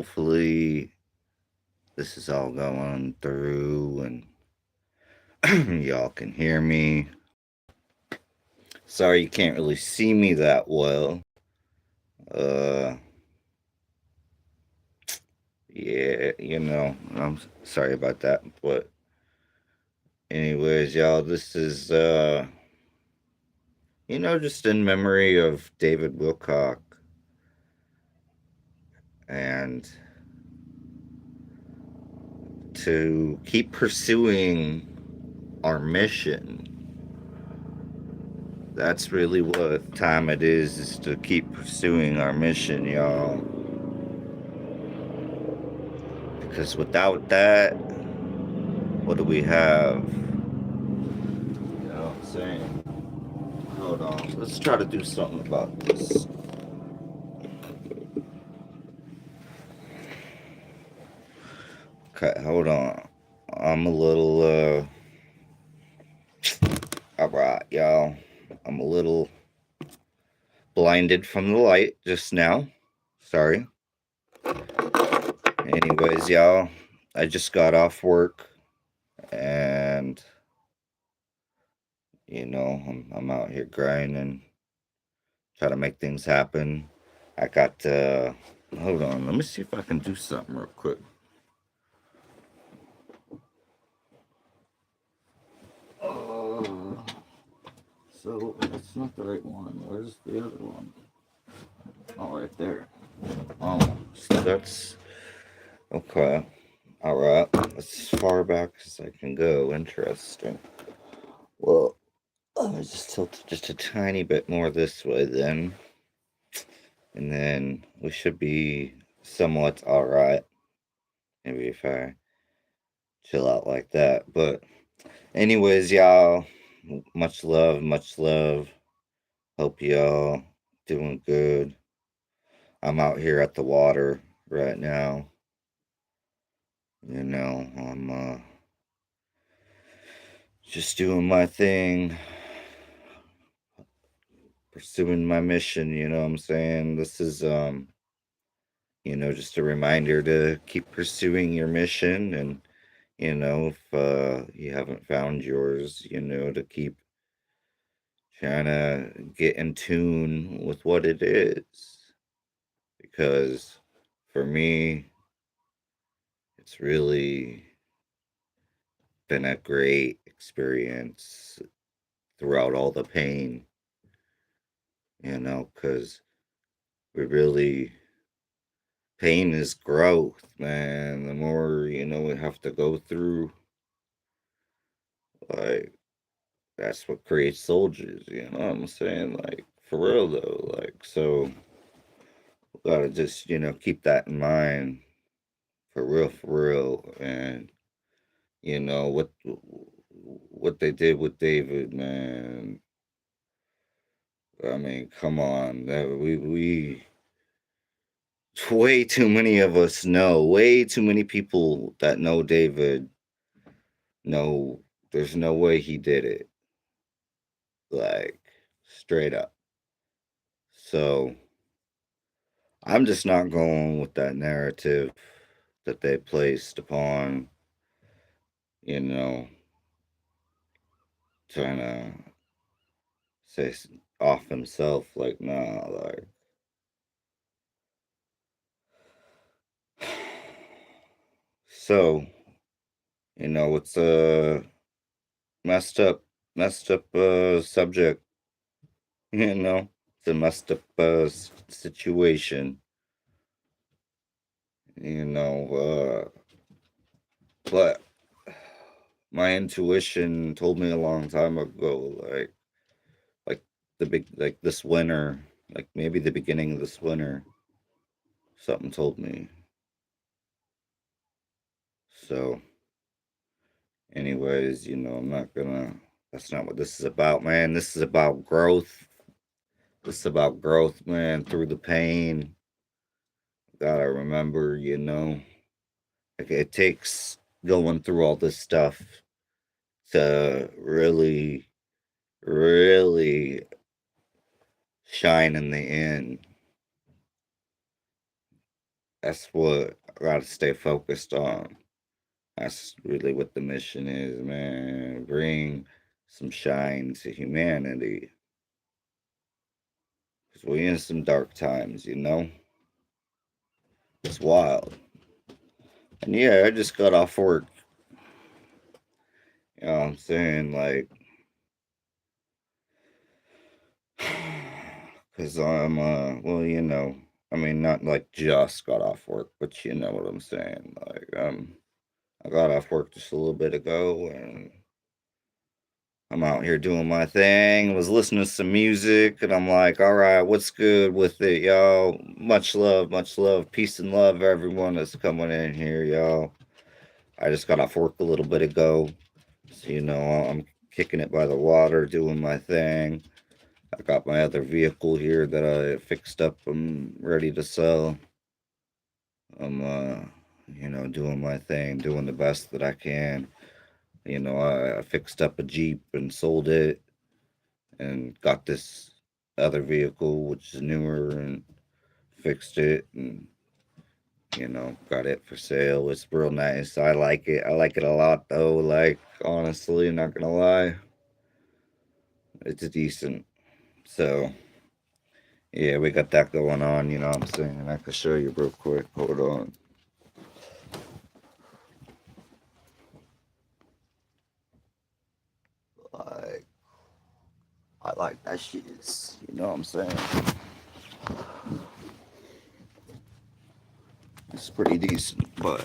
hopefully this is all going through and y'all can hear me. Sorry you can't really see me that well. Uh yeah, I'm sorry about that. But anyways, y'all, this is just in memory of David Wilcock and to keep pursuing our mission. That's really what time it is to keep pursuing our mission, y'all. Because without that, what do we have? You know what I'm saying? Hold on. Let's try to do something about this. Okay, hold on. I'm a little, alright, y'all. I'm a little blinded from the light just now. Sorry. Anyways, y'all, I just got off work and I'm out here grinding, try to make things happen. I got hold on, let me see if I can do something real quick. So that's not the right one. Where's the other one? Oh, right there. Oh, so that's okay. All right, as far back as I can go. Interesting. Well, let me just tilt just a tiny bit more this way then, and then we should be somewhat all right. Maybe if I chill out like that. But anyways, y'all, much love, much love. Hope y'all doing good. I'm out here at the water right now. I'm just doing my thing, pursuing my mission, you know what I'm saying? This is just a reminder to keep pursuing your mission and if you haven't found yours, to keep trying to get in tune with what it is. Because for me, it's really been a great experience throughout all the pain, because we really, pain is growth, man. The more, we have to go through, like, that's what creates soldiers, you know what I'm saying? Like, for real though, like, so we gotta just, keep that in mind for real. And, what they did with David, man. I mean, come on. Way too many of us know, way too many people that know David know there's no way he did it. Like, straight up. So, I'm just not going with that narrative that they placed upon, you know, trying to say off himself. Like, nah, like, so, it's a messed up, subject, it's a messed up situation, but my intuition told me a long time ago, like the big, like this winter, like maybe the beginning of this winter, something told me. So, anyways, I'm not gonna. That's not what this is about, man. This is about growth. This is about growth, man. Through the pain, gotta remember, like it takes going through all this stuff to really, really shine in the end. that's what I gotta stay focused on. That's really what the mission is, man. Bring some shine to humanity. Because we in some dark times, you know? It's wild. And yeah, I just got off work. You know what I'm saying? Like, because well, I mean, not like just got off work, but you know what I'm saying. Like, I got off work just a little bit ago, and I'm out here doing my thing. Was listening to some music, and I'm like, all right, what's good with it, y'all? Much love, peace and love, everyone that's coming in here, y'all. I just got off work a little bit ago, so I'm kicking it by the water, doing my thing. I got my other vehicle here that I fixed up. I'm ready to sell. I'm, doing my thing, doing the best that I can. I fixed up a Jeep and sold it and got this other vehicle, which is newer, and fixed it and, got it for sale. It's real nice. I like it. I like it a lot, though. Like, honestly, not gonna lie, it's decent. So, yeah, we got that going on, you know what I'm saying? I can show you real quick. Hold on. Like, I like that shit. You know what I'm saying? It's pretty decent, but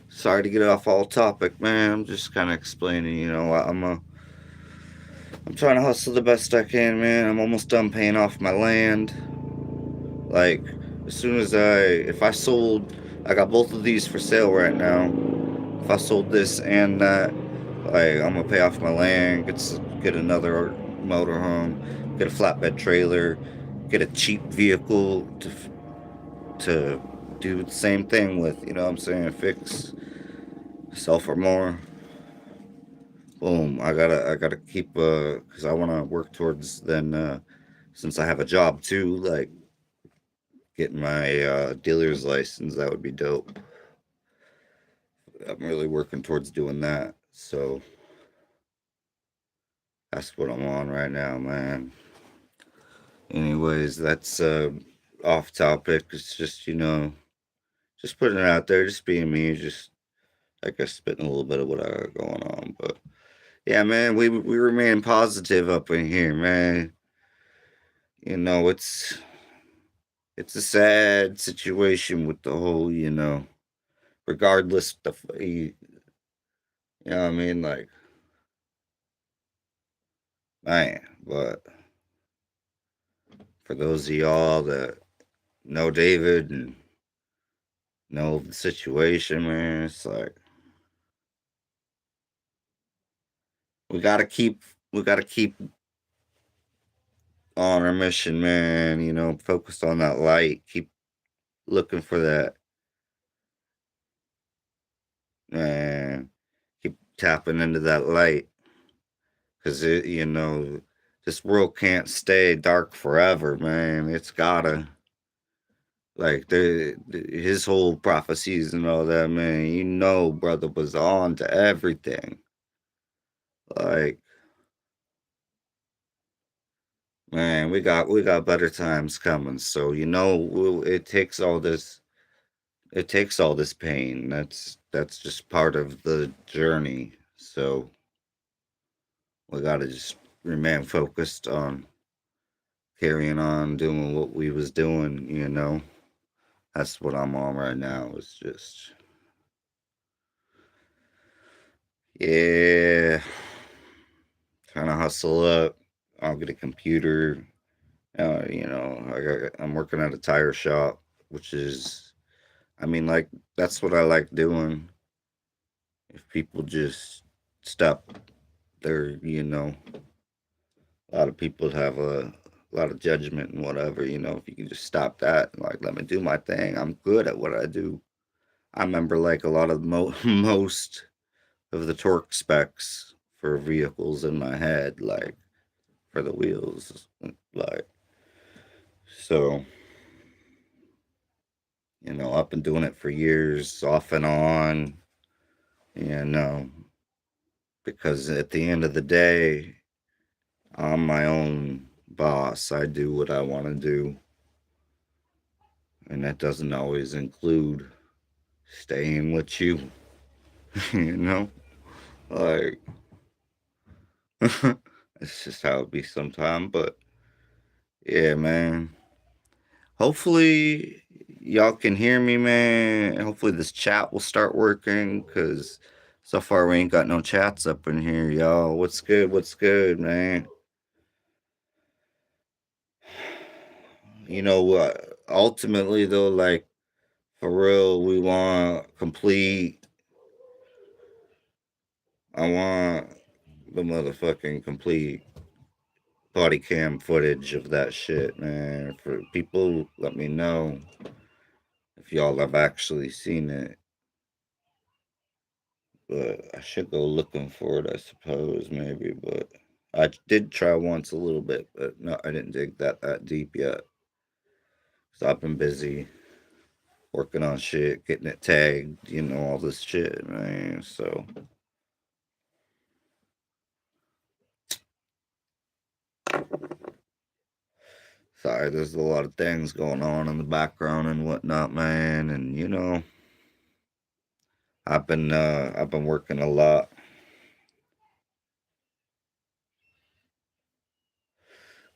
sorry to get off all topic, man. I'm just kind of explaining, I'm trying to hustle the best I can, man. I'm almost done paying off my land. Like, as soon as if I sold, I got both of these for sale right now. If I sold this and that, like, I'm gonna pay off my land, get another motorhome, get a flatbed trailer, get a cheap vehicle to do the same thing with. You know what I'm saying? Fix, sell for more. Boom. I gotta keep because I want to work towards then since I have a job too, like getting my dealer's license. That would be dope. I'm really working towards doing that. So that's what I'm on right now, man. Anyways, that's off topic. It's just, just putting it out there, just being me, just I guess spitting a little bit of what I got going on. But yeah, man, we remain positive up in here, man. It's a sad situation with the whole, regardless you know what I mean, like man. But for those of y'all that know David and know the situation, man, it's like we gotta keep we gotta keep on our mission, man. Focused on that light. Keep looking for that, man. Keep tapping into that light, because this world can't stay dark forever, man. It's gotta like his whole prophecies and all that, man. Brother was on to everything. Like, man, we got better times coming. So it takes all this pain. That's just part of the journey. So we gotta just remain focused on carrying on doing what we was doing. That's what I'm on right now. It's just yeah, trying to hustle up. I'll get a computer. I'm working at a tire shop, which is, I mean, like that's what I like doing. If people just stop their, a lot of people have a lot of judgment and whatever. If you can just stop that and like let me do my thing, I'm good at what I do. I remember like a lot of most of the torque specs for vehicles in my head, like for the wheels, like so. You know, I've been doing it for years, off and on. You know, because at the end of the day, I'm my own boss. I do what I want to do, and that doesn't always include staying with you. You know, like it's just how it be sometime. But yeah, man. Hopefully, y'all can hear me, man. Hopefully, this chat will start working because so far we ain't got no chats up in here, y'all. What's good? What's good, man? You know what? Ultimately, though, like for real, we want complete. I want the motherfucking complete body cam footage of that shit, man. For people, let me know if y'all have actually seen it. But I should go looking for it, I suppose, maybe. But I did try once a little bit, but no, I didn't dig that deep yet. So I've been busy working on shit, getting it tagged, you know, all this shit, man. So sorry, there's a lot of things going on in the background and whatnot, man. And you know, I've been working a lot,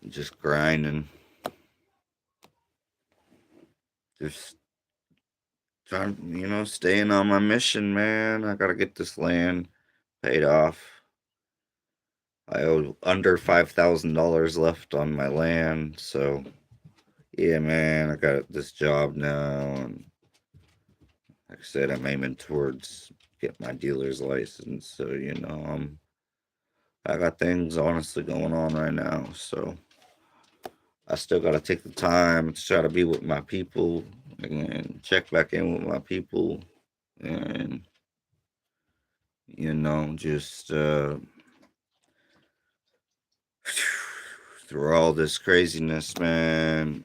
just grinding, just trying, you know, staying on my mission, man. I gotta get this land paid off. I owe under $5,000 left on my land, so yeah, man, I got this job now, and like I said, I'm aiming towards get my dealer's license. So you know, I got things honestly going on right now. So I still got to take the time to try to be with my people and check back in with my people, and you know, just through all this craziness, man,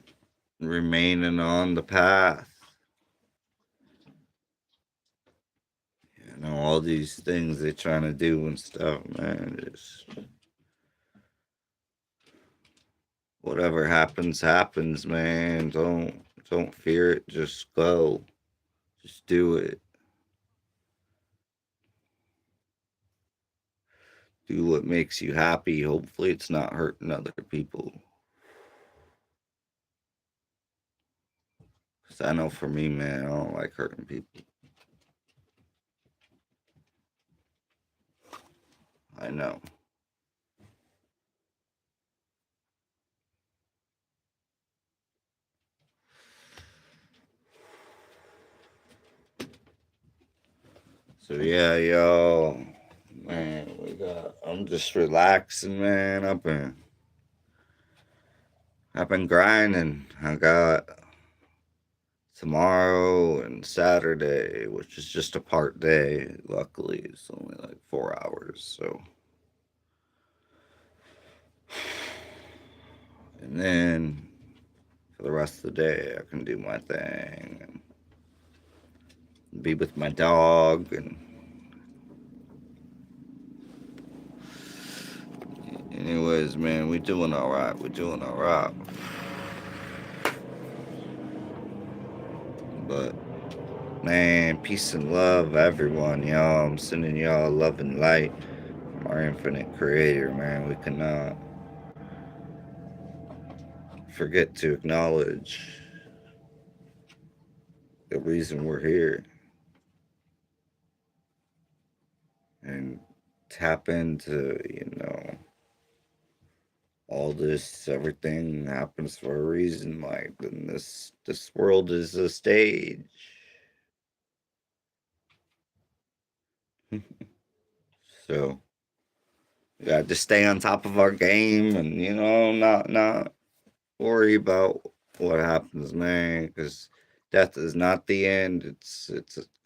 remaining on the path. You know, all these things they're trying to do and stuff, man. Just whatever happens, happens, man. Don't fear it. Just go. Just do it. Do what makes you happy. Hopefully, it's not hurting other people. Cause I know for me, man, I don't like hurting people. I know. So yeah, yo, man, we got. I'm just relaxing, man. I've been grinding. I got tomorrow and Saturday, which is just a part day. Luckily, it's only like 4 hours. So, and then for the rest of the day, I can do my thing and be with my dog. And anyways, man, we doing all right. We're doing all right. But man, peace and love, everyone, y'all. I'm sending y'all love and light from our infinite creator, man. We cannot forget to acknowledge the reason we're here and tap into, you know, all this, everything happens for a reason. Like, and this world is a stage. So we got to stay on top of our game and, you know, not worry about what happens, man, because death is not the end. It's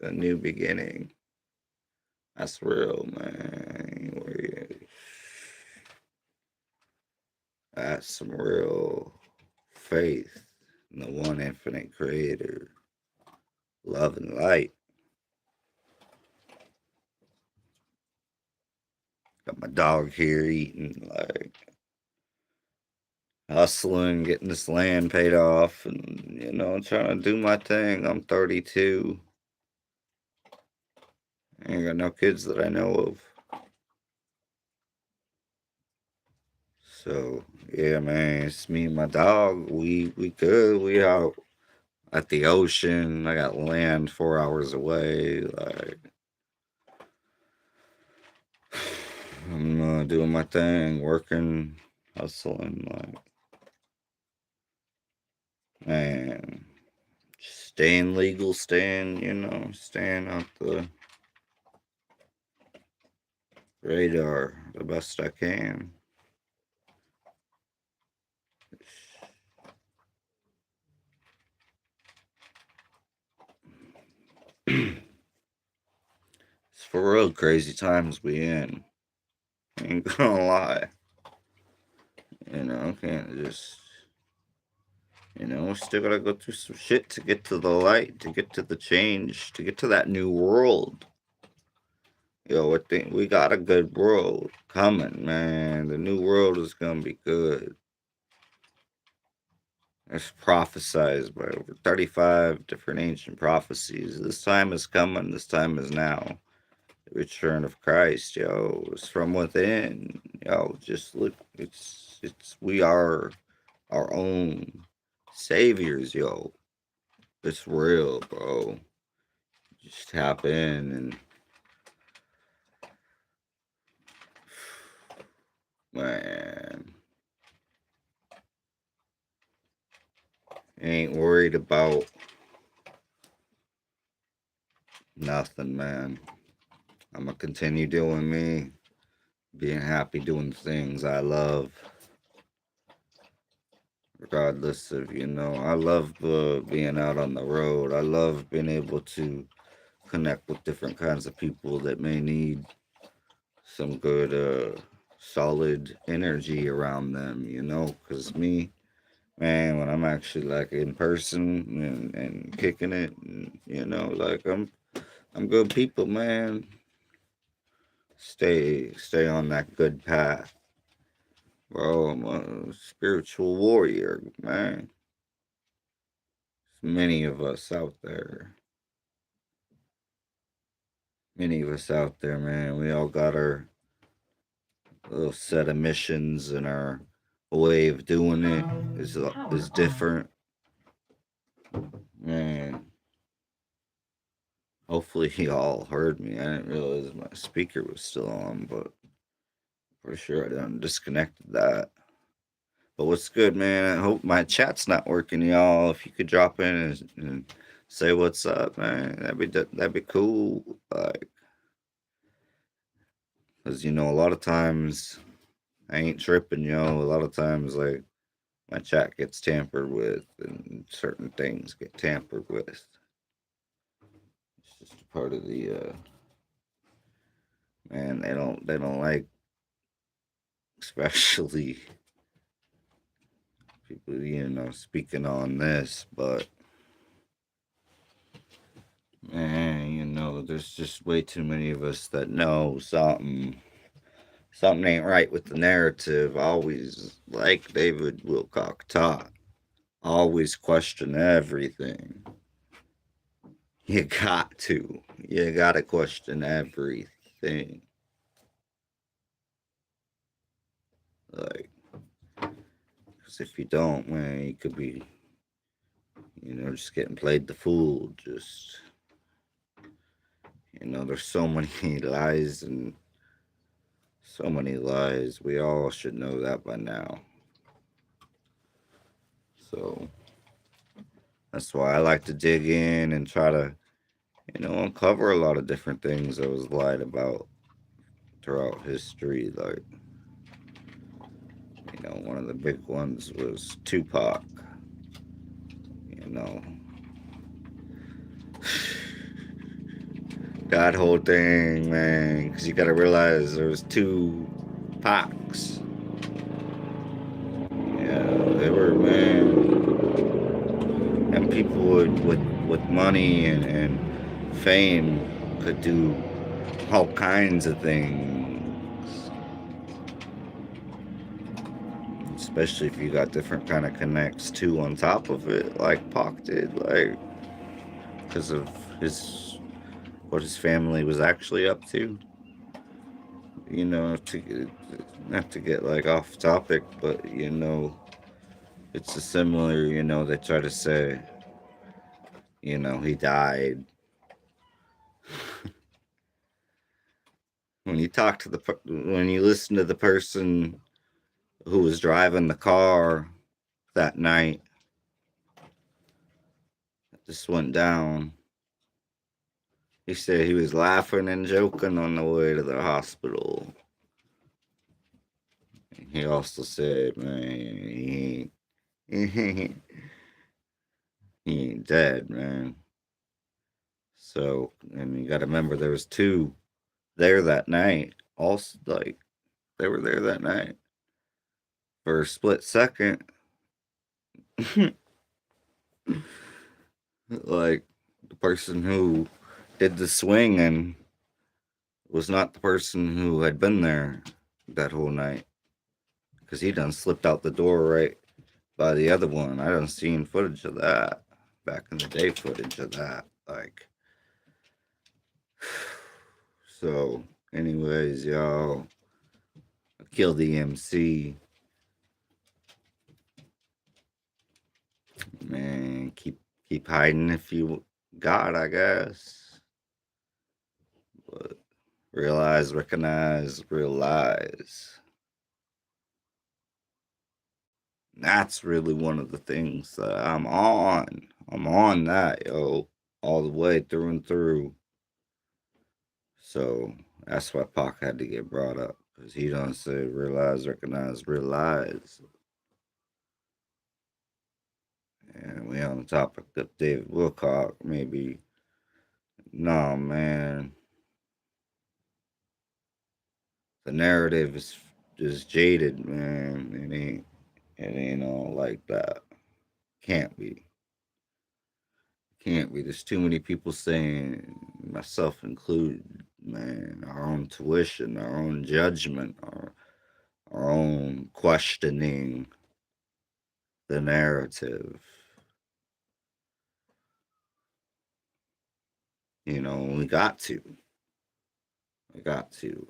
a new beginning. That's real, man. That's some real faith in the one infinite creator. love and light. Got my dog here eating, like hustling, getting this land paid off, and trying to do my thing. I'm 32. I ain't got no kids that I know of. So yeah, man, it's me and my dog. We good. We out at the ocean. I got land 4 hours away. Like I'm doing my thing, working, hustling. Like man, staying legal, staying out the radar the best I can. It's for real crazy times we in. Ain't gonna lie. Can't just we still gotta go through some shit to get to the light, to get to the change, to get to that new world. I think we got a good world coming, man. The new world is gonna be good. It's prophesized by over 35 different ancient prophecies. This time is coming, this time is now. The return of Christ, is from within. Just look, we are our own saviors, It's real, bro. Just tap in and man, ain't worried about nothing, man. I'm gonna continue doing me, being happy, doing things I love, regardless of I love being out on the road. I love being able to connect with different kinds of people that may need some good solid energy around them, because me, man, when I'm actually like in person and kicking it, and, like I'm good people, man. Stay on that good path, bro. I'm a spiritual warrior, man. There's many of us out there. Many of us out there, man. We all got our little set of missions, and our way of doing it is different, man. Hopefully y'all heard me. I didn't realize my speaker was still on, but pretty sure I done disconnected that. But what's good, man? I hope my chat's not working, y'all. If you could drop in and say what's up, man, that'd be cool. Like, cause a lot of times I ain't tripping, A lot of times, like, my chat gets tampered with, and certain things get tampered with. It's just a part of the man. They don't like, especially people speaking on this, but man, there's just way too many of us that know something ain't right with the narrative. Always, like David Wilcock taught, always question everything. You gotta question everything. Like, because if you don't, man, you could be just getting played the fool. Just there's so many lies and so many lies. We all should know that by now. So that's why I like to dig in and try to, uncover a lot of different things that was lied about throughout history. Like, one of the big ones was Tupac. That whole thing, man, because you got to realize there was two Pacs. Yeah, they were, man. And people would money and fame could do all kinds of things. Especially if you got different kind of connects too on top of it, like Pac did, like because of his what his family was actually up to. You know, to not to get like off topic, but it's a similar. They try to say, he died. When you listen to the person who was driving the car that night, this went down. He said he was laughing and joking on the way to the hospital. He also said, man, he ain't dead, man. So, and you got to remember there was two there that night. Also, like they were there that night for a split second. Like the person who did the swinging was not the person who had been there that whole night, because he done slipped out the door right by the other one. I done seen footage of that back in the day, footage of that. Like, so, anyways, y'all, kill the MC. Man, keep hiding if you got, I guess. But realize, recognize, realize. That's really one of the things that I'm on. I'm on that, yo, all the way through and through. So that's why Pac had to get brought up, because he don't say realize, recognize, realize. And we on the topic of David Wilcock, maybe. No, man. The narrative is jaded, man. It ain't all like that. Can't be. Can't be. There's too many people saying, myself included, man, our own tuition, our own judgment, our own questioning the narrative. We got to. We got to.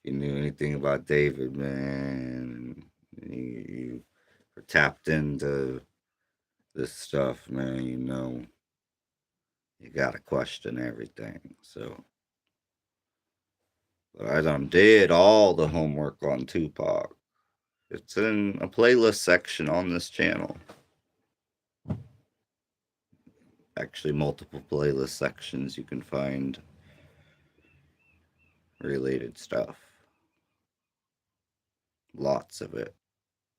If you knew anything about David, man, you were tapped into this stuff, man, you gotta question everything. So, but I done did all the homework on Tupac. It's in a playlist section on this channel. Actually, multiple playlist sections you can find related stuff. Lots of it.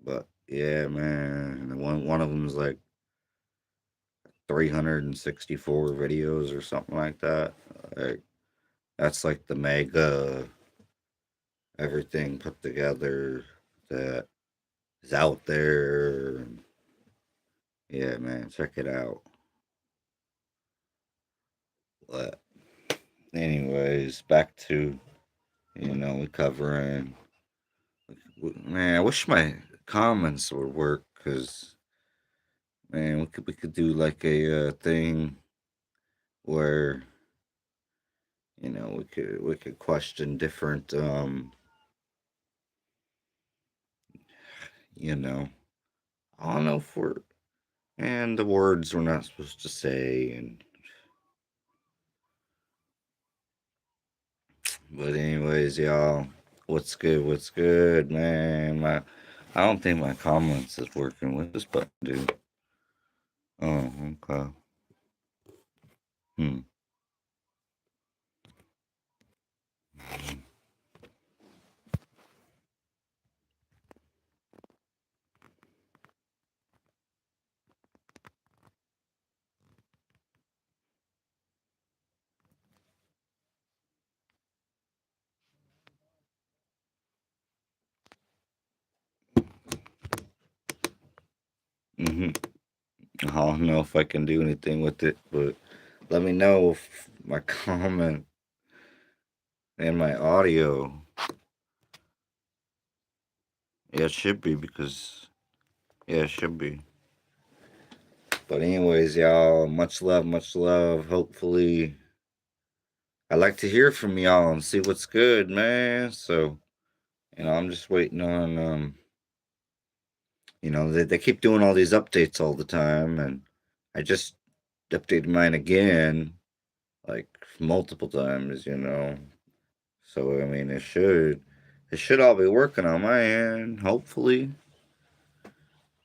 But yeah, man, one of them is like 364 videos or something like that. Like, that's like the mega everything put together that is out there. Yeah, man, check it out. But anyways, back to we covering. Man, I wish my comments would work, because man, we could do like a thing where we could question different you know I don't know if we're and the words we're not supposed to say. And but anyways, y'all, what's good, man. I don't think my comments is working with this button, dude. Oh, okay. Hmm. Mm-hmm. I don't know if I can do anything with it, but let me know if my comment and my audio. Yeah, it should be because yeah, it should be. But anyways, y'all, much love, much love. Hopefully, I like to hear from y'all and see what's good, man. So, I'm just waiting on they keep doing all these updates all the time, and I just updated mine again, like multiple times. So I mean, it should all be working on my end, hopefully,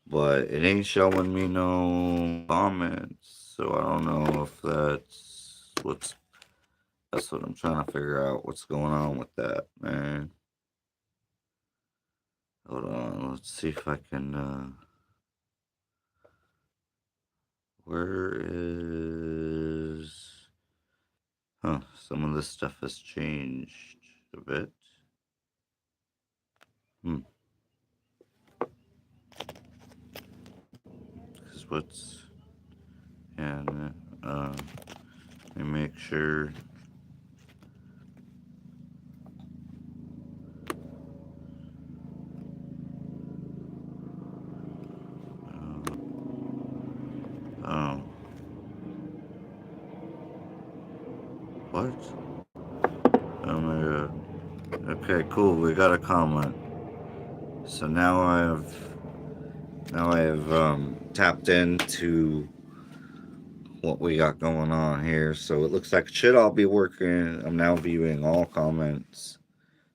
but it ain't showing me no comments, so I don't know if that's what I'm trying to figure out. What's going on with that, man? Hold on, let's see if I can. Where is? Huh, some of this stuff has changed a bit. Hmm. Because what's. Yeah, let me make sure. Oh. What? Oh my god. Okay, cool. We got a comment. So now I have tapped into what we got going on here. So it looks like it should all be working. I'm now viewing all comments.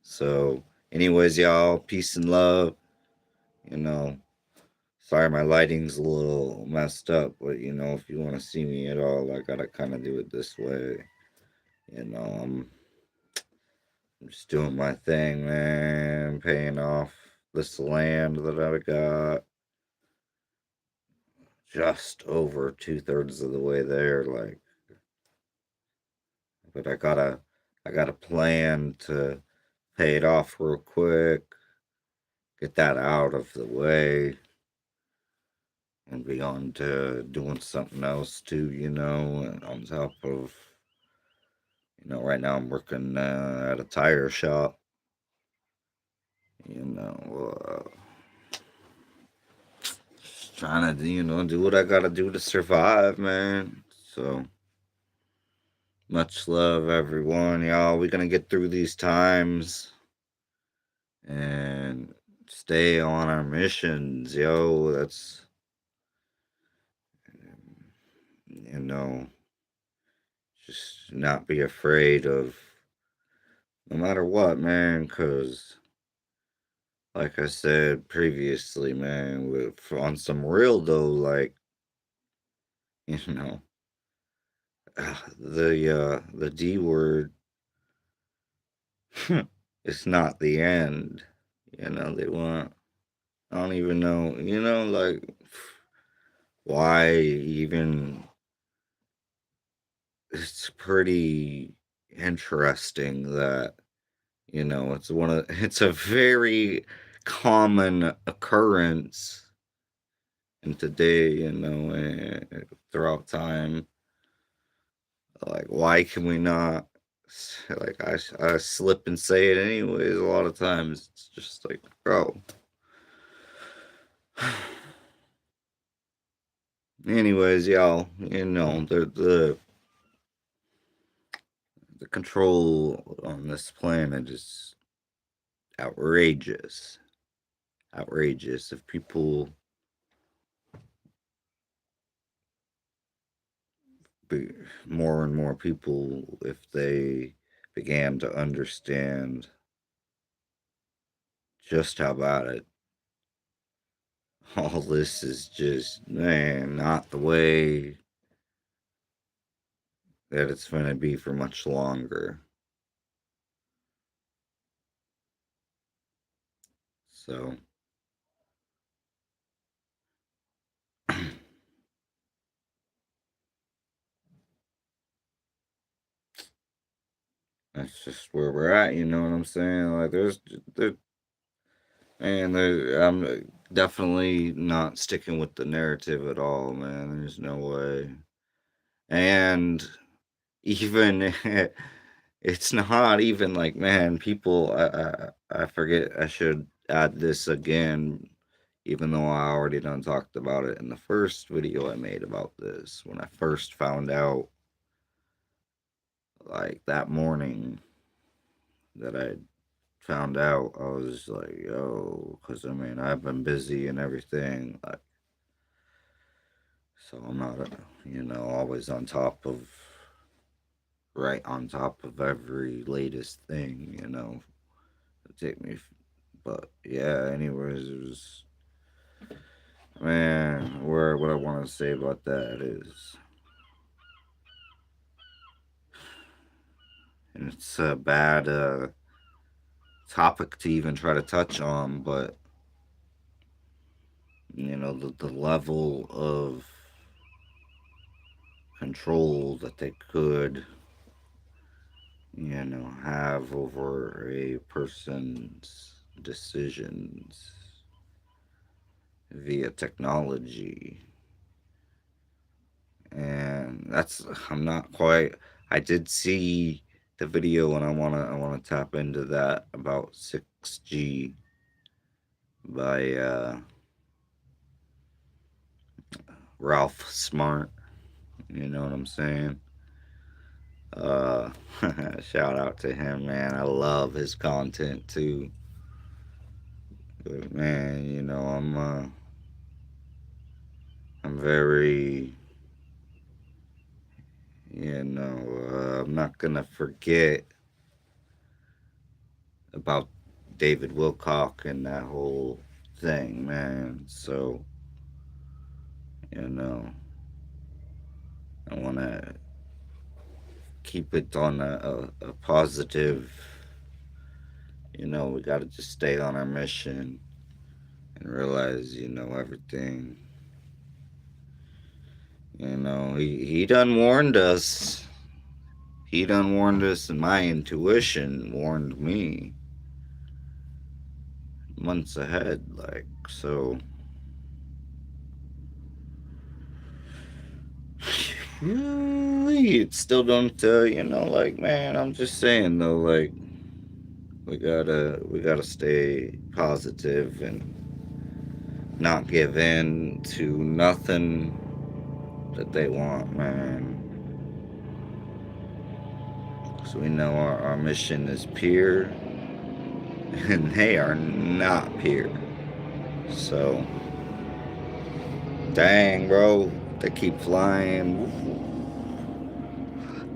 So, anyways, y'all, peace and love. You know, sorry my lighting's a little messed up, but if you want to see me at all, I gotta kind of do it this way. You know, I'm just doing my thing, man, paying off this land that I got. Just over 2/3 of the way there, like, but I got a plan to pay it off real quick, get that out of the way, and be on to doing something else too, and on top of, right now I'm working at a tire shop, just trying to, do what I gotta do to survive, man. So, much love, everyone, y'all. We're gonna get through these times and stay on our missions, yo. That's, you know, just not be afraid of no matter what, man, because, like I said previously, man, on some real though, like, you know, the D word, it's not the end. They want, I don't even know, like, why even, it's pretty interesting that, it's a very common occurrence in today, throughout time. Like, why can we not? Like, I slip and say it anyways. A lot of times, it's just like, bro. Anyways, y'all, the control on this planet is outrageous. Outrageous. If people more and more people, if they began to understand just how bad it, all this is just, man, not the way that it's going to be for much longer. So, that's just where we're at, you know what I'm saying? Like, And I'm definitely not sticking with the narrative at all, man. There's no way. And even it's not even like, man, people. I forget. I should add this again, even though I already done talked about it in the first video I made about this. When I first found out, like that morning that I found out, I was like, yo, because I mean, I've been busy and everything, like, so I'm not, always on top of, right on top of every latest thing, it take me, but yeah, anyways, it was, man, what I want to say about that is, and it's a bad topic to even try to touch on, but, the level of control that they could, have over a person's decisions via technology. And I'm not quite, I did see the video and I wanna tap into that about 6G by Ralph Smart. You know what I'm saying? Uh, Shout out to him, man. I love his content too. But man, I'm very, I'm not gonna forget about David Wilcock and that whole thing, man. So, you know, I wanna keep it on a positive. We gotta just stay on our mission and realize, everything. He done warned us. He done warned us, and my intuition warned me months ahead. Like, so. It still don't, like, man, I'm just saying, though, like, we gotta stay positive and not give in to nothing that they want, man. So we know our mission is pure, and they are not pure. So, dang, bro, they keep flying.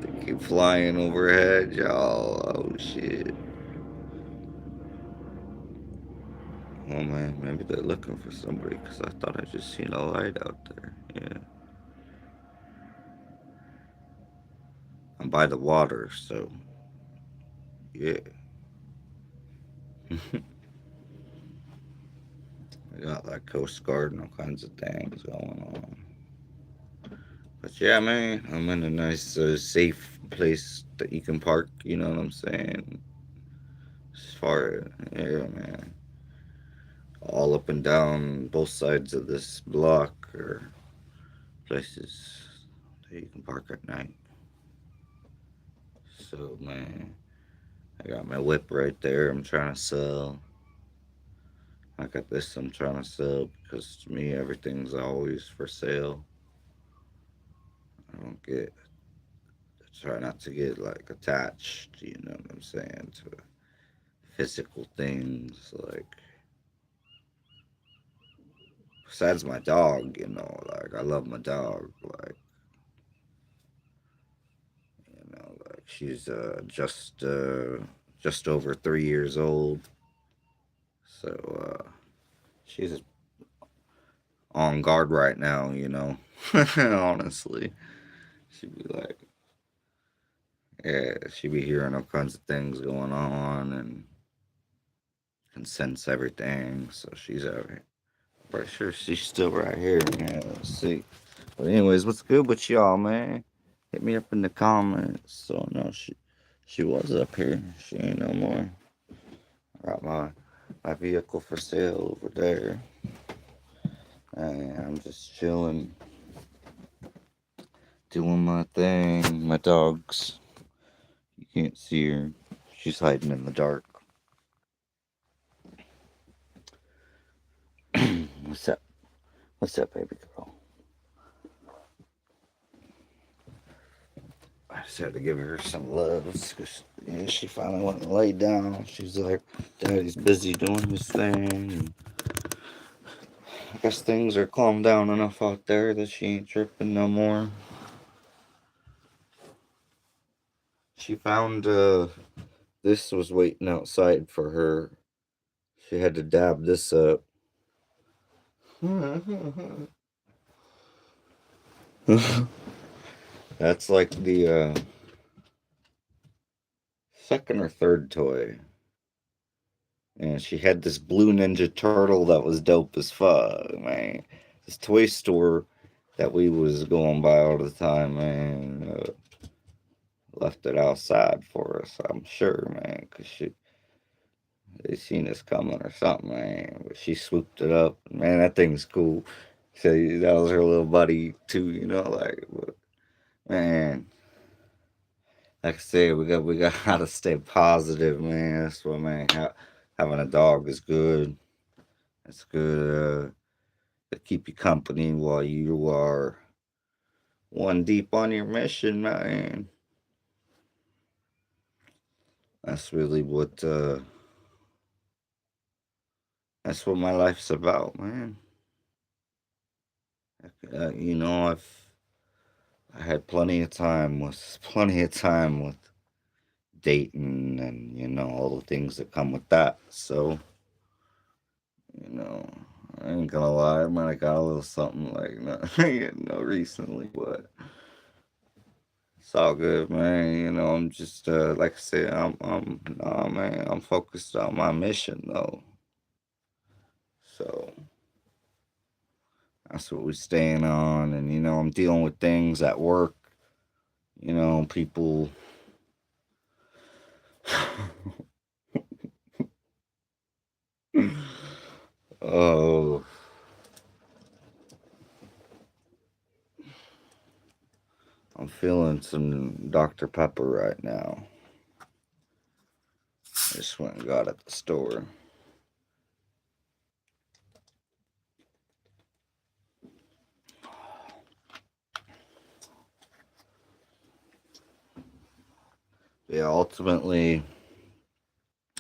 They keep flying overhead, y'all. Oh, shit. Oh, man, maybe they're looking for somebody because I thought I just seen a light out there. Yeah. I'm by the water, so, yeah. I got like Coast Guard and all kinds of things going on. But yeah, man, I'm in a nice, safe place that you can park. You know what I'm saying? As far, yeah, man, all up and down both sides of this block or places that you can park at night. So, man, I got my whip right there. I'm trying to sell. I got this. I'm trying to sell because to me everything's always for sale. I don't get. I try not to get like attached. You know what I'm saying, to physical things like besides my dog, like I love my dog, like she's just over 3 years old, so she's on guard right now, honestly. She'd be like, yeah, she'd be hearing all kinds of things going on and can sense everything, so she's out here. Pretty sure she's still right here. Yeah, let's see. But anyways, what's good with y'all, man? Hit me up in the comments. So no, she was up here. She ain't no more. I got my vehicle for sale over there. And I'm just chilling, doing my thing. My dog's, you can't see her. She's hiding in the dark. What's up? What's up, baby girl? I just had to give her some loves because she finally went and laid down. She's like, Daddy's busy doing his thing. And I guess things are calmed down enough out there that she ain't tripping no more. She found this was waiting outside for her. She had to dab this up. That's like the second or third toy. And she had this blue Ninja Turtle that was dope as fuck, man. This toy store that we was going by all the time, man, left it outside for us, I'm sure, man, because they seen us coming or something, man. But she swooped it up. Man, that thing's cool. So that was her little buddy, too, like, but, man. Like I said, we got how to stay positive, man. That's what, man. Having a dog is good. It's good to keep you company while you are one deep on your mission, man. That's really what my life's about, man. I had plenty of time with dating and all the things that come with that. So you know, I ain't gonna lie, I might have got a little something like recently, but it's all good, man. I'm just like I said, nah, man, I'm focused on my mission though. So that's what we're staying on, and I'm dealing with things at work. People. Oh, I'm feeling some Dr. Pepper right now. I just went and got at the store. Yeah, ultimately,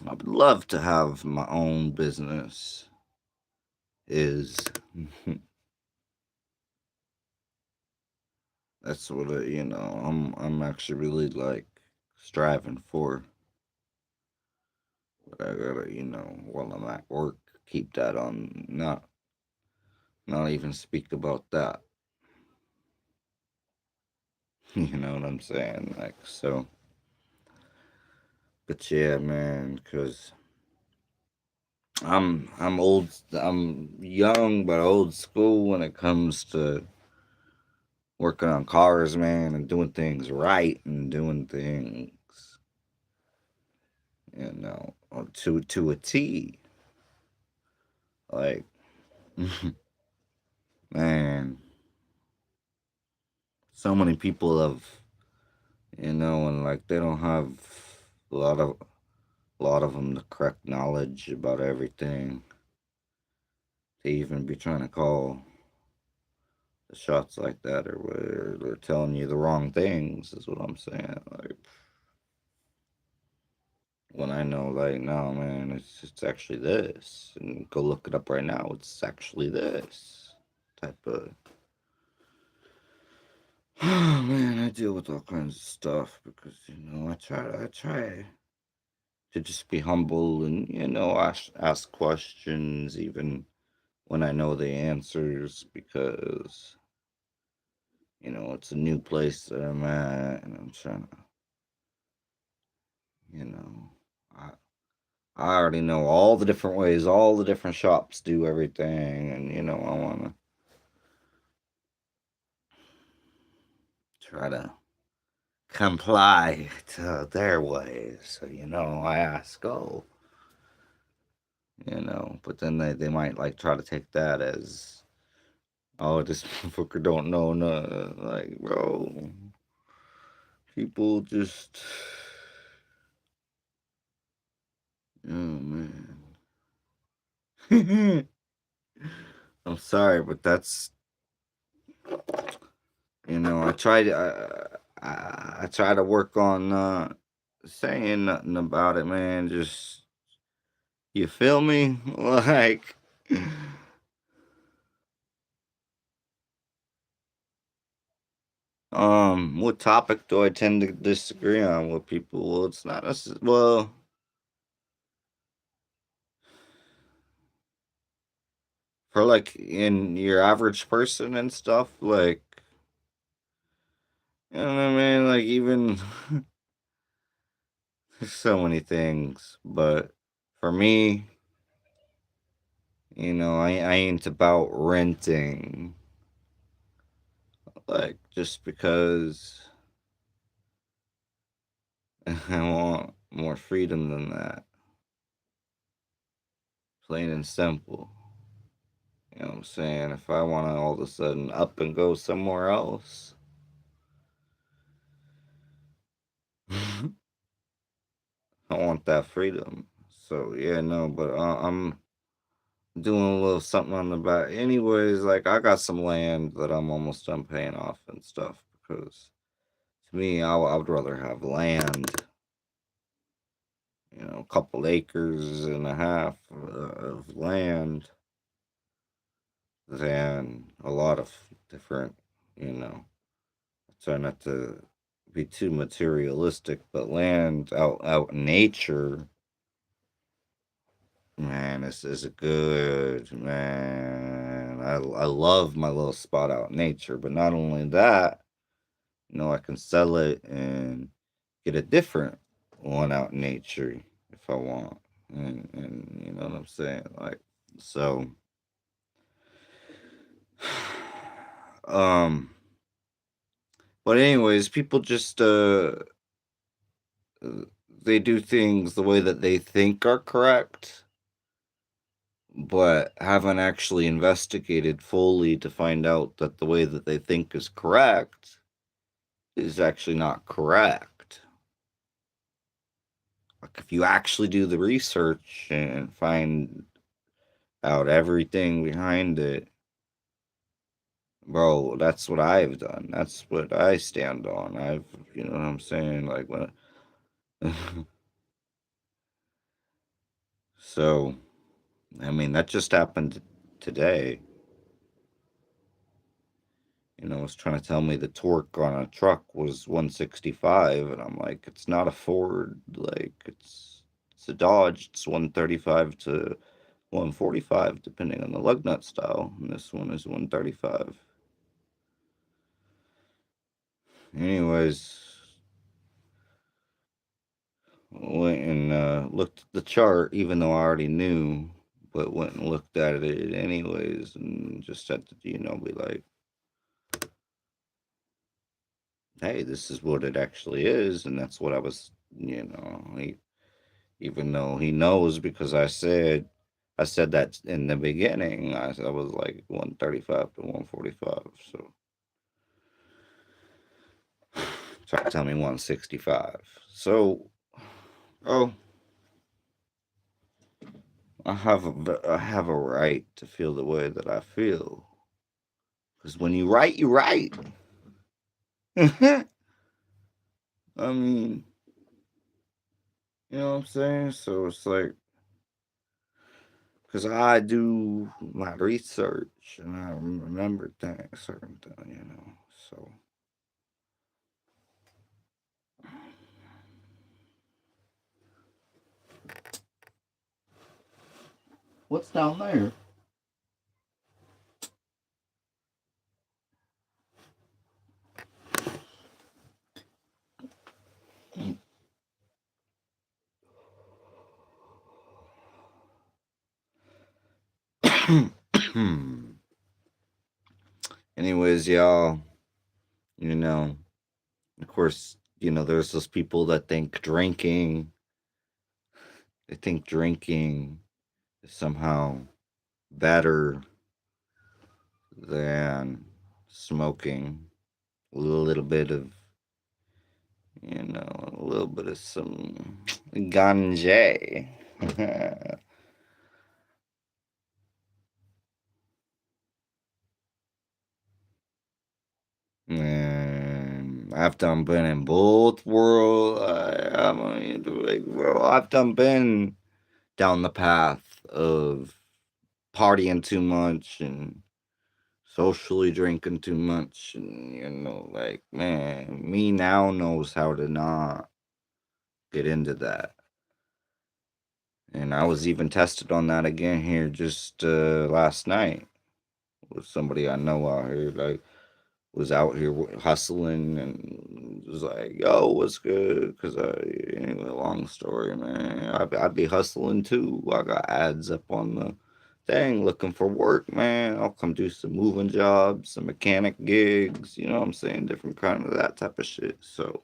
I would love to have my own business. Is That's what I'm actually really like striving for. But I gotta, while I'm at work, keep that on not even speak about that. You know what I'm saying? Like so. But yeah, man, because I'm young but old school when it comes to working on cars, man, and doing things right and doing things, to a T. Like, man, so many people have, and like they don't have a lot of a lot of them the correct knowledge about everything. They even be trying to call the shots like that, or where they're telling you the wrong things. Is what I'm saying. Like, when I know, like, no, man, it's actually this, and go look it up right now. It's actually this type of. Oh man, I deal with all kinds of stuff because I try to just be humble and ask questions even when I know the answers because it's a new place that I'm at and I'm trying to you know I I already know all the different ways all the different shops do everything, and I want to try to comply to their ways. So I ask, oh, But then they might like try to take that as, oh, this motherfucker don't know no, like, bro, people just, oh man. I'm sorry, but that's, I try to work on saying nothing about it, man. Just, you feel me? Like, what topic do I tend to disagree on with people? Well, it's not necessarily, well, for like in your average person and stuff, like, you know what I mean? Like, even, there's so many things, but for me, I ain't about renting, like, just because I want more freedom than that. Plain and simple. You know what I'm saying? If I want to all of a sudden up and go somewhere else, I want that freedom. So, yeah, no, but I'm doing a little something on the back. Anyways, like, I got some land that I'm almost done paying off and stuff because to me, I would rather have land, a couple acres and a half of land than a lot of different, you know, try not to be too materialistic, but land out in nature, man, this is a good man. I love my little spot out in nature, but not only that, I can sell it and get a different one out in nature if I want. And you know what I'm saying? Like, so um but anyways, people just they do things the way that they think are correct, but haven't actually investigated fully to find out that the way that they think is correct is actually not correct. Like, if you actually do the research and find out everything behind it, bro, that's what I've done. That's what I stand on. You know what I'm saying? Like, when, so, I mean, that just happened today. Was trying to tell me the torque on a truck was 165, and I'm like, it's not a Ford, like, it's a Dodge. It's 135 to 145, depending on the lug nut style, and this one is 135. Anyways, went and looked at the chart, even though I already knew, but went and looked at it anyways, and just had to, be like, hey, this is what it actually is, and that's what I was, even though he knows because I said that in the beginning. I was like 135 to 145. So try to tell me 165. So, oh, I have a right to feel the way that I feel because when you write, you write. I mean, you know what I'm saying? So it's like, because I do my research and I remember things, certain things. So, what's down there? Anyways, y'all, you know, of course, there's those people that think drinking somehow better than smoking a little bit of, a little bit of some ganja. And I've done been in both world. I mean, like, bro, I've done been down the path of partying too much and socially drinking too much, and like, man, me now knows how to not get into that. And I was even tested on that again here just last night with somebody I know out here. Like, was out here hustling and was like, "Yo, what's good?" Because anyway, long story, man. I'd be hustling too. I got ads up on the thing looking for work, man. I'll come do some moving jobs, some mechanic gigs. You know what I'm saying? Different kind of that type of shit. So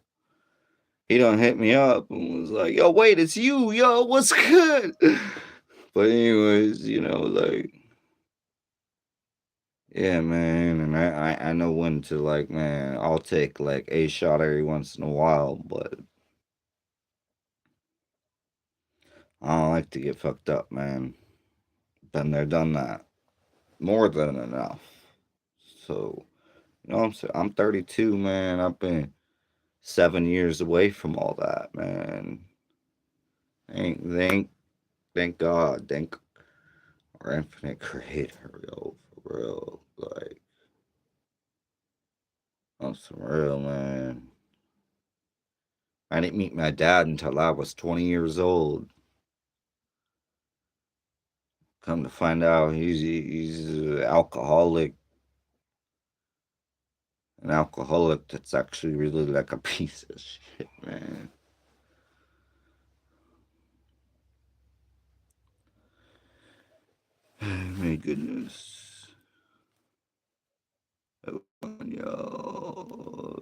he done hit me up and was like, "Yo, wait, it's you, yo, what's good?" But anyways, like, yeah, man, and I know when to, like, man, I'll take like a shot every once in a while, but I don't like to get fucked up, man. Been there, done that, more than enough. So, what I'm saying? I'm 32, man. I've been 7 years away from all that, man. Thank God, thank our infinite creator, yo, for real. Like, on some real, man. I didn't meet my dad until I was 20 years old. Come to find out, he's an alcoholic that's actually really like a piece of shit, man. My goodness. Oh, yo.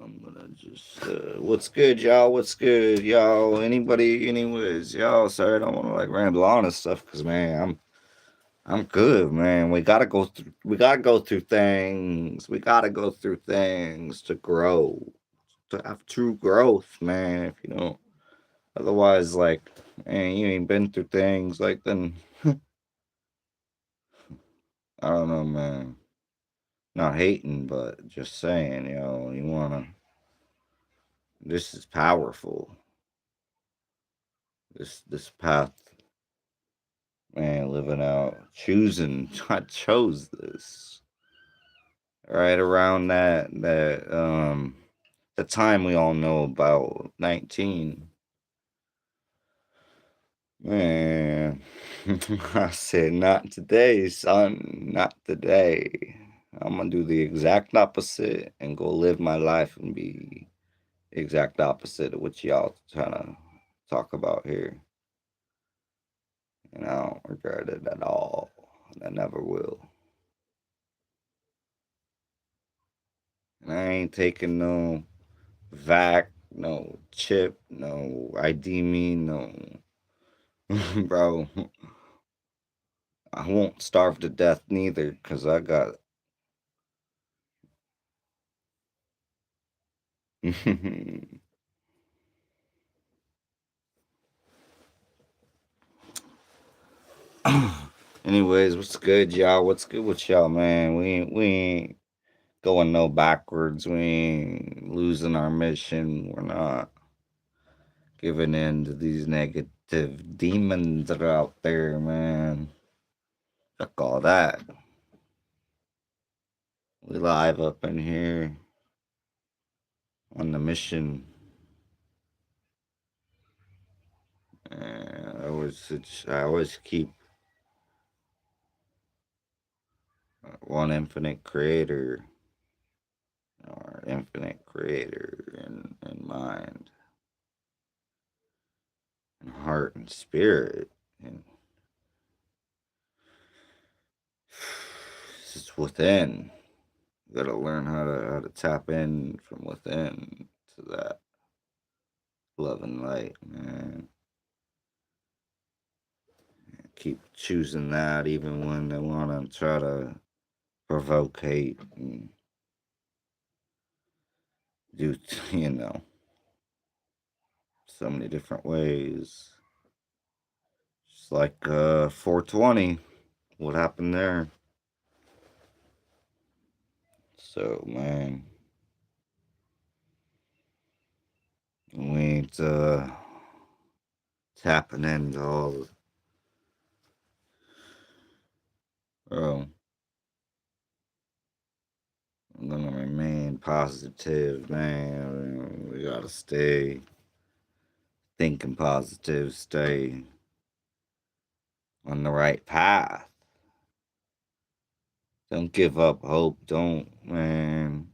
I'm gonna just what's good, y'all? What's good, y'all? Anybody, anyways, y'all. Sorry, I don't want to like ramble on and stuff, cause man, I'm good, man. We gotta go through things. We gotta go through things to grow, to have true growth, man. If you don't, otherwise, like, man, you ain't been through things, like, then I don't know, man. Not hating, but just saying, you wanna. This is powerful. This path, man. Living out, choosing. I chose this right around that the time we all know about 19. Man, I said, not today, son, not today. I'm gonna do the exact opposite and go live my life and be the exact opposite of what y'all trying to talk about here. And I don't regret it at all. And I never will. And I ain't taking no vac, no chip, no ID me, no. Bro, I won't starve to death neither, because I got. Anyways, what's good, y'all? What's good with y'all, man? We ain't going no backwards. We ain't losing our mission. We're not giving in to these negative demons that are out there, man. Fuck all that. We live up in here on the mission. And I always keep one infinite creator, or infinite creator in mind and heart and spirit. And it's within. You gotta learn how to tap in from within to that. love and light, man. Keep choosing that even when they want to try to provoke hate and do, so many different ways. Just like 420. What happened there? So, man, we ain't tapping into all the. Oh, I'm gonna remain positive, man. We gotta stay thinking positive, stay on the right path. Don't give up hope. Don't, man.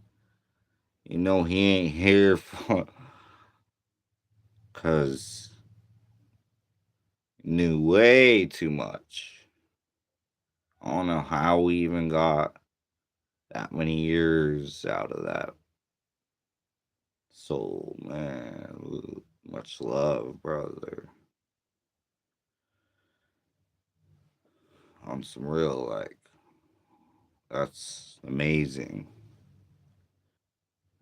He ain't here for, cause knew way too much. I don't know how we even got that many years out of that soul, man. Much love, brother. On some real, like, that's amazing.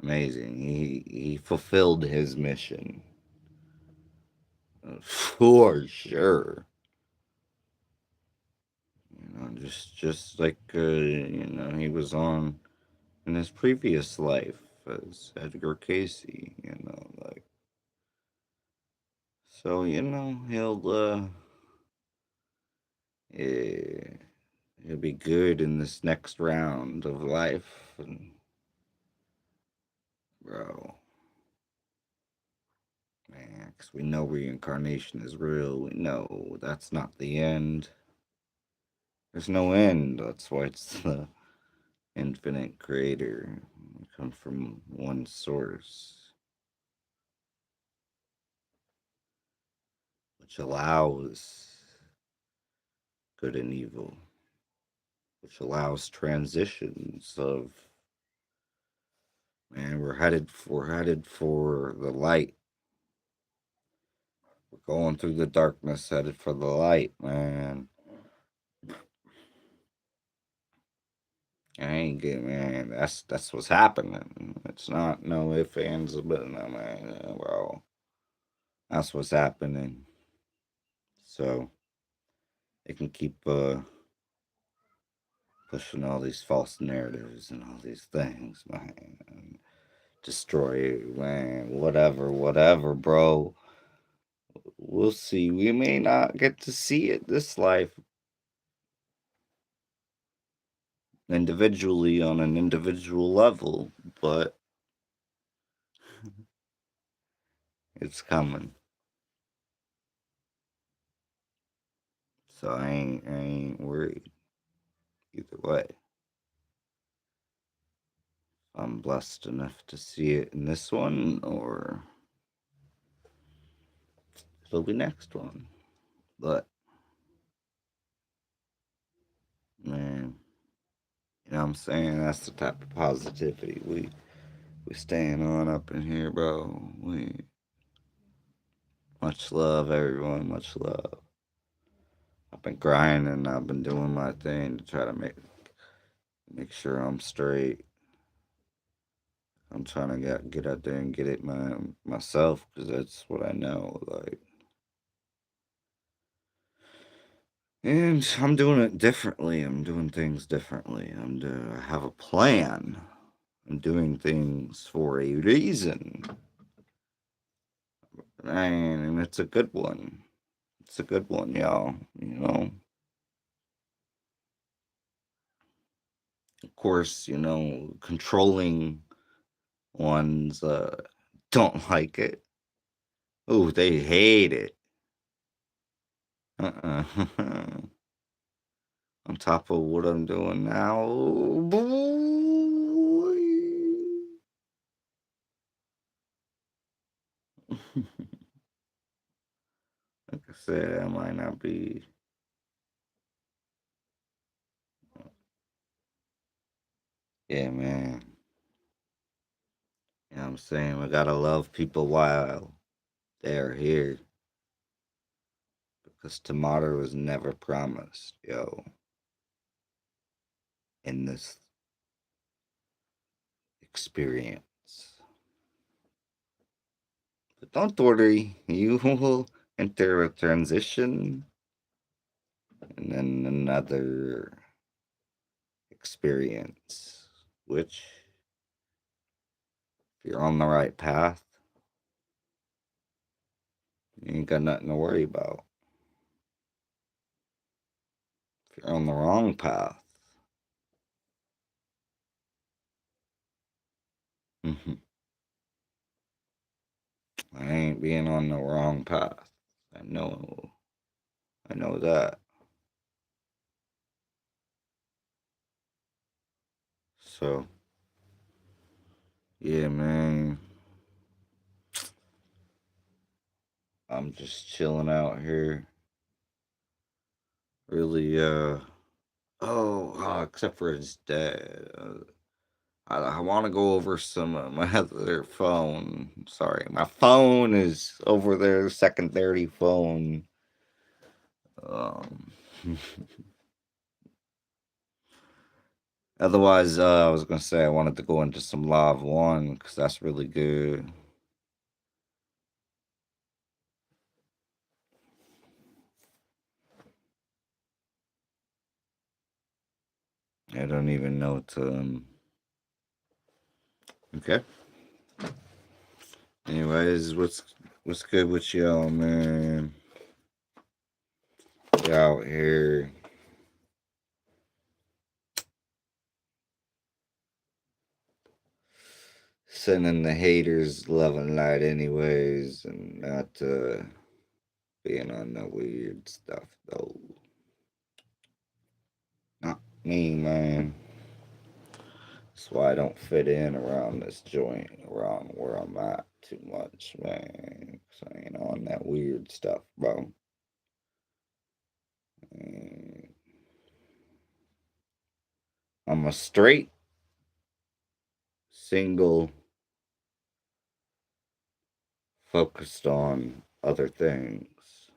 Amazing. He fulfilled his mission. For sure. Just like he was on in his previous life as Edgar Casey, like, so eh, he'll be good in this next round of life, and bro, man, 'cause we know reincarnation is real. We know that's not the end. There's no end. That's why it's the infinite creator. We come from one source, which allows good and evil, which allows transitions of, man, we're headed for the light. We're going through the darkness, headed for the light, man. I ain't good, man. That's what's happening. It's not no ifs, ands, but no, man, bro. That's what's happening. So it can keep pushing all these false narratives and all these things, man. And destroy it, man. Whatever, bro. We'll see. We may not get to see it this life individually on an individual level, but it's coming. So I ain't worried either way. I'm blessed enough to see it in this one, or it'll be next one. But man, you know what I'm saying? That's the type of positivity we staying on up in here, bro. We much love, everyone. Much love. I've been grinding. I've been doing my thing to try to make sure I'm straight. I'm trying to get out there and get it myself because that's what I know. Like, and I'm doing it differently. I'm doing things differently. I have a plan. I'm doing things for a reason, and it's a good one. It's a good one, y'all. Of course, controlling ones don't like it. Oh, they hate it. Uh-uh. On top of what I'm doing now, boy. Like I said, I might not be. Yeah, man. You know what I'm saying? We gotta love people while they're here. Because tomorrow was never promised, yo. In this experience. But don't worry, you will enter a transition and then another experience, which, if you're on the right path, you ain't got nothing to worry about. If you're on the wrong path, I ain't being on the wrong path. I know that. So, yeah, man. I'm just chilling out here. Really, except for his dad. I want to go over some of my other phone. Sorry, my phone is over there, secondary phone. Um, Otherwise, I was gonna say I wanted to go into some Live One because that's really good. I don't even know to. Okay. Anyways, what's good with y'all, man? You out here sending the haters love and light, anyways, and not being on the weird stuff though. Not me, man. That's why I don't fit in around this joint, around where I'm at too much, man. 'Cause I ain't on that weird stuff, bro. Mm, I'm a straight, single, focused on other things.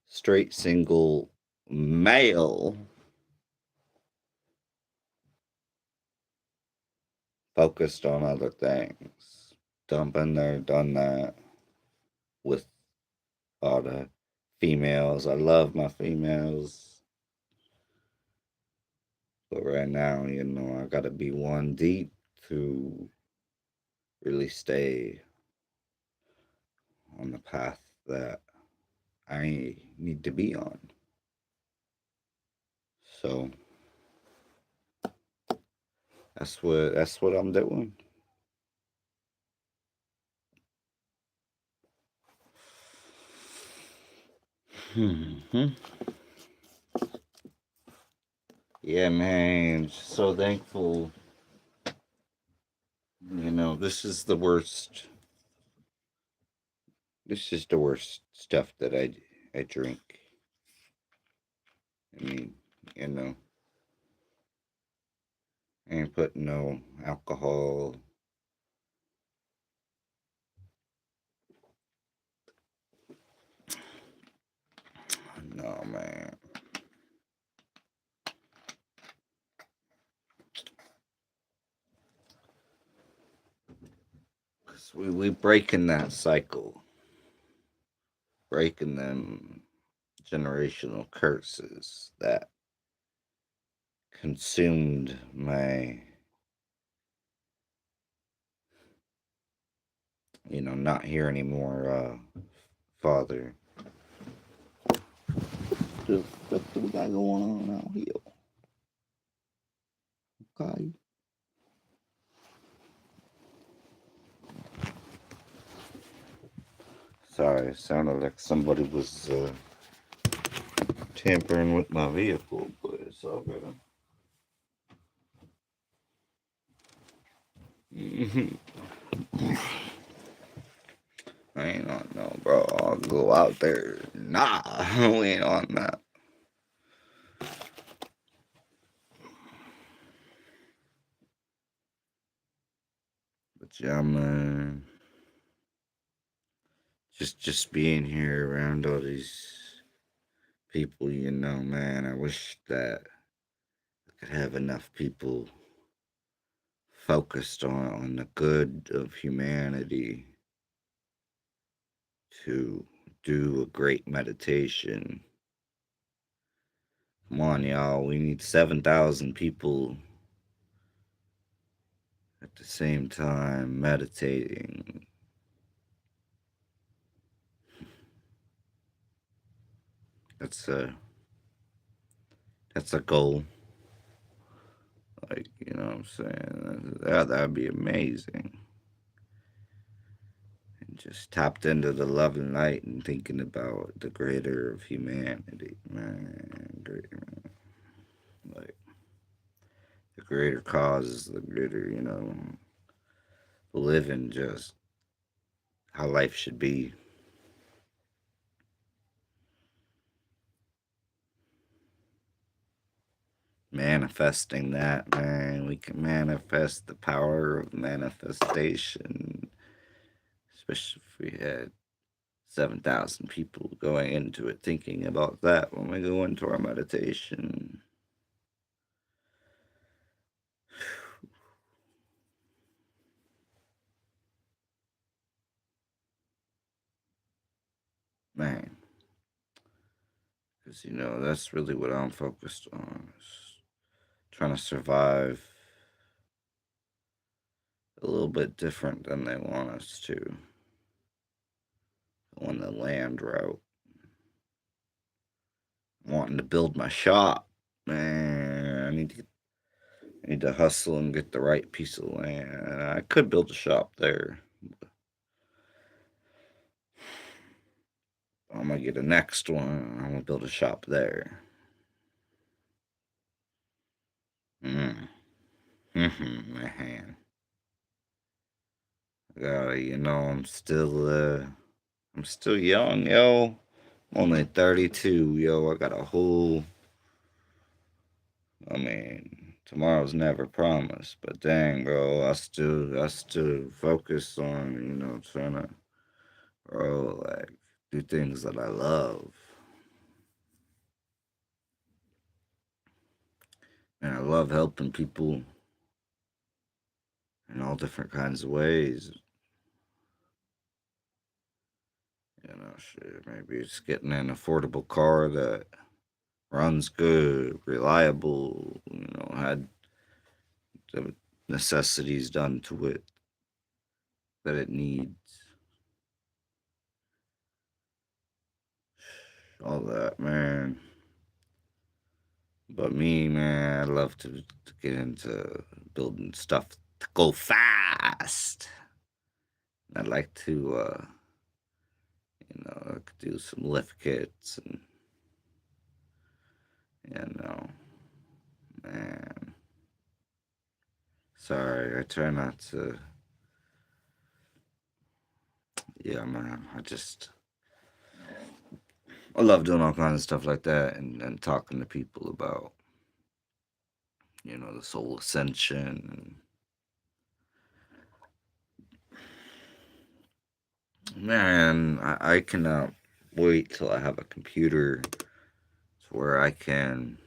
Straight, single, male, focused on other things. Done been there, done that with all the females. I love my females. But right now, I gotta be one deep to really stay on the path that I need to be on. So that's what I'm doing. Hmm. Yeah, man. So thankful. This is the worst. This is the worst stuff that I drink. I mean, you know, I ain't putting no alcohol. No, man. 'Cause we breaking that cycle, breaking them generational curses that consumed my, not here anymore, father. What do we got going on out here? Okay. Sorry, it sounded like somebody was tampering with my vehicle, but it's all good. I ain't on no, bro. I'll go out there. Nah, we ain't on that. I'm just being here around all these people, man. I wish that I could have enough people focused on the good of humanity to do a great meditation. Come on, y'all. We need 7,000 people at the same time meditating. That's a that's a goal. Like, you know what I'm saying? That'd be amazing. And just tapped into the love and light and thinking about the greater of humanity, man. Great, man. Like the greater cause is the greater, living just how life should be. Manifesting that, man. We can manifest the power of manifestation, especially if we had 7,000 people going into it thinking about that when we go into our meditation. Man, because, that's really what I'm focused on. Is trying to survive a little bit different than they want us to on the land route. Wanting to build my shop. Man, I need to hustle and get the right piece of land. I could build a shop there. I'm gonna get the next one. I'm gonna build a shop there. Mm. Man. I'm still young, yo. I'm only 32, yo. I got a whole. I mean, tomorrow's never promised, but dang, bro, I still focus on, trying to, bro, like, do things that I love. And I love helping people in all different kinds of ways. Shit, maybe it's getting an affordable car that runs good, reliable, had the necessities done to it that it needs. All that, man. But me, man, I love to get into building stuff to go fast. I'd like to, I could do some lift kits and, you know, man. Sorry, I try not to. Yeah, man. I love doing all kinds of stuff like that and talking to people about, the soul ascension. And, man, I cannot wait till I have a computer to where I can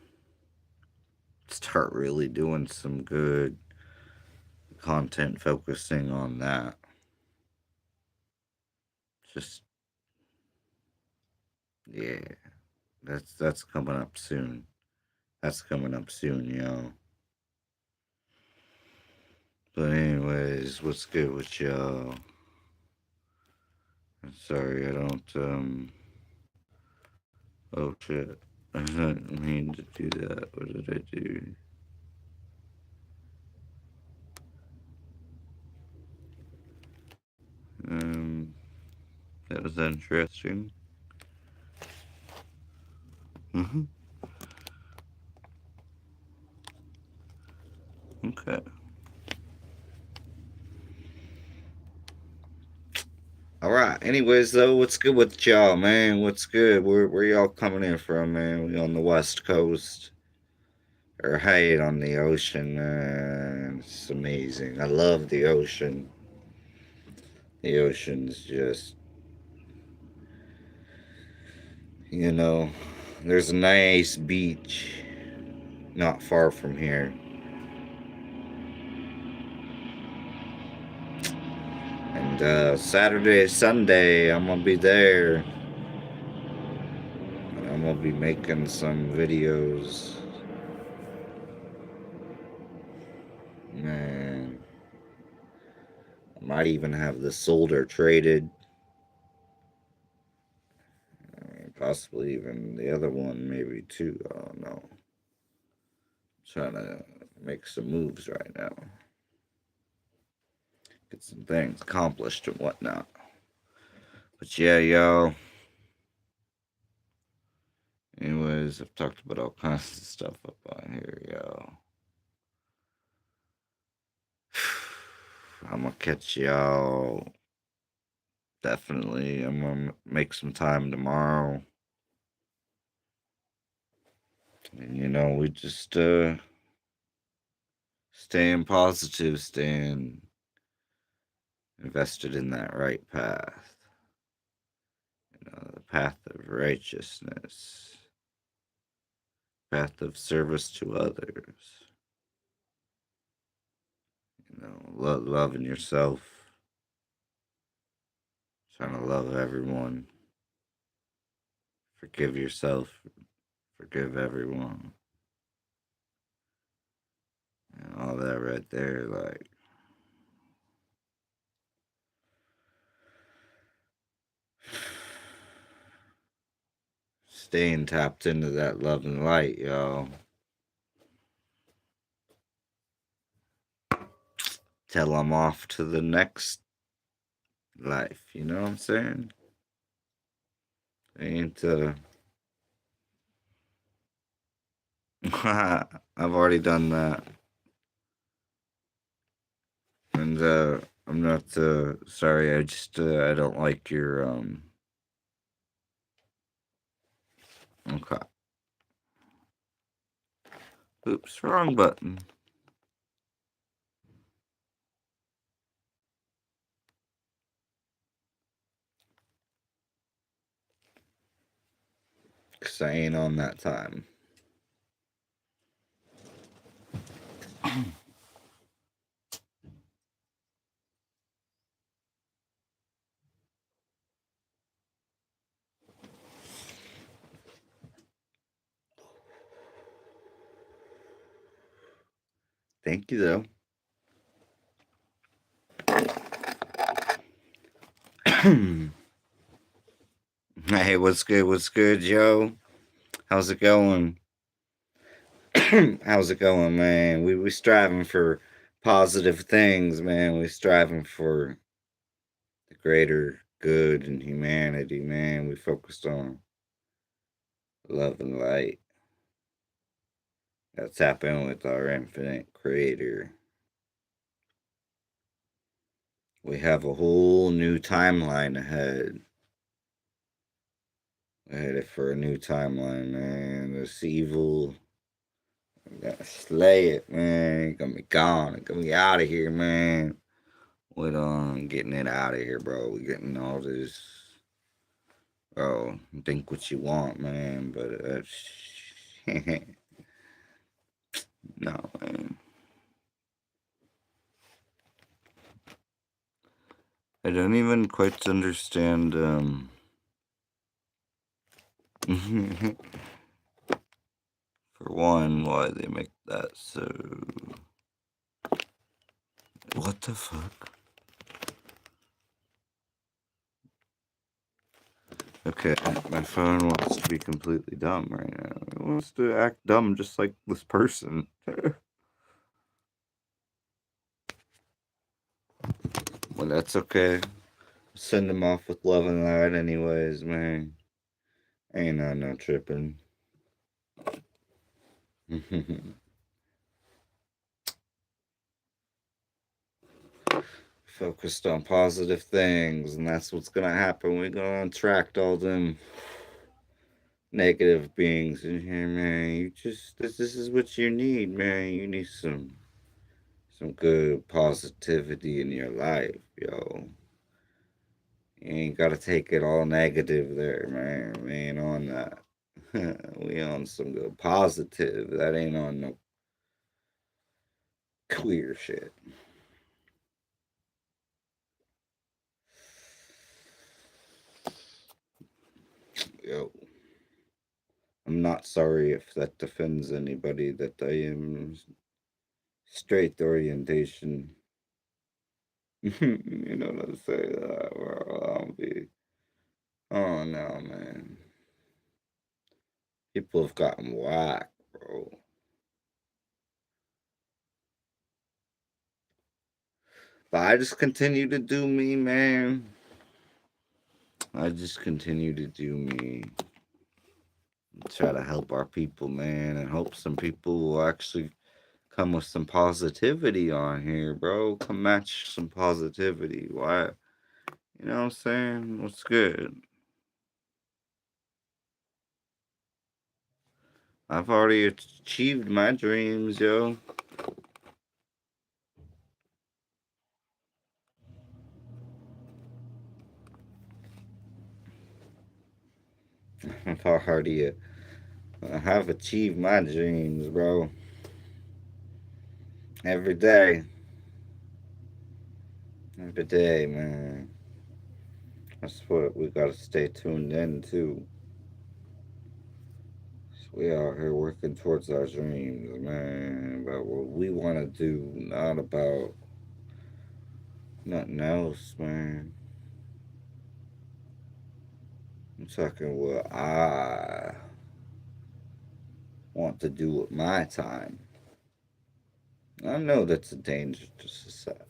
start really doing some good content focusing on that. Just, yeah, that's coming up soon. That's coming up soon, yo. But anyways, what's good with y'all? I'm sorry, I don't oh shit. I didn't mean to do that. What did I do? Um that was interesting. Mm-hmm. Okay. All right. Anyways, though, what's good with y'all, man? What's good? Where y'all coming in from, man? We on the West Coast or hey, on the ocean, man? It's amazing. I love the ocean. The ocean's just, you know, there's a nice beach not far from here. And Saturday, Sunday, I'm gonna be there. And I'm gonna be making some videos. Man, I might even have the solder traded. Possibly even the other one, maybe too. I don't know. Trying to make some moves right now. Get some things accomplished and whatnot. But yeah, yo. Anyways, I've talked about all kinds of stuff up on here, yo. I'm gonna catch y'all. Definitely. I'm gonna make some time tomorrow. And we just staying positive, staying invested in that right path. The path of righteousness, path of service to others. Loving yourself, trying to love everyone, forgive yourself, forgive everyone, and all that right there. Like, staying tapped into that love and light, y'all. Till I'm off to the next life. You know what I'm saying? Ain't I've already done that, and I'm not sorry. I just I don't like your Okay. Oops, wrong button. Cause I ain't on that time. Thank you though. Hey, what's good? What's good, Joe? How's it going? How's it going, man? We striving for positive things, man. We striving for the greater good and humanity, man. We focused on love and light. Gotta tap in with our infinite creator. We have a whole new timeline ahead. We're headed for a new timeline, man. This evil, gotta slay it, man. Gonna be gone. Gonna be out of here, man. With getting it out of here, bro. We getting all this. Bro, think what you want, man, but no, man. I don't even quite understand. For one, why they make that so. What the fuck? Okay, my phone wants to be completely dumb right now. It wants to act dumb just like this person. Well, that's okay. Send them off with love and light, anyways, man. Ain't no tripping. Focused on positive things, and that's what's gonna happen. We're gonna attract all them negative beings in here, man. You just this is what you need, man. You need some good positivity in your life, yo. You ain't gotta take it all negative there, man. We ain't on that. We on some good positive. That ain't on no queer shit. Yo, I'm not sorry if that offends anybody that I am straight orientation. You know what I'm saying? I'll be. Oh no, man. People have gotten whack, bro. But I just continue to do me, man. I just continue to do me. Try to help our people, man, and hope some people will actually come with some positivity on here, bro. Come match some positivity. Why? You know what I'm saying? What's good? I've already achieved my dreams, yo. I've already I have achieved my dreams, bro. Every day. Every day, man. That's what we gotta stay tuned in to. So we out here working towards our dreams, man. About what we wanna do, not about nothing else, man. I'm talking what I want to do with my time. I know that's a danger to society.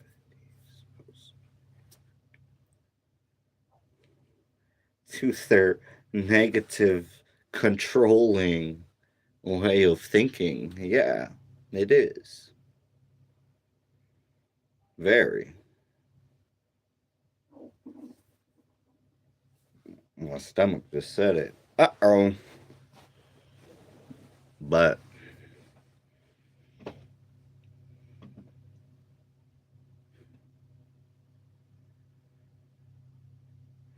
To their negative, controlling way of thinking. Yeah, it is. Very. My stomach just said it. Uh oh. But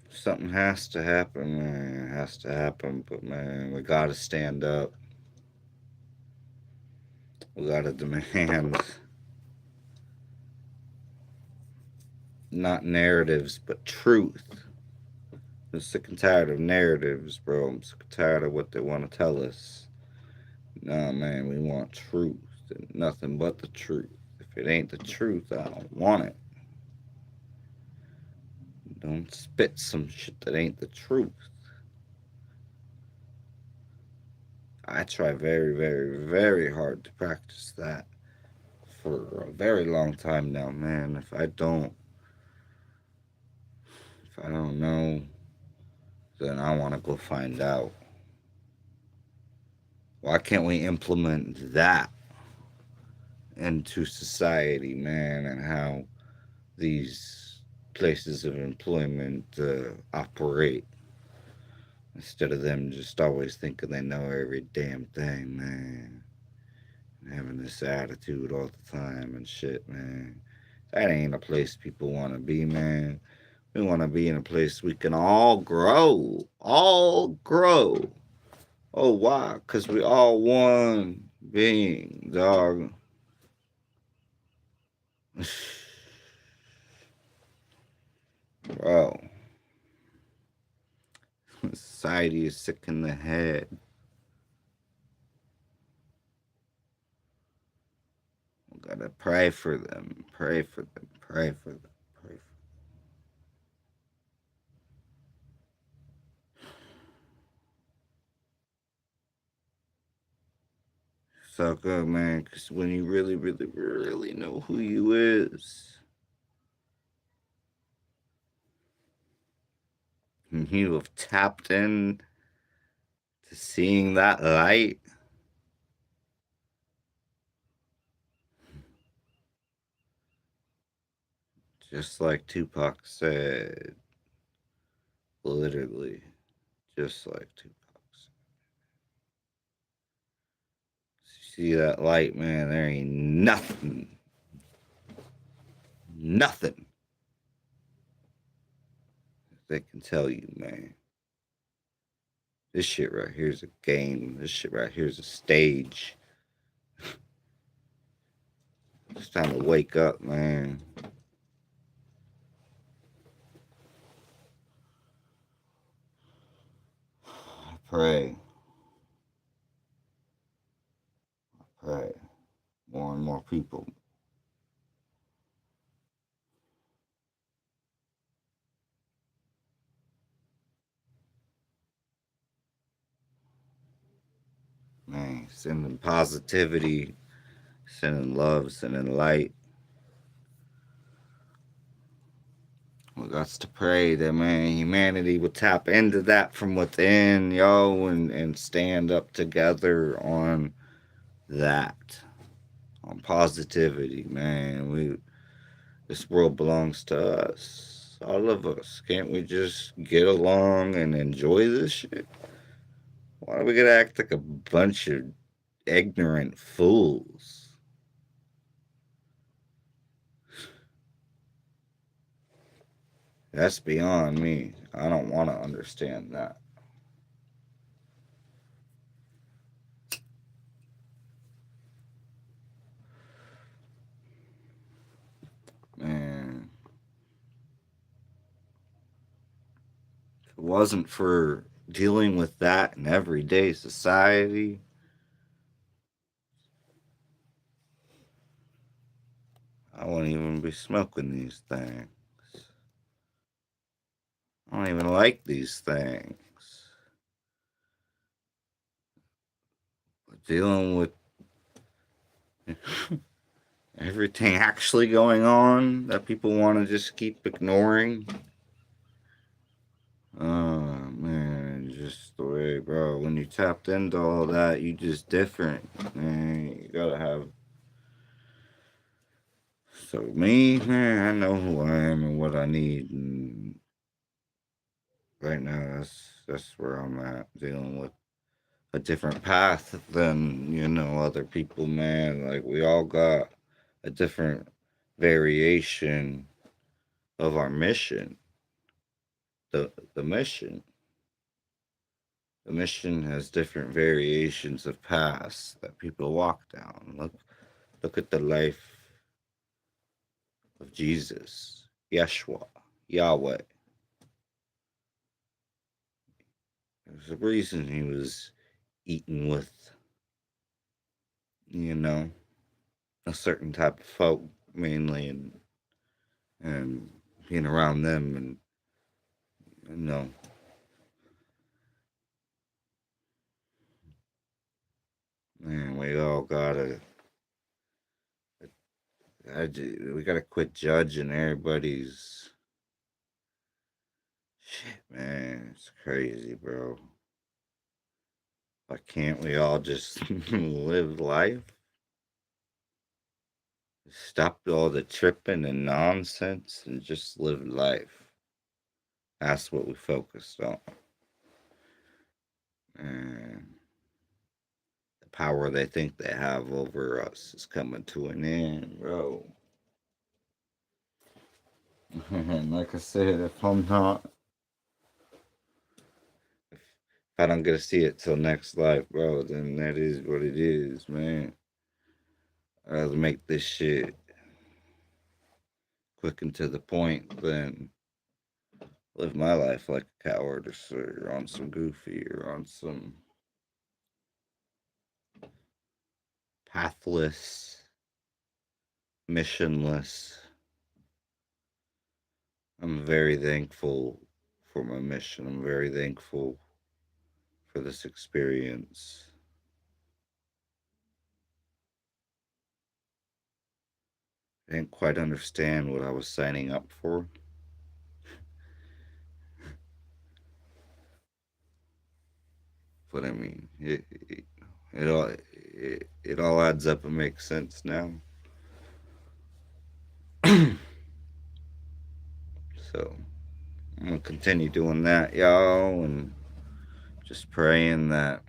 something has to happen, man. It has to happen. But, man, we gotta stand up. We gotta demand not narratives, but truth. I'm sick and tired of narratives, bro. I'm sick and tired of what they want to tell us. Nah, man, we want truth and nothing but the truth. If it ain't the truth, I don't want it. Don't spit some shit that ain't the truth. I try very, very, very hard to practice that for a very long time now, man. If I don't know, then I want to go find out. Why can't we implement that into society, man, and how these places of employment operate instead of them just always thinking they know every damn thing, man. And having this attitude all the time and shit, man. That ain't a place people want to be, man. We want to be in a place we can all grow. All grow. Oh, why? Because we all one being, dog. Bro. Society is sick in the head. We gotta pray for them. Pray for them. Pray for them. Pray for them. So good, man. Because when you really, really, really know who you is, and you have tapped in to seeing that light, just like Tupac said, literally, just like Tupac said. See that light, man? There ain't nothing, nothing they can tell you, man. This shit right here is a game. This shit right here is a stage. It's time to wake up, man. I pray. Pray. More and more people. Man, sending positivity, sending love, sending light. We got to pray that, man, humanity will tap into that from within, yo, and stand up together on that, on positivity, man. This world belongs to us, all of us. Can't we just get along and enjoy this shit? Why do we gotta act like a bunch of ignorant fools? That's beyond me. I don't want to understand that. Man, if it wasn't for dealing with that in everyday society, I wouldn't even be smoking these things. I don't even like these things. Dealing with everything actually going on that people want to just keep ignoring. Oh man, just the way, bro. When you tapped into all that, you just different, man. You gotta have. So me, man, I know who I am and what I need, and right now, that's where I'm at, dealing with a different path than other people, man. Like we all got a different variation of our mission. The mission. The mission has different variations of paths that people walk down. Look at the life of Jesus, Yeshua, Yahweh. There's a reason he was eating with, you know, a certain type of folk mainly, and being around them, and you know, man, we all we gotta quit judging everybody's shit, man. It's crazy, bro. Why can't we all just live life? Stop all the tripping and nonsense and just live life. That's what we focused on. And the power they think they have over us is coming to an end, bro. And like I said, if I don't get to see it till next life, bro, then that is what it is, man. I'd rather make this shit quick and to the point than live my life like a coward, or on some goofy, or on some pathless, missionless. I'm very thankful for my mission. I'm very thankful for this experience. I didn't quite understand what I was signing up for, but I mean, it all adds up and makes sense now. So I'm gonna continue doing that, y'all, and just praying that,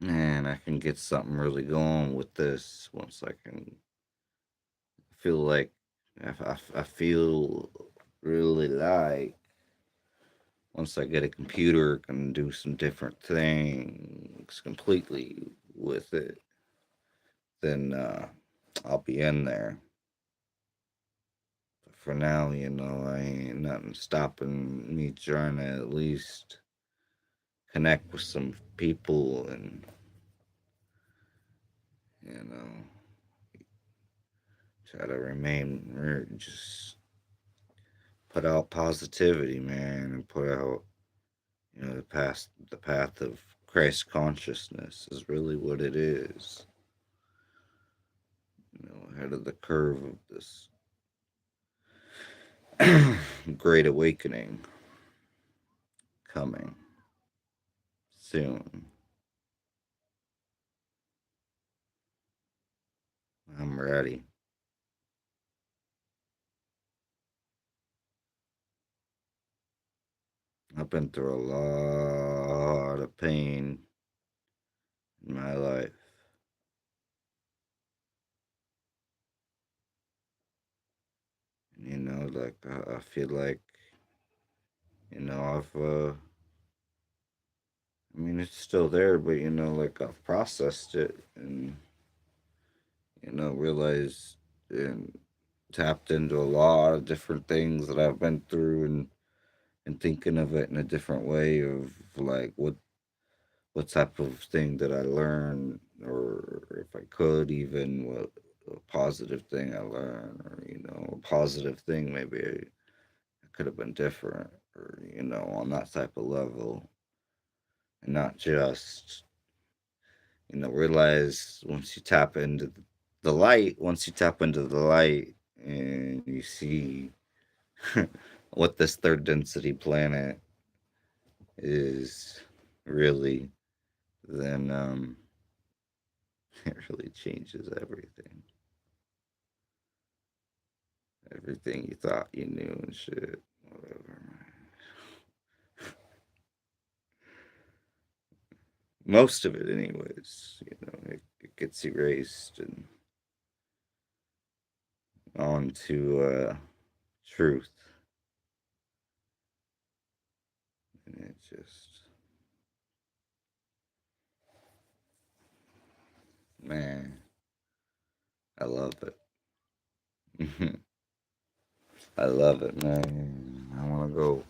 man, I can get something really going with this once I can feel like. I feel really like once I get a computer, I can do some different things completely with it. Then I'll be in there. But for now, I ain't nothing stopping me trying to at least connect with some people and you know try to remain just put out positivity, man, and put out the path of Christ consciousness is really what it is. Ahead of the curve of this great awakening coming soon. I'm ready. I've been through a lot of pain in my life. And, like I feel like, I've, I mean, it's still there, but, like I've processed it and, realized and tapped into a lot of different things that I've been through and thinking of it in a different way of like what type of thing did I learn, or if I could even what a positive thing I learned, or a positive thing maybe it could have been different, or on that type of level, and not just realize once you tap into the light and you see what this third density planet is really, then it really changes everything. Everything you thought you knew and shit. Whatever. Most of it, anyways. It gets erased and on to truth. And it just, man, I love it. I love it, man. I want to go.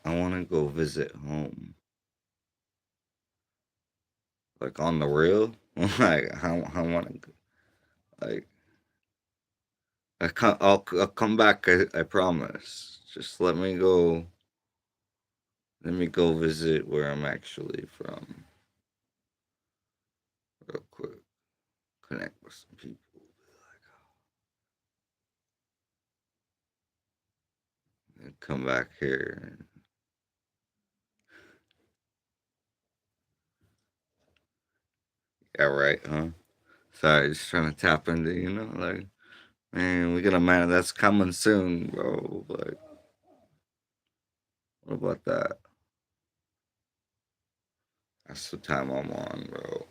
I want to go visit home. Like on the real. Like, I want to, like, I'll come back. I promise. Just let me go visit where I'm actually from real quick. Connect with some people. And come back here. Yeah, right, huh? Sorry, just trying to tap into, like, man, we got a man that's coming soon, bro. Like, what about that? That's the time I'm on, bro.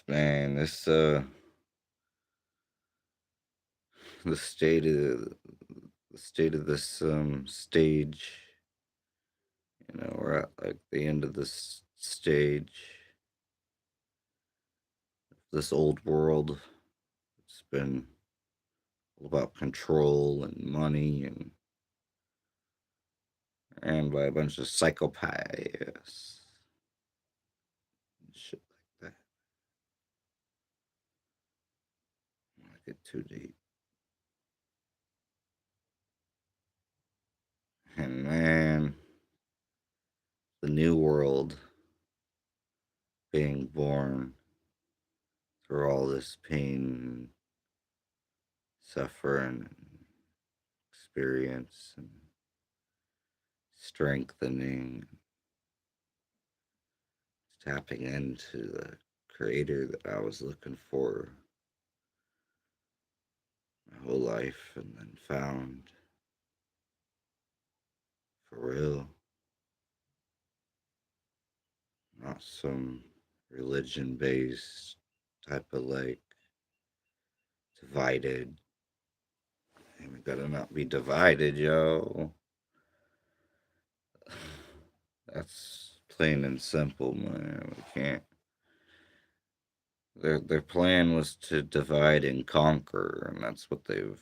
Man, the state of this stage. We're at like the end of this stage, this old world. It's been all about control and money and by a bunch of psychopaths and shit like that. I don't get too deep. And man, the new world being born through all this pain, suffering, and experience, and strengthening, tapping into the creator that I was looking for my whole life and then found for real. Not some religion based type of like divided. And we gotta not be divided, yo. That's plain and simple, man. We can't. Their plan was to divide and conquer, and that's what they've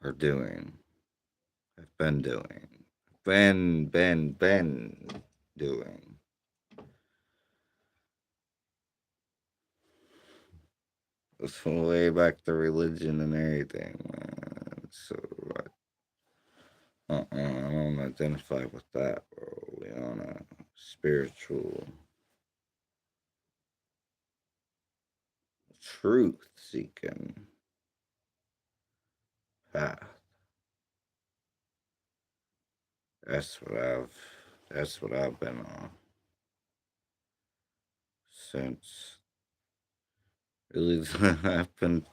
are doing. Have been doing. Been doing. It's way back to religion and everything, man. So I don't identify with that, bro. We on a spiritual truth seeking path. That's what I've that's what I've been on since really I've been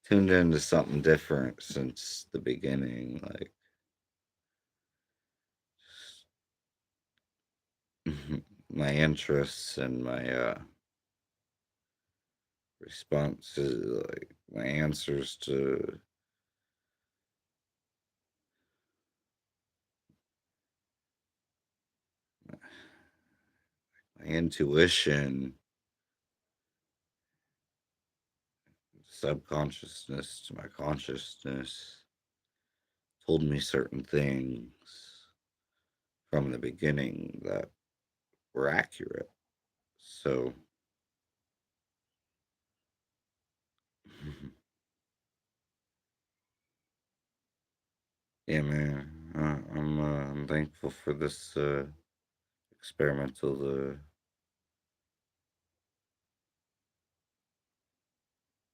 tuned into something different since the beginning. Like my interests and my responses, like my answers to my intuition, subconsciousness to my consciousness told me certain things from the beginning that were accurate. So, yeah, man, I'm thankful for this experimental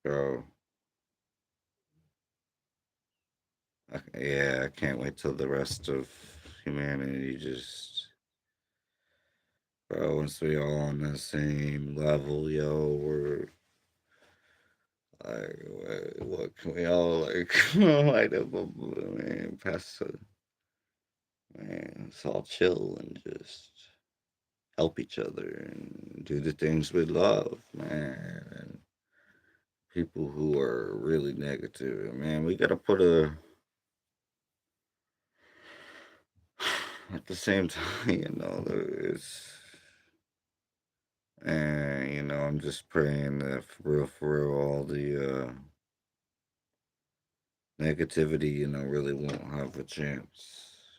go. Yeah, I can't wait till the rest of humanity just, bro. Once we all on the same level, yo, we're like, what can we all like, light up, man, pass, man, let's all chill and just help each other and do the things we love, man. And people who are really negative, man, we gotta put a at the same time, there's and I'm just praying that for real, all the negativity, really won't have a chance.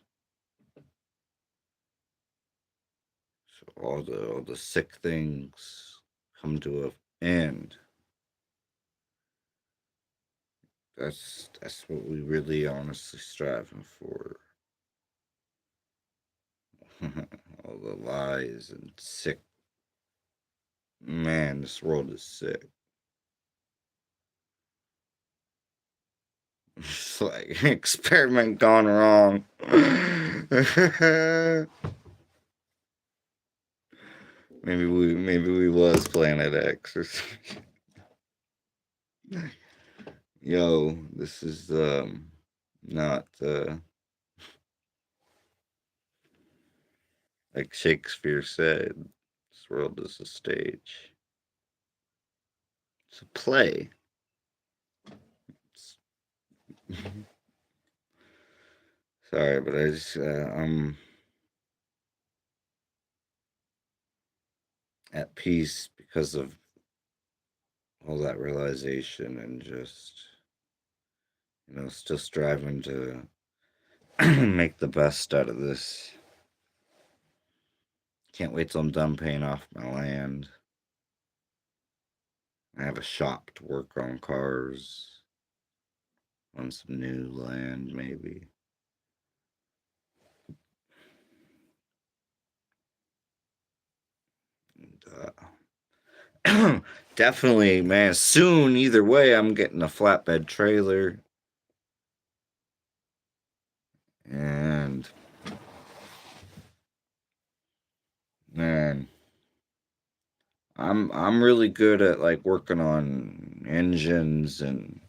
So all the sick things come to an end. That's what we really honestly striving for. All the lies and sick. Man, this world is sick. It's like experiment gone wrong. maybe we was Planet X or something. Yo, this is not like Shakespeare said, this world is a stage. It's a play. It's sorry, but I'm at peace because of all that realization and just still striving to make the best out of this. Can't wait till I'm done paying off my land. I have a shop to work on cars on some new land, maybe. And, definitely, man. Soon, either way, I'm getting a flatbed trailer. And, man, I'm really good at like working on engines and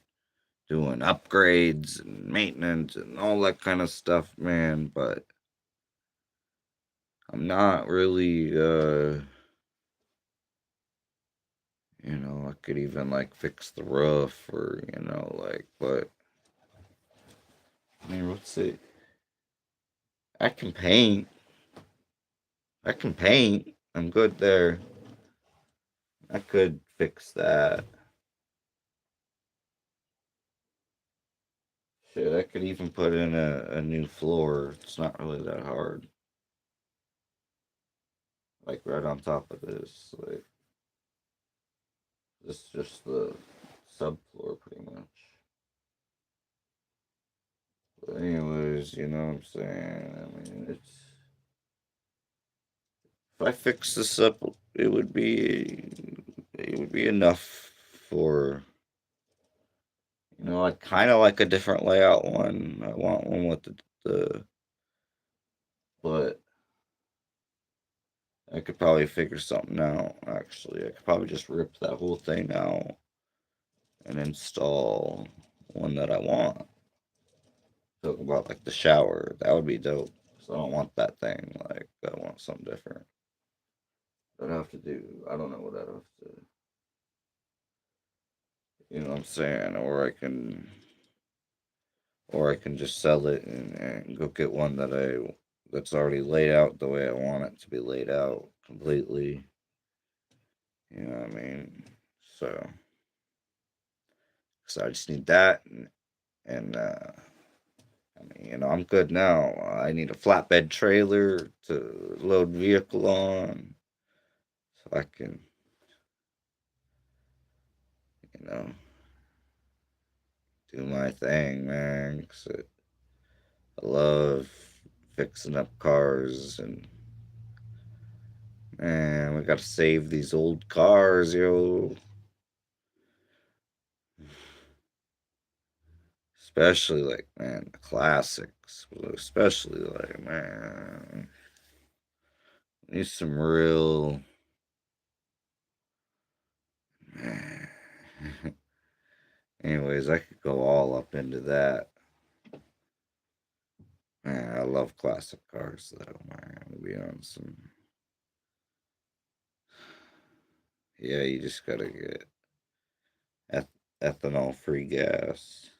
doing upgrades and maintenance and all that kind of stuff, man, but I'm not really I could even like fix the roof or like but I mean what's it I can paint. I can paint. I'm good there. I could fix that. Shit, I could even put in a new floor. It's not really that hard. Like right on top of this. Like this is just the subfloor pretty much. But anyways, you know what I'm saying? I mean it's if I fix this up it would be enough for I kinda like a different layout one. I want one with the but I could probably figure something out, actually. I could probably just rip that whole thing out and install one that I want. Talk about like the shower. That would be dope. So I don't want that thing. Like, I want something different. I'd have to do, I don't know what I'd have to, you know what I'm saying? Or I can just sell it and go get one that's already laid out the way I want it to be laid out completely. You know what I mean? So, I just need that and I mean, I'm good now. I need a flatbed trailer to load vehicle on so I can, you know, do my thing, man. 'Cause I love fixing up cars and man, we gotta save these old cars, yo. Especially like, man, the classics. Especially like, man, need some real, man. Anyways, I could go all up into that. Man, I love classic cars though, man. To be on some yeah, you just gotta get ethanol free gas.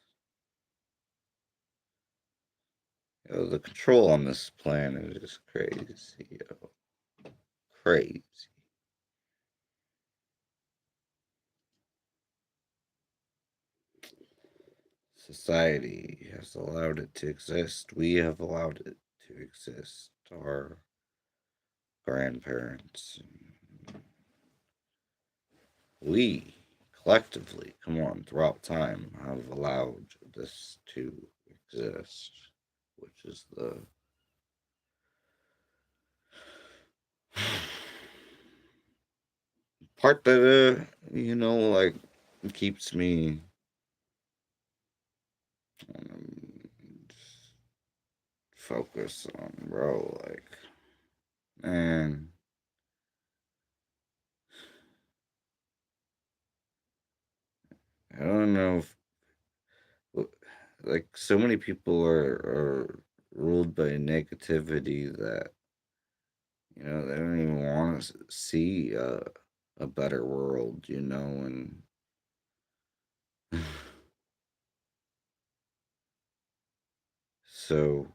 Yo, the control on this planet is crazy, yo. Crazy. Society has allowed it to exist. We have allowed it to exist. Our grandparents. We collectively, come on, throughout time, have allowed this to exist, which is the part that like keeps me just focus on, bro. Like, man, I don't know if like so many people are ruled by negativity that they don't even want to see a better world, and so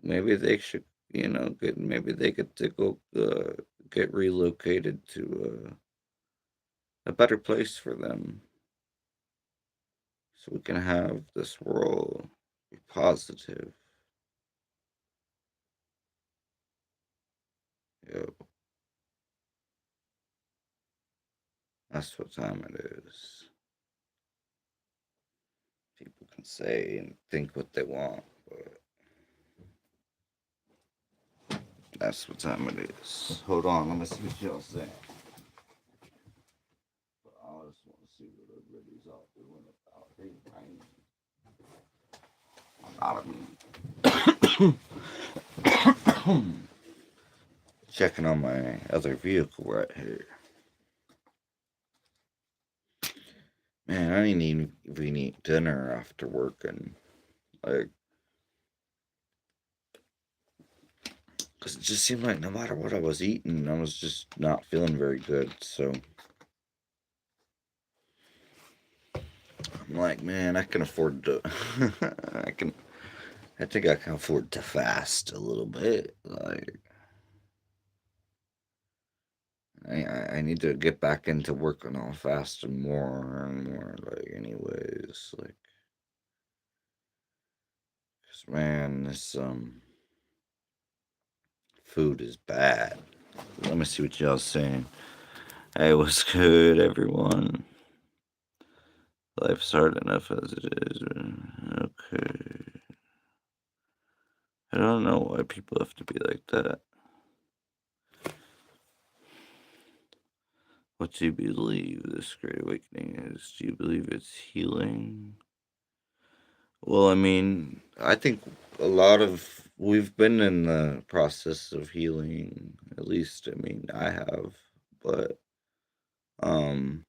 maybe they should, maybe they could to go get relocated to a better place for them, so we can have this world be positive. Yo, that's what time it is. People can say and think what they want, but that's what time it is. Hold on, let me see what y'all saying. But I just want to see what everybody's out doing about hey, I mean, checking on my other vehicle right here. man, I didn't even eat dinner after work, and like, because it just seemed like no matter what I was eating, I was just not feeling very good. So I'm like, man, I can afford to, I can, I think I can afford to fast a little bit. Like, I need to get back into working on fasting more and more. Like, anyways, like, 'cause, man, this food is bad. Let me see what y'all saying. Hey, what's good, everyone? Life's hard enough as it is. Okay. I don't know why people have to be like that. What do you believe this great awakening is? Do you believe it's healing? Well, I mean, I think we've been in the process of healing. At least, I mean, I have. But, um,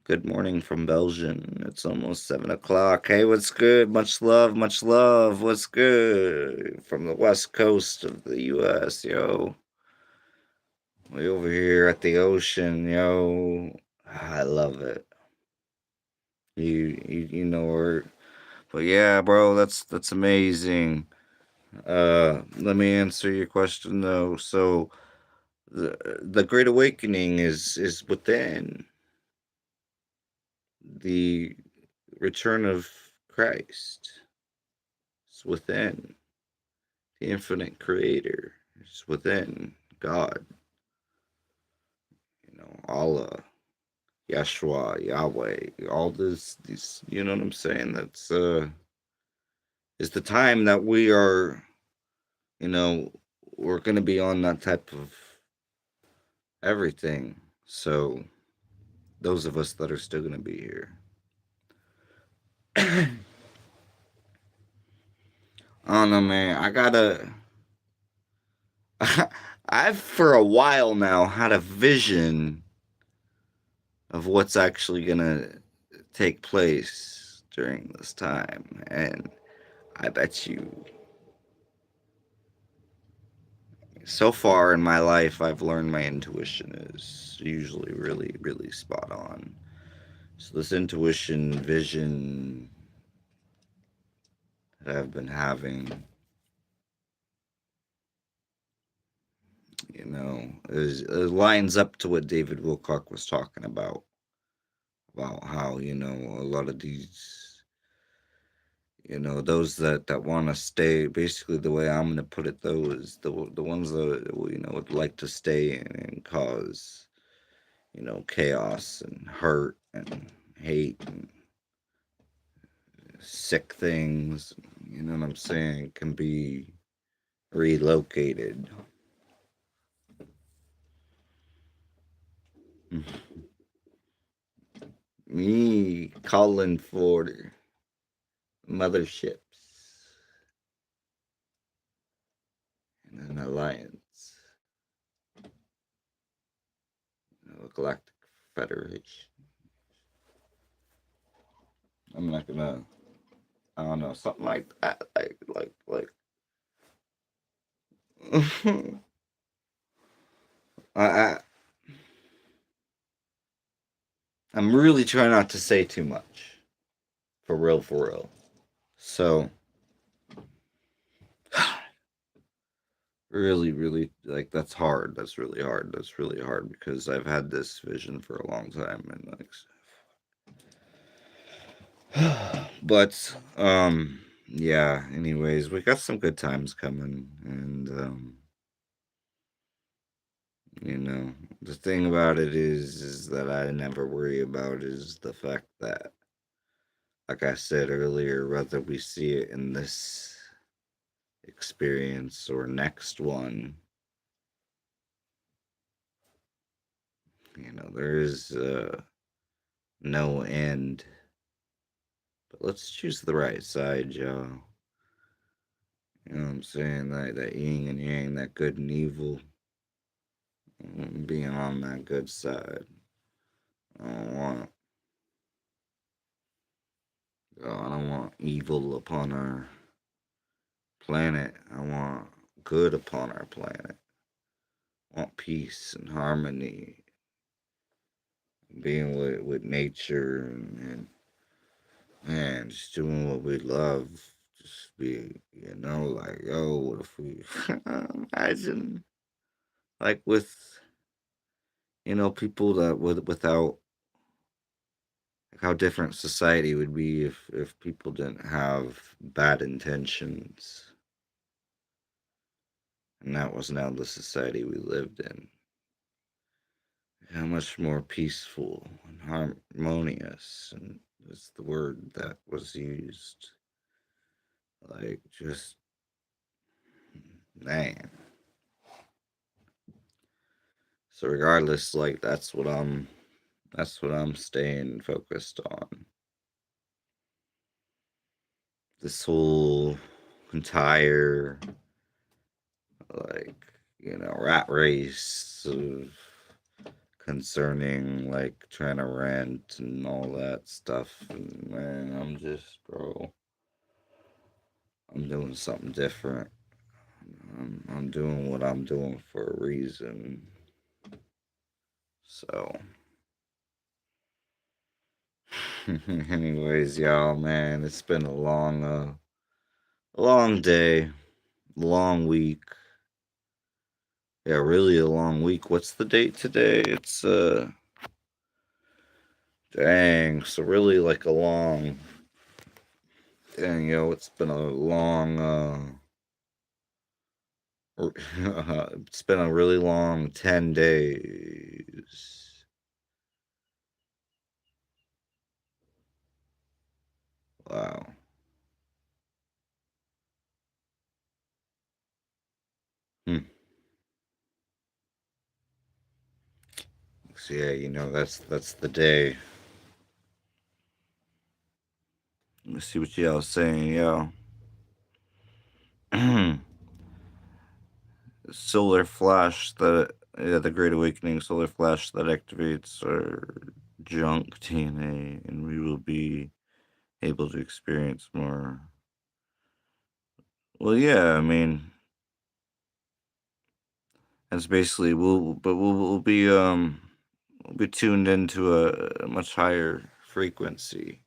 good morning from Belgium. It's almost 7 o'clock. Hey, what's good? Much love, much love. What's good? From the west coast of the US, yo. Way over here at the ocean, yo. I love it. You know where, but yeah, bro, that's amazing. Let me answer your question though. So the Great Awakening is within the return of Christ. It's within the infinite creator. It's within God, Allah, Yeshua, Yahweh, all these you know what I'm saying? That's is the time that you know, we're gonna be on that type of everything. So those of us that are still gonna be here. I don't know, man. I've for a while now had a vision of what's actually gonna take place during this time, and I bet you, so far in my life, I've learned my intuition is usually really, really spot on. So this intuition vision that I've been having, it lines up to what David Wilcock was talking about how, a lot of these, those that want to stay, basically the way I'm going to put it, though, is the ones that, would like to stay and cause, chaos and hurt and hate and sick things, you know what I'm saying, can be relocated. Me calling for motherships and an alliance, a galactic federation. I'm not gonna, I don't know, something like that, like. I I'm really trying not to say too much, for real, for real. So really, really, like, that's hard. That's really hard. That's really hard because I've had this vision for a long time, and but yeah. Anyways, we got some good times coming, and you know, the thing about it is that I never worry about is the fact that, like I said earlier, whether we see it in this experience or next one, there is no end. But let's choose the right side, y'all. You know what I'm saying? That yin and yang, that good and evil, being on that good side. I don't want evil upon our planet. I want good upon our planet. I want peace and harmony, being with nature and just doing what we love. Just be, like, yo, what if we imagine, like, with, people that without, like, how different society would be if people didn't have bad intentions, and that was now the society we lived in. How much more peaceful and harmonious, and is the word that was used. Like, just, man. So regardless, like, that's what I'm staying focused on. This whole entire, like, rat race of concerning, like, trying to rent and all that stuff. And man, I'm doing something different. I'm doing what I'm doing for a reason. So, anyways, y'all, man, it's been a long day, long week. Yeah, really a long week. What's the date today? It's dang, so really like a long, dang, it's been a long it's been a really long 10 days. Wow. Hmm. So yeah, that's the day. Let me see what y'all saying, y'all. Solar flash that yeah, the Great Awakening solar flash that activates our junk DNA, and we will be able to experience more. Well, yeah, I mean, that's basically we'll be tuned into a much higher frequency.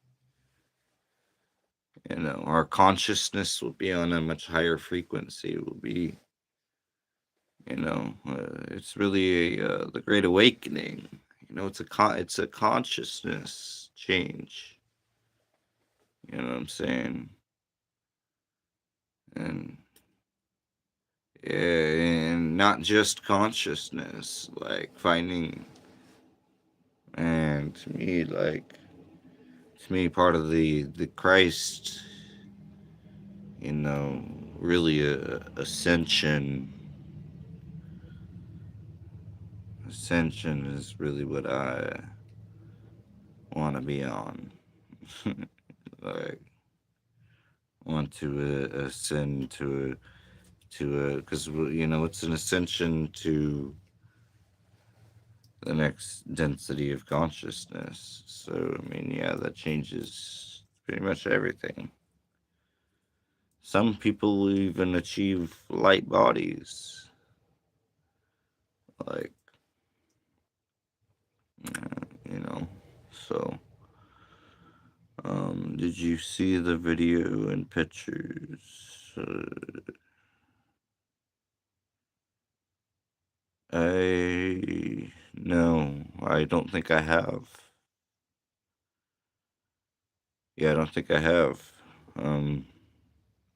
Our consciousness will be on a much higher frequency. It will be, it's really the Great Awakening. It's a consciousness change. You know what I'm saying? And yeah, and not just consciousness, like finding, and to me, part of the Christ, really ascension is really what I want to be on. Like, want to ascend because it's an ascension to the next density of consciousness. So I mean, yeah, that changes pretty much everything. Some people even achieve light bodies, like, you know. So, did you see the video and pictures? I no, I don't think I have. Yeah, I don't think I have. Um,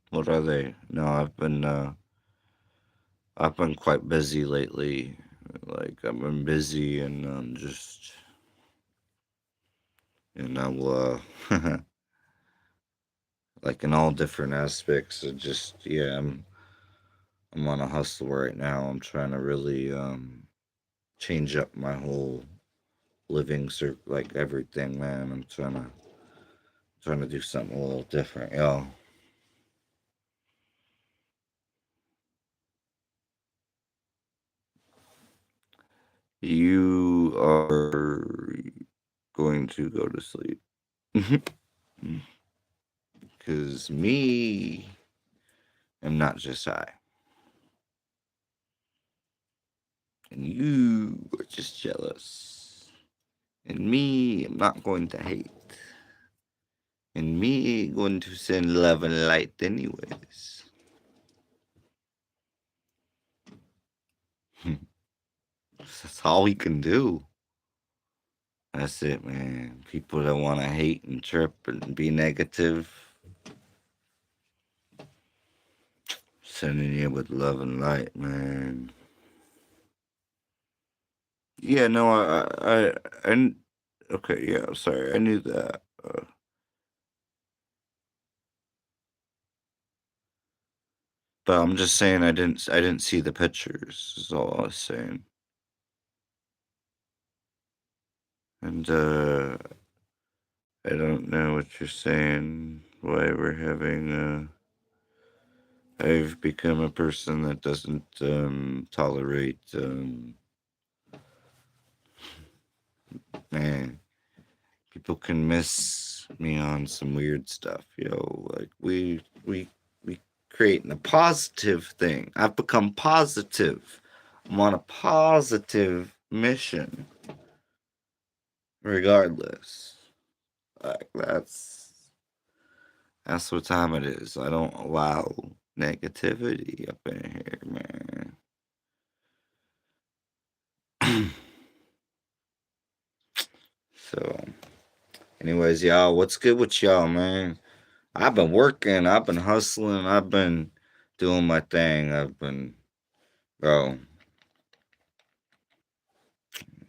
what are they? No, I've been quite busy lately. Like, I've been busy and just like in all different aspects of just yeah, I'm on a hustle right now. I'm trying to really change up my whole like everything, man. I'm trying to do something a little different, yo. You are. going to go to sleep. Because me am not just I. And you are just jealous. And me am not going to hate. And me going to send love and light anyways. That's all we can do. That's it, man. People that want to hate and trip and be negative, sending you with love and light, man. Yeah, no, I okay, yeah, I'm sorry, I knew that. But I'm just saying, I didn't see the pictures. Is all I was saying. And I don't know what you're saying. Why we're having I've become a person that doesn't tolerate man. People can miss me on some weird stuff, like we creating a positive thing. I've become positive. I'm on a positive mission regardless. Like that's what time it is. I don't allow negativity up in here, man. So anyways, y'all, what's good with y'all, man? I've been working, I've been hustling, I've been doing my thing. Bro,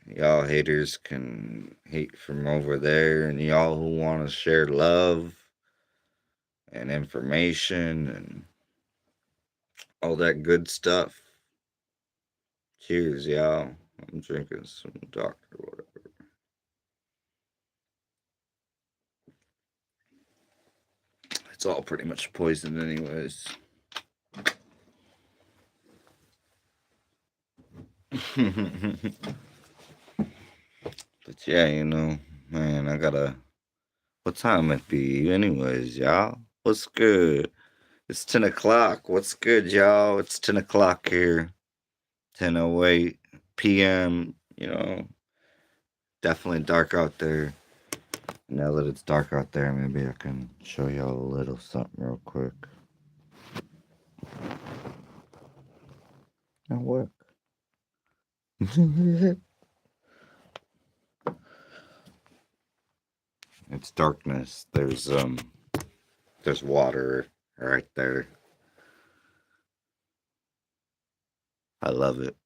y'all haters can hate from over there, and y'all who want to share love and information and all that good stuff. Cheers, y'all. I'm drinking some Dr. Whatever. It's all pretty much poison, anyways. But yeah, man, I gotta. What time it be, anyways, y'all? What's good? It's 10 o'clock. What's good, y'all? It's 10 o'clock here. 10:08 p.m. Definitely dark out there. Now that it's dark out there, maybe I can show y'all a little something real quick. Now work. It's darkness. There's water right there. I love it.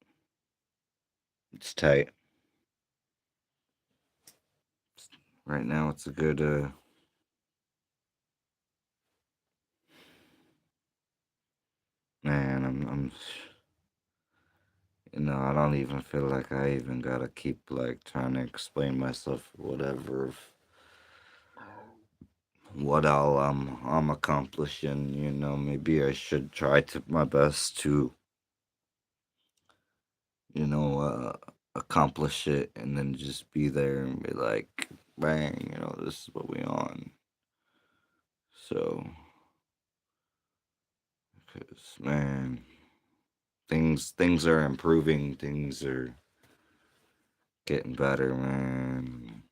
It's tight. Right now it's a good man, I'm I don't even feel like I even gotta keep like trying to explain myself or whatever of what I'm accomplishing, maybe I should try to my best to, accomplish it and then just be there and be like, bang, this is what we on. So, because man, things are improving, things are getting better, man.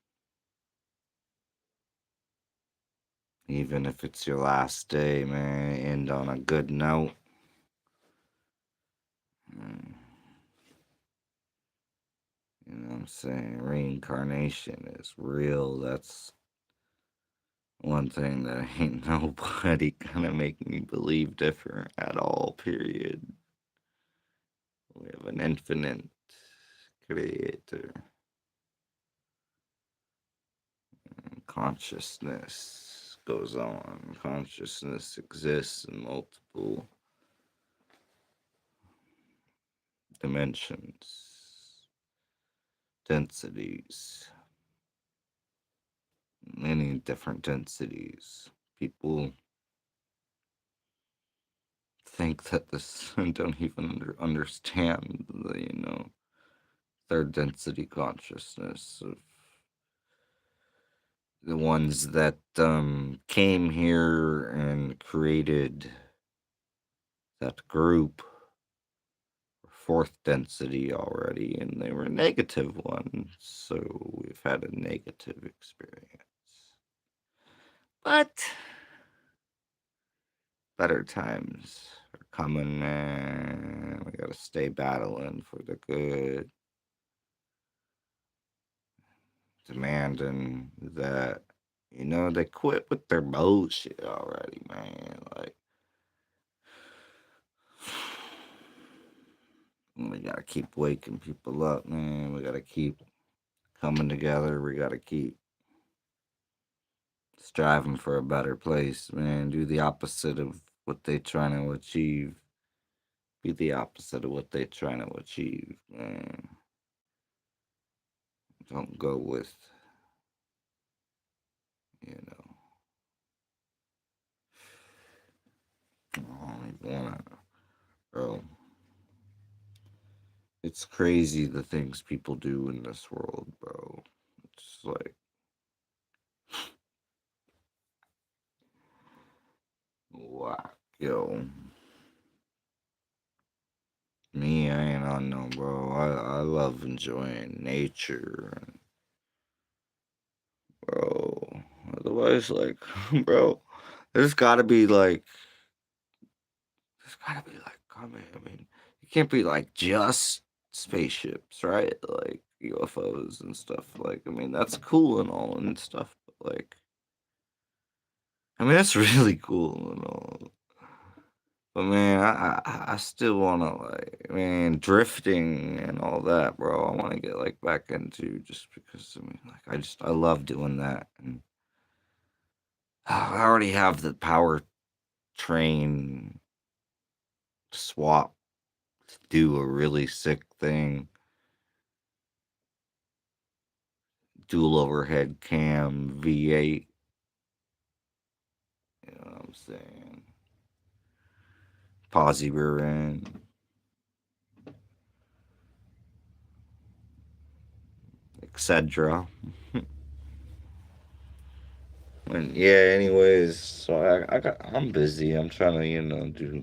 Even if it's your last day, man, end on a good note. Mm, You know what I'm saying? Reincarnation is real. That's one thing that ain't nobody gonna make me believe different at all, period. We have an infinite creator. And consciousness goes on. Consciousness exists in multiple dimensions, densities, many different densities. People think that this don't even understand the third density consciousness of the ones that came here and created that group fourth density already, and they were negative ones, so we've had a negative experience. But better times are coming, and we gotta stay battling for the good, demanding that, they quit with their bullshit already, man. Like, we gotta keep waking people up, man. We gotta keep coming together. We gotta keep striving for a better place, man. Do the opposite of what they trying to achieve. Be the opposite of what they trying to achieve, man. Don't go with, you know. I don't even wanna, bro. It's crazy the things people do in this world, bro. It's like, wow, yo. Me, I ain't on no, bro. I love enjoying nature, bro. Otherwise, like, bro, there's gotta be like, I mean, it can't be like just spaceships, right? Like UFOs and stuff. Like, I mean, that's cool and all and stuff, but like, I mean, that's really cool and all. But man, I still wanna like, man, drifting and all that, bro. I wanna get like back into, just because I mean, like, I love doing that, and I already have the power train swap to do a really sick thing. Dual overhead cam V8. You know what I'm saying? Posi rear end, etc. And yeah, anyways, so I'm busy. I'm trying to, do,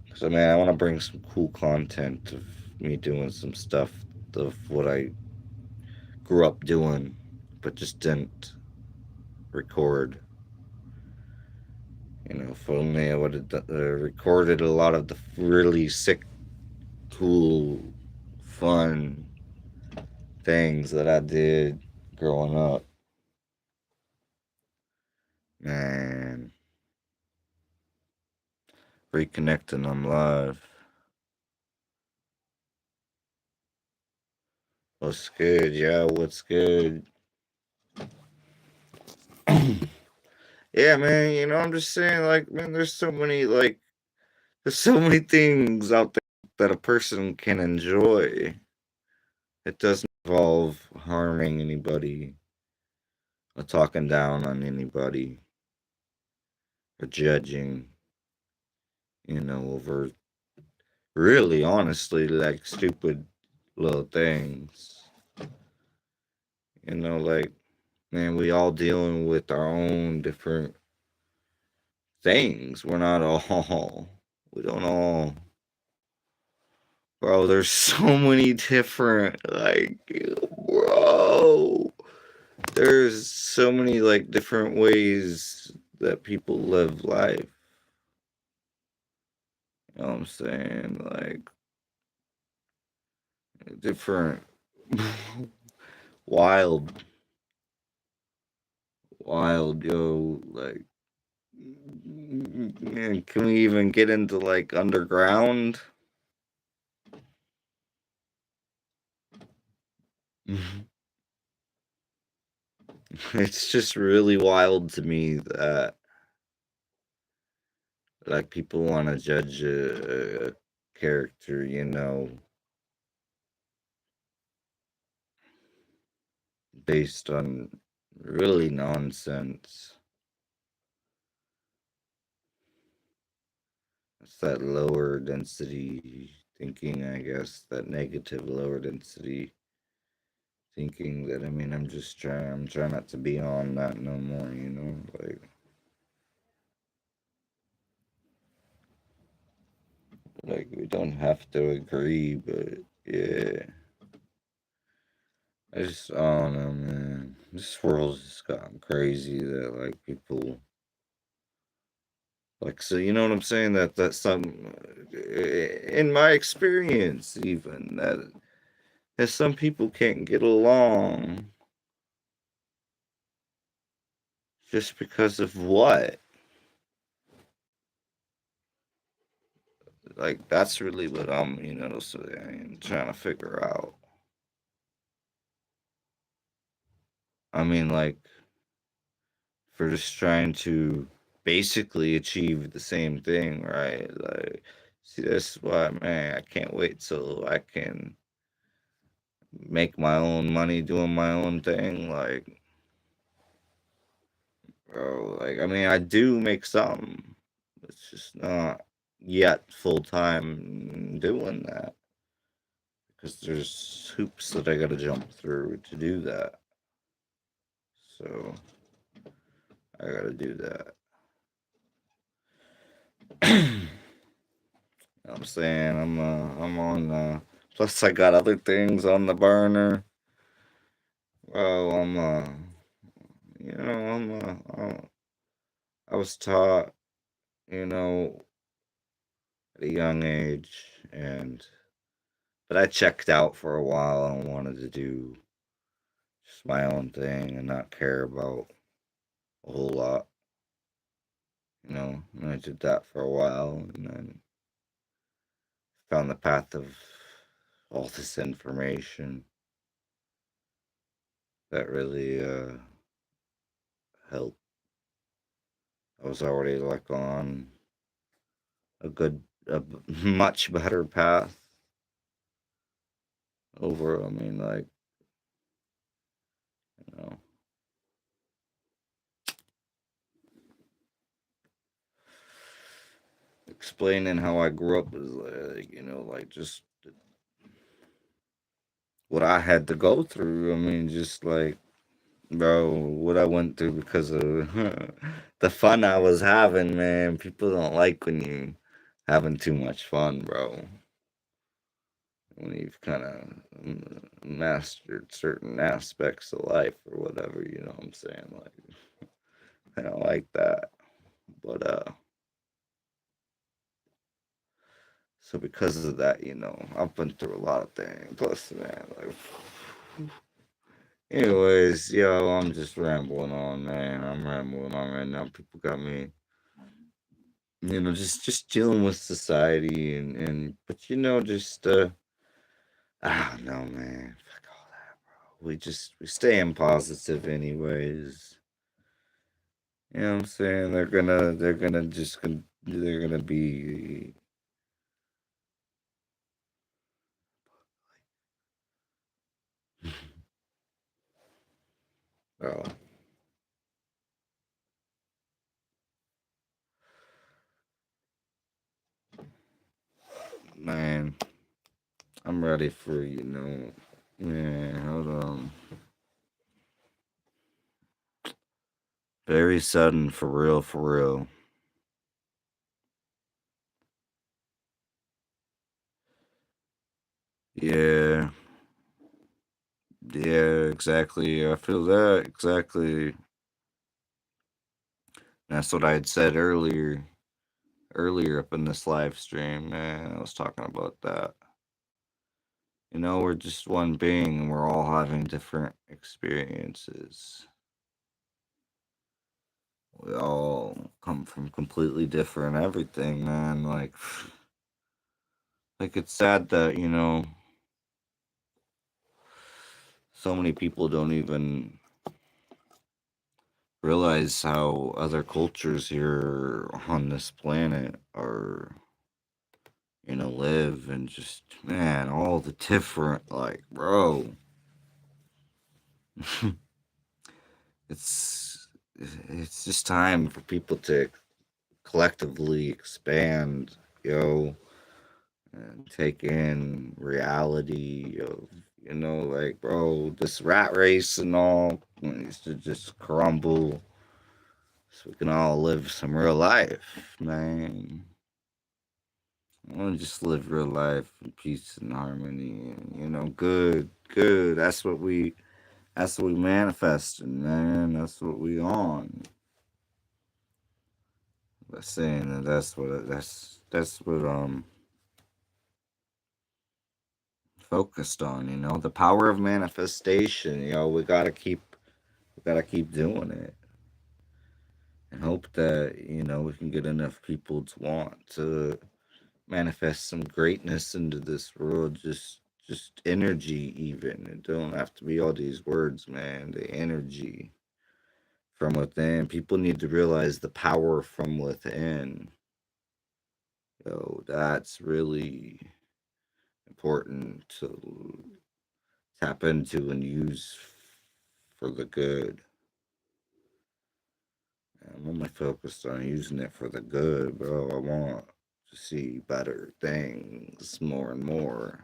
because I mean, I want to bring some cool content of me doing some stuff of what I grew up doing, but just didn't record. If only I would have recorded a lot of the really sick, cool, fun things that I did growing up. Man, reconnecting them live. What's good, yeah? What's good? Yeah, man. I'm just saying, like, man, there's so many things out there that a person can enjoy. It doesn't involve harming anybody or talking down on anybody or judging, over really, honestly, like stupid little things. Like, man, we all dealing with our own different things. We're not all, we don't all, bro. There's so many different, like, bro, there's so many, like, different ways that people live life. You know what I'm saying? Like, different, wild, wild, yo, like, man, can we even get into like underground? It's just really wild to me that like people want to judge a character, based on really nonsense. It's that lower density thinking, I guess, that negative lower density thinking that, I mean, I'm trying not to be on that no more, you know? Like we don't have to agree, but yeah. I don't know, man. This world's just gotten crazy that, like, people, like, so you know what I'm saying? That some, in my experience, even that some people can't get along just because of what? Like, that's really what I'm, so I'm trying to figure out. I mean, like, for just trying to basically achieve the same thing, right? Like, see, that's why, man, I can't wait till I can make my own money doing my own thing. Like, bro, like, I mean, I do make some. It's just not yet full time doing that because there's hoops that I gotta jump through to do that. So I gotta do that. I'm saying I'm on plus I got other things on the burner. Well, I was taught, you know, at a young age, and but I checked out for a while and wanted to do just my own thing and not care about a whole lot, and I did that for a while and then found the path of all this information that really helped. I was already like on a much better path over. I mean, like, you know, explaining how I grew up is like, like just what I had to go through. I mean, just like, bro, what I went through because of the fun I was having, man. People don't like when you having too much fun, bro. When you've kind of mastered certain aspects of life or whatever, you know what I'm saying? Like, I don't like that. But so because of that, I've been through a lot of things. Plus, man, like, anyways, yo, I'm just rambling on, man. I'm rambling on right now. People got me, just dealing with society and but just I don't know, man. Fuck all that, bro. We staying positive anyways. You know what I'm saying? They're gonna be, oh man, I'm ready for, yeah, hold on. Very sudden, for real, for real. Yeah, yeah, exactly. I feel that exactly. That's what I had said earlier up in this live stream, man. I was talking about that. We're just one being and we're all having different experiences. We all come from completely different everything, man. Like it's sad that, so many people don't even realize how other cultures here on this planet are, live and just, man, all the different, like, bro. it's it's just time for people to collectively expand, and take in reality of, You know, like, bro, this rat race and all needs to just crumble so we can all live some real life, man. I want to just live real life in peace and harmony, and good, good. That's what we manifesting, man. That's what we on. By saying that, that's what focused on. The power of manifestation. We gotta keep doing it, and hope that we can get enough people to want to manifest some greatness into this world. Just energy, even. It don't have to be all these words, man. The energy from within. People need to realize the power from within. That's really important to tap into and use for the good. I'm only focused on using it for the good, bro. I want to see better things more and more.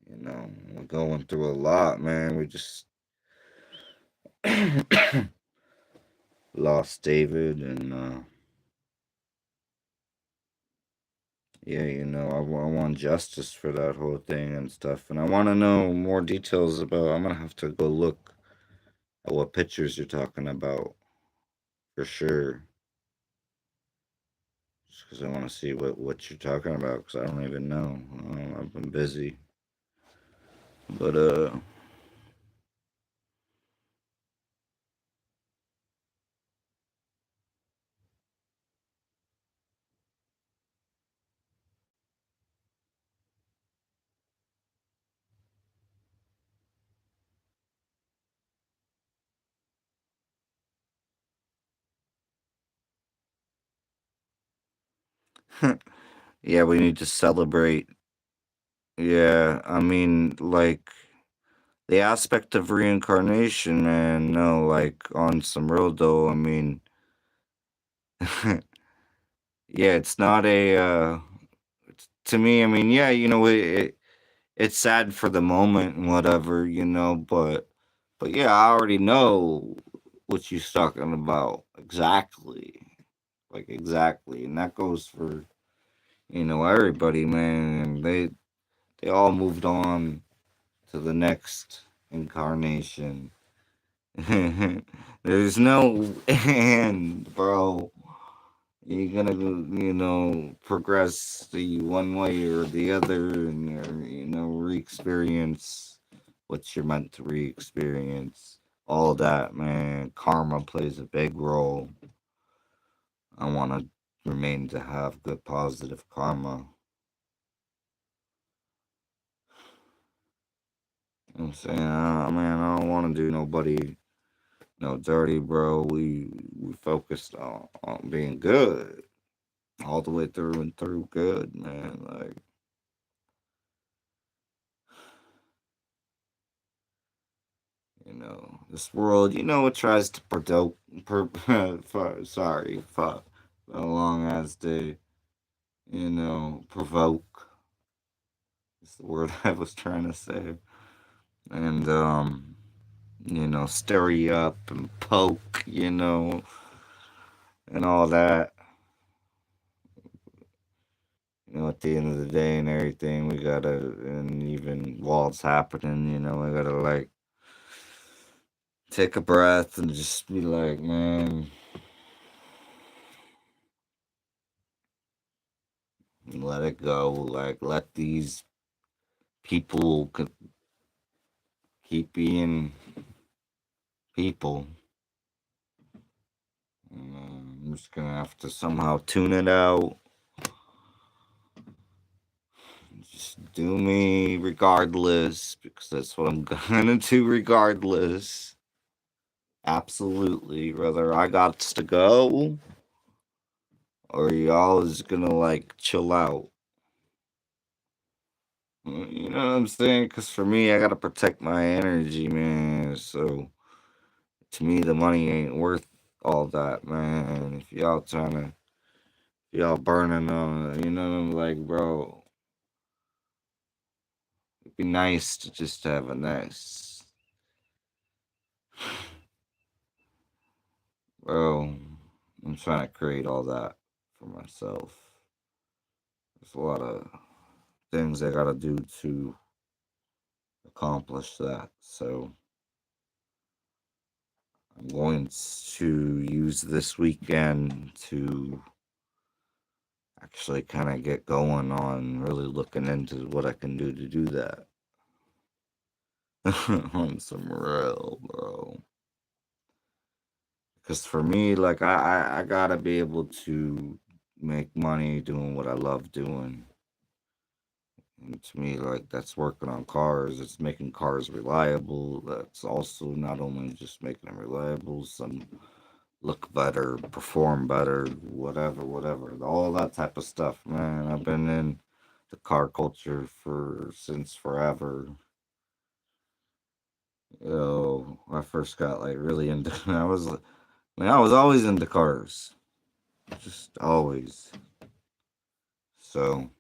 We're going through a lot, man. We just lost David, and yeah, I want justice for that whole thing and stuff. And I want to know more details about. I'm gonna have to go look at what pictures you're talking about for sure, just because I want to see what you're talking about. Because I don't even know. I've been busy, but yeah, we need to celebrate. Yeah, I mean, like the aspect of reincarnation, man. No, like on some real though. I mean, yeah, it's not a. To me, I mean, yeah, it's sad for the moment and whatever, but yeah, I already know what you're talking about exactly, like exactly, and that goes for everybody, man. They all moved on to the next incarnation. There's no end, bro. You're gonna, progress the one way or the other, and re-experience what you're meant to re-experience. All that, man. Karma plays a big role. I want to remain to have good, positive karma. I'm saying, man, I don't want to do nobody no dirty, bro. We focused on being good all the way through and through. Good, man. Like, this world, it tries to sorry, fuck, so long as to, provoke. Is the word I was trying to say. And, stir you up and poke, and all that. At the end of the day and everything, we gotta, and even while it's happening, we gotta, like, take a breath and just be like, man, let it go. Like, let these people keep being people. I'm just gonna have to somehow tune it out. Just do me regardless, because that's what I'm gonna do regardless. Absolutely. Whether I got to go or y'all is gonna, like, chill out. You know what I'm saying? Because for me, I gotta protect my energy, man. So to me, the money ain't worth all that, man. If y'all burning on it, like, bro, be nice to just have a nice. Well, I'm trying to create all that for myself. There's a lot of things I gotta do to accomplish that. So I'm going to use this weekend to actually kind of get going on really looking into what I can do to do that. On some real, bro. Because for me, like, I gotta be able to make money doing what I love doing. And to me, like, that's working on cars. It's making cars reliable. That's also not only just making them reliable, some look better, perform better, whatever. All that type of stuff, man. I've been in the car culture for since forever. I first got like really into. I was always into cars, just always. So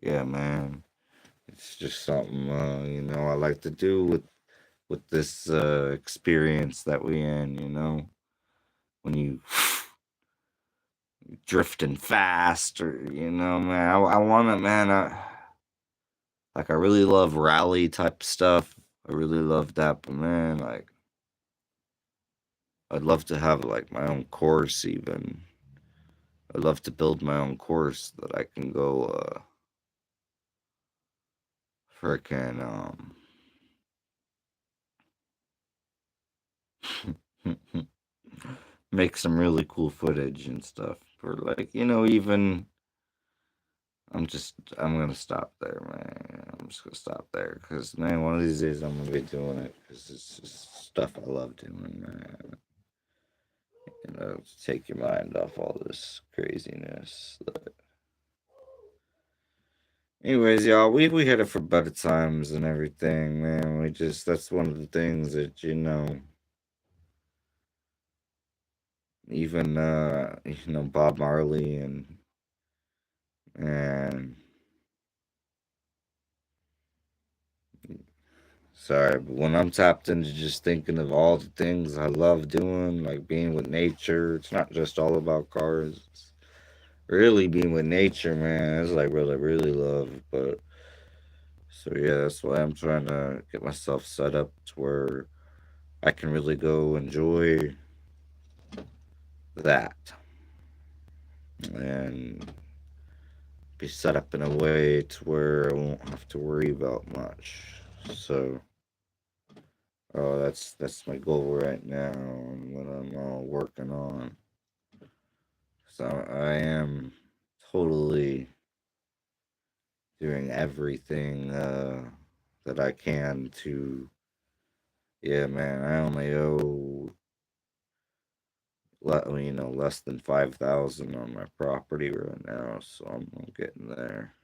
yeah, man, it's just something I like to do with this experience that we in. When you drifting fast, or man, I want to, man. Like I really love rally type stuff. I really love that, but man, like I'd love to have like my own course even. I'd love to build my own course that I can go frickin' make some really cool footage and stuff. Or like, even I'm gonna stop there, man. I'm just gonna stop there because man, one of these days I'm gonna be doing it because it's just stuff I love doing, man. To take your mind off all this craziness. Anyways, y'all, we had it for better times and everything, man. That's one of the things that even Bob Marley and sorry, but when I'm tapped into just thinking of all the things I love doing, like being with nature, it's not just all about cars. It's really being with nature, man. It's like really, really love. But so yeah, that's why I'm trying to get myself set up to where I can really go enjoy that and be set up in a way to where I won't have to worry about much. So, that's my goal right now, and what I'm working on. So I am totally doing everything that I can to. Yeah, man. I only owe less than 5,000 on my property right now, so I'm getting there.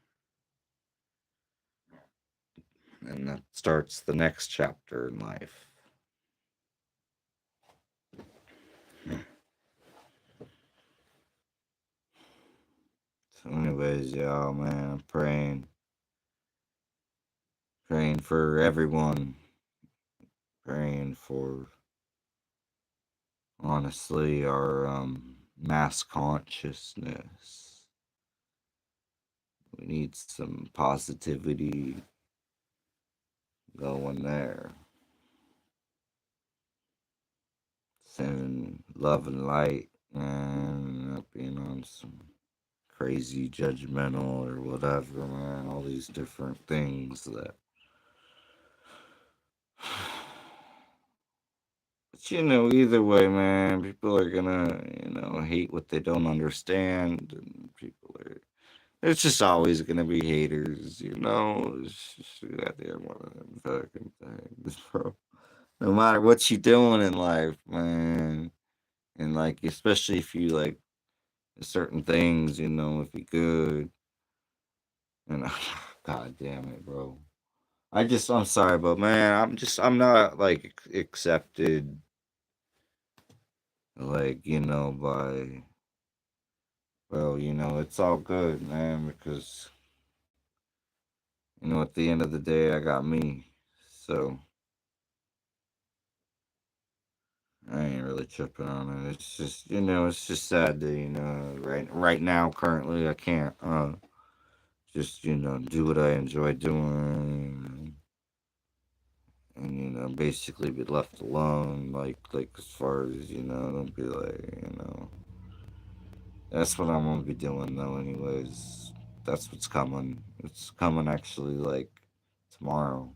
And that starts the next chapter in life. So, anyways, y'all, man, I'm praying for everyone, praying for honestly our mass consciousness. We need some positivity going there. Sending love and light, and not being on some crazy judgmental or whatever, man. All these different things that. But either way, man, people are gonna, hate what they don't understand, and it's just always gonna be haters. It's just goddamn one of them fucking things, bro. No matter what you're doing in life, man, and like, especially if you like certain things, if you're good, and god damn it, bro. I'm sorry, but man, I'm not like accepted, like, by, well, it's all good, man, because at the end of the day, I got me. So I ain't really tripping on it. It's just, it's just sad that, right now, currently, I can't, just, do what I enjoy doing and, basically be left alone. Like, as far as, don't be like, that's what I'm gonna be doing, though, anyways. That's what's coming. It's coming, actually, like, tomorrow.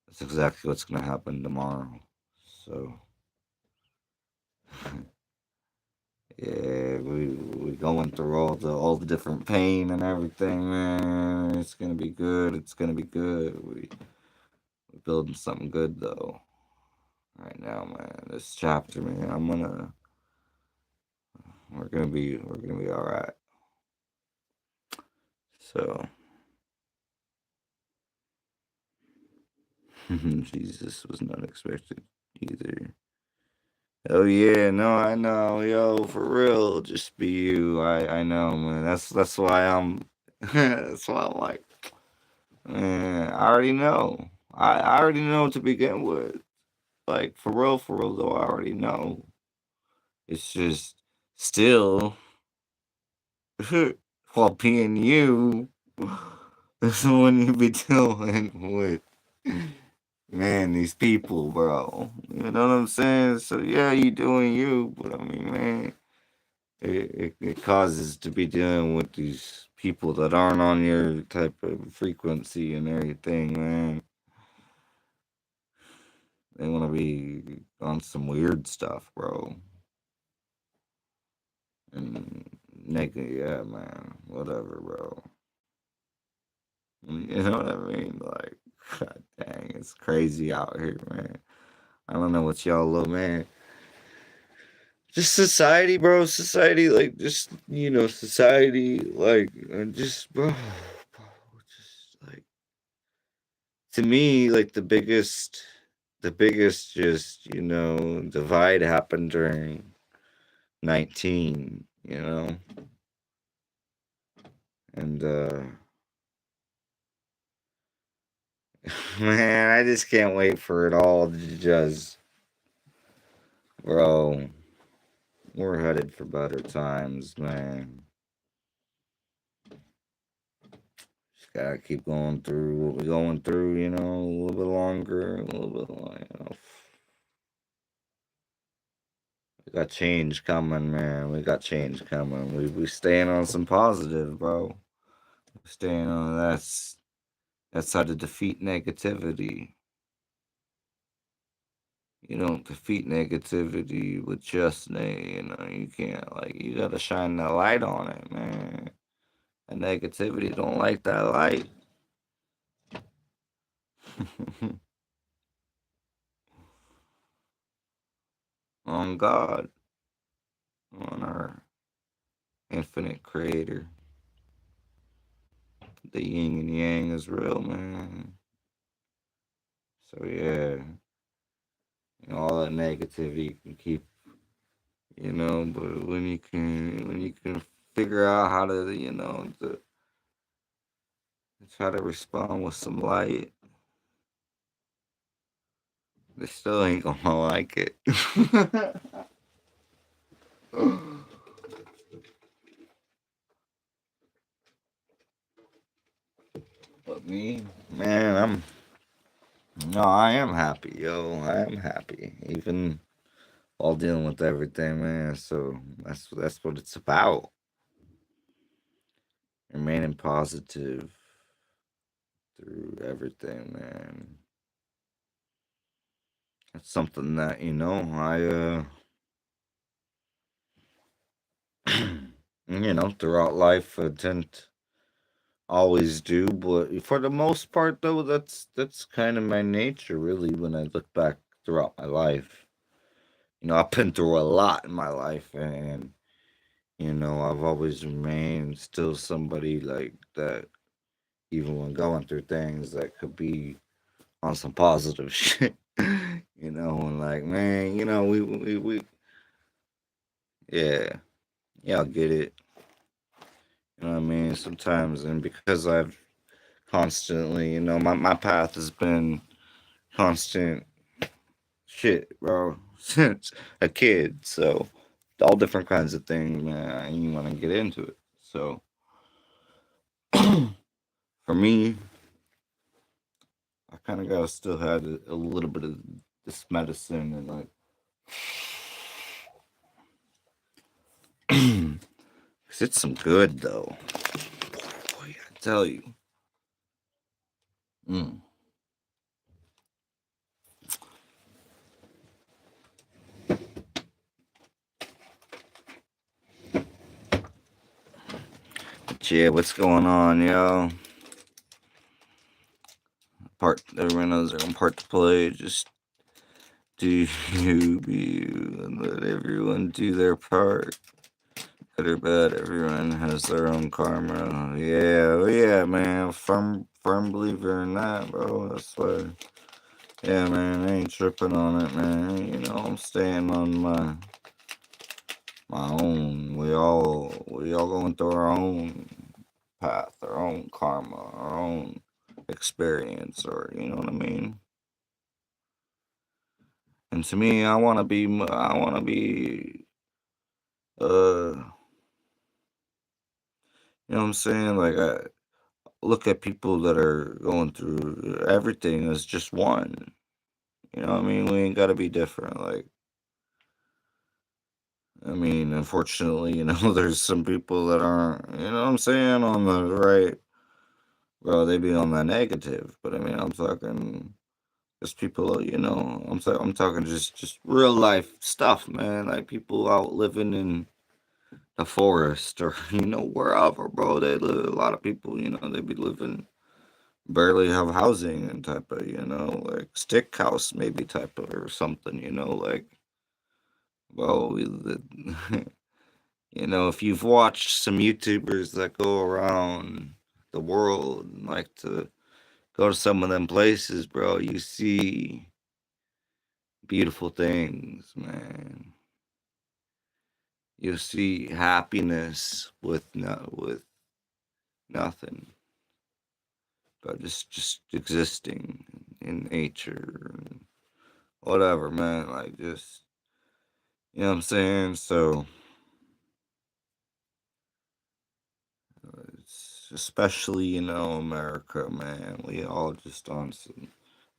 That's exactly what's gonna happen tomorrow. So, yeah, we going through all the different pain and everything, man. It's gonna be good. It's gonna be good. We building something good though. Right now, man. This chapter, man. We're gonna be all right. So, Jesus was not expected either. Oh yeah, no, I know, yo, for real, just be you. I know, man. That's why I'm. That's why I'm like, man. I already know. I already know to begin with. Like for real though. I already know. It's just still while being you, that's when you be dealing with. Man, these people, bro. You know what I'm saying? So yeah, you doing you, but I mean, man. It causes to be dealing with these people that aren't on your type of frequency and everything, man. They want to be on some weird stuff, bro. And yeah, man, whatever, bro. You know what I mean? Like, god dang, it's crazy out here, man. I don't know what y'all love, man. Just society, bro. Society, like, just society, like, just, bro, just like to me, like the biggest just divide happened during 19, and man, I just can't wait for it all to just, bro. We're headed for better times, man. Just gotta keep going through what we're going through, a little bit longer, a little bit longer. We got change coming, man. We got change coming. We staying on some positive, bro. Staying on that's how to defeat negativity. You don't defeat negativity with just you can't, like, you gotta shine that light on it, man. And negativity don't like that light. On God, on our infinite creator. The yin and yang is real, man. So yeah, all that negativity you can keep, but when you can figure out how to, try to respond with some light, they still ain't gonna like it. But me, man, no, I am happy, yo. I am happy, even while dealing with everything, man. So that's what it's about. Remaining positive through everything, man. It's something that throughout life I tend always do, but for the most part though, that's kind of my nature really when I look back throughout my life. I've been through a lot in my life, and I've always remained still somebody like that, even when going through things that could be on some positive shit. And like, man, we yeah, yeah, I get it. You know what I mean? Sometimes, and because I've constantly. My path has been constant shit, bro, since a kid. So all different kinds of things, man. You want to get into it. So for me, I kind of got still had a little bit of this medicine and like, cause it's some good though. Boy, I tell you. Mm. But yeah, what's going on, yo? Everyone knows their own part to play. Just do you be you and let everyone do their part. Good or bad, everyone has their own karma. Yeah, oh yeah, man. Firm believer in that, bro. That's why. Yeah, man. I ain't tripping on it, man. I'm staying on my own. We all going through our own path, our own karma, our own experience, or you know what I mean. And to me, I want to be, you know what I'm saying? Like, I look at people that are going through everything as just one. You know what I mean? We ain't got to be different. Like, I mean, unfortunately, there's some people that aren't, you know what I'm saying, on the right. Well, they be on the negative, but I mean, I'm talking just people, I'm talking just real life stuff, man. Like people out living in the forest or wherever, bro. They live. A lot of people, they be living barely have housing and type of, like stick house maybe type of or something, like well, if you've watched some YouTubers that go around the world and like to go to some of them places, bro, you see beautiful things, man. You see happiness with nothing, but just existing in nature and whatever, man. Like just you know what I'm saying. So it's especially America, man. We all just on some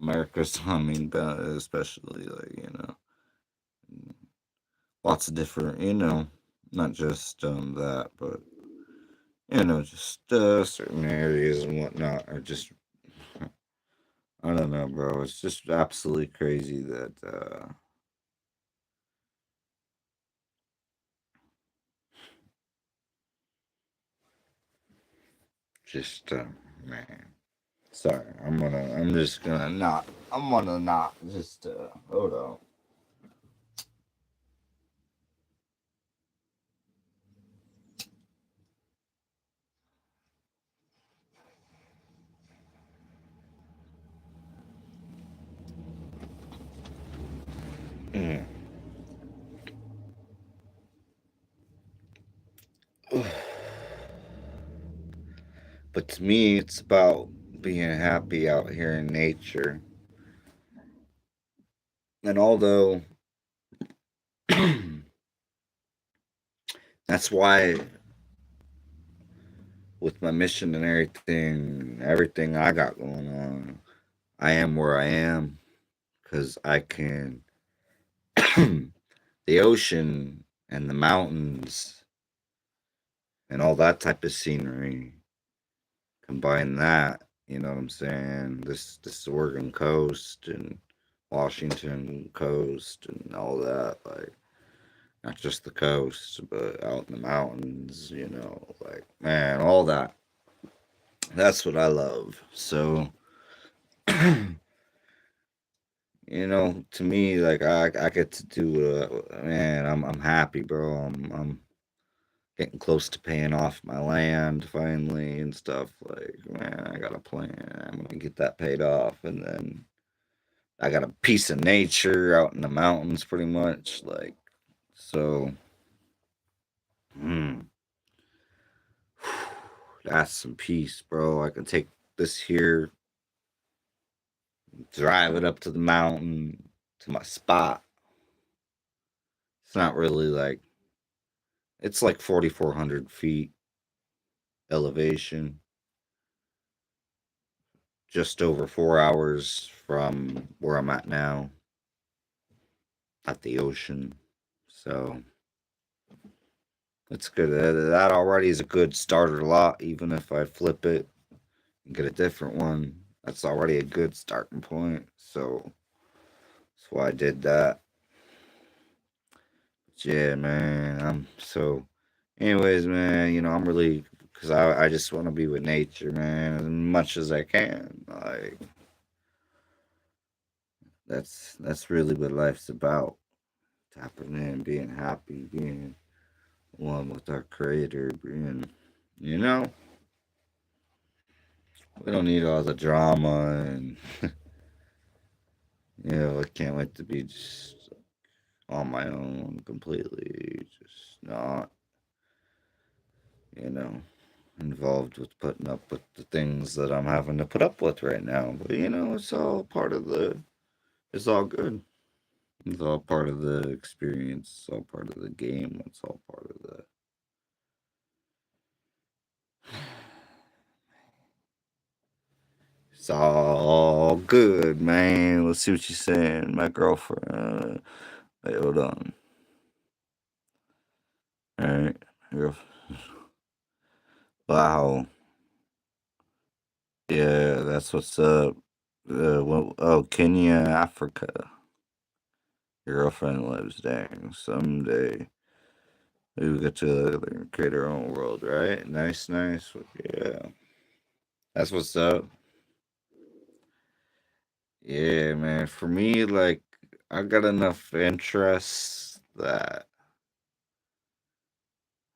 America's. I mean, but especially like lots of different, not just that, but just certain areas and whatnot are just I don't know, bro. It's just absolutely crazy that just man. Sorry, I'm just gonna not. I'm gonna not just hold on. Mm. But to me, it's about being happy out here in nature. And although that's why with my mission and everything I got going on, I am where I am because I can the ocean and the mountains and all that type of scenery. Combine that, you know what I'm saying? This Oregon coast and Washington coast and all that, like not just the coast, but out in the mountains, like man, all that. That's what I love. So, to me, like I get to do man, I'm happy, bro. I'm getting close to paying off my land finally and stuff. Like, man, I got a plan. I'm gonna get that paid off, and then I got a piece of nature out in the mountains, pretty much. Like, so, mm, that's some peace, bro. I can take this here, drive it up to the mountain to my spot. It's not really like, it's like 4,400 feet elevation, just over 4 hours from where I'm at now at the ocean. So it's good. That already is a good starter lot, even if I flip it and get a different one. That's already a good starting point. So that's why I did that. But yeah, man. Anyways, man, I'm really, because I just want to be with nature, man, as much as I can. Like, that's really what life's about. Tapping in, being happy, being one with our creator, being, you know, we don't need all the drama and, I can't wait to be just on my own completely, just not, you know, involved with putting up with the things that I'm having to put up with right now. But, it's all part of it's all good. It's all part of the experience, it's all part of the game, it's all part of the. It's all good, man. Let's see what you're saying. My girlfriend. Wait, hold on. Alright. Wow. Yeah, that's what's up. Kenya, Africa. Your girlfriend lives. Dang. Someday we will get to create our own world, right? Nice, nice. Yeah. That's what's up. Yeah, man. For me, like, I got enough interests that,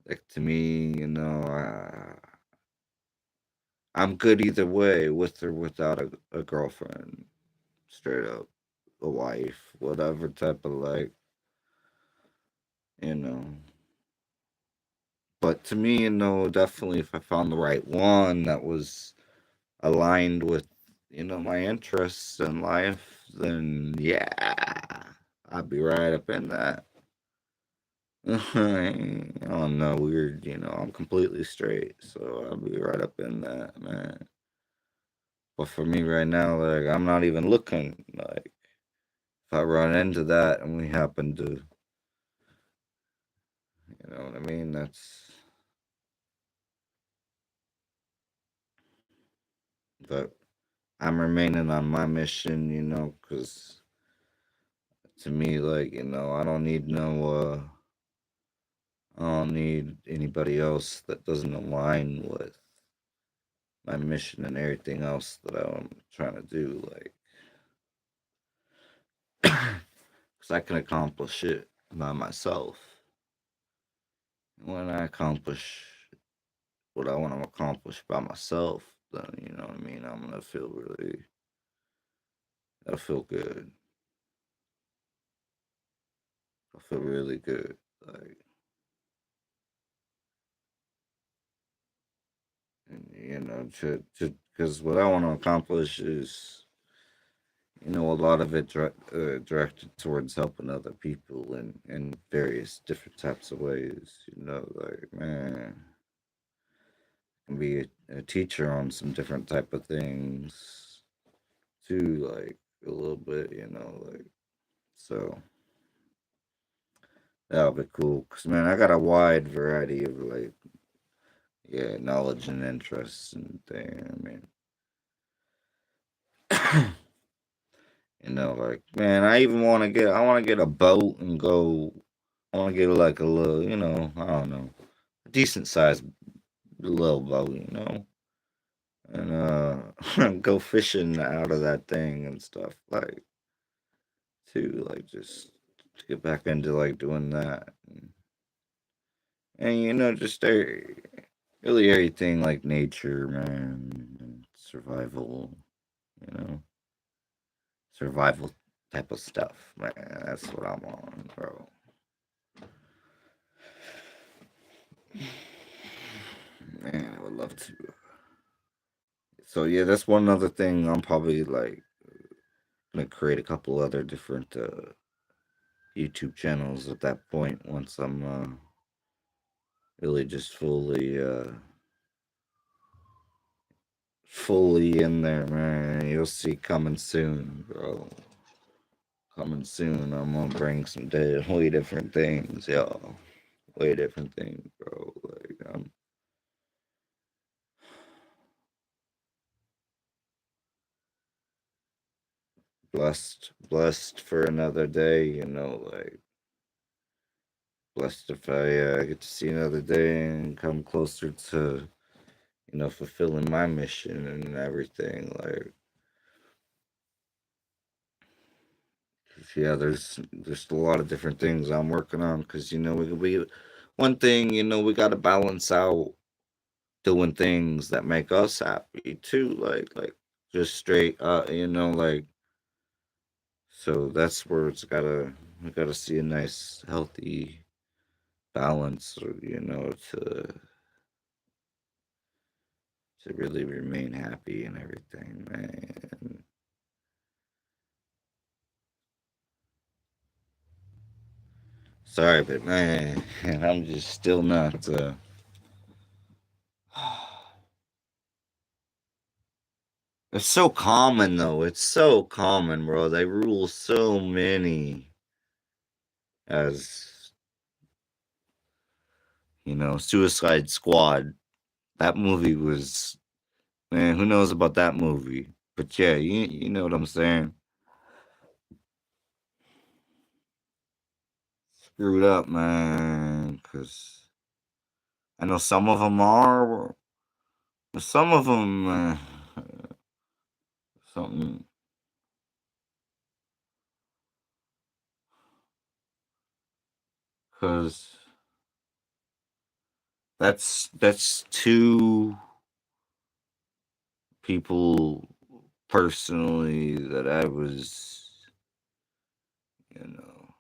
like, to me, I'm good either way, with or without a girlfriend. Straight up. A wife, whatever type of, like, you know. But to me, definitely if I found the right one that was aligned with, my interests in life, then yeah, I'd be right up in that. I don't know, weird, I'm completely straight, so I'll be right up in that, man. But for me right now, like, I'm not even looking. Like, if I run into that and we happen to, you know what I mean? But I'm remaining on my mission, because to me, like, I don't need anybody else that doesn't align with my mission and everything else that I'm trying to do. Like, because I can accomplish it by myself. When I accomplish what I want to accomplish by myself, then, you know what I mean? I'm going to that'll feel good. I feel really good. Like, and, because what I want to accomplish is, a lot of it directed towards helping other people in various different types of ways. Like, man, I can be a teacher on some different type of things too, like a little bit, like, so that'll be cool. Cause man, I got a wide variety of, like, yeah, knowledge and interests and thing. Like, man, I want to get a boat and go. I want to get like a little, I don't know, a decent sized little boat, and go fishing out of that thing and stuff, like, too, like, just to get back into, like, doing that, and just really everything, like nature, man, and survival, you know, survival type of stuff, man. That's what I'm on, bro. Man, I would love to So yeah, that's one other thing. I'm probably like gonna create a couple other different YouTube channels at that point once I'm really just fully in there, man. You'll see coming soon, bro. Coming soon. I'm gonna bring some way different things, y'all. Way different things, bro. Like I'm blessed for another day. Like blessed if I get to see another day and come closer to fulfilling my mission and everything. Like, 'cause, yeah, there's a lot of different things I'm working on because we one thing we got to balance out doing things that make us happy too, like just straight like so that's where we gotta see a nice healthy balance to really remain happy and everything, man. Sorry, but man, I'm just still not. It's so common though. It's so common, bro. They rule so many as Suicide Squad. That movie was man. Who knows about that movie? But yeah, you know what I'm saying. Screwed up, man. Cause I know some of them are. Some of them, something. Cause that's two people personally that I was, you know,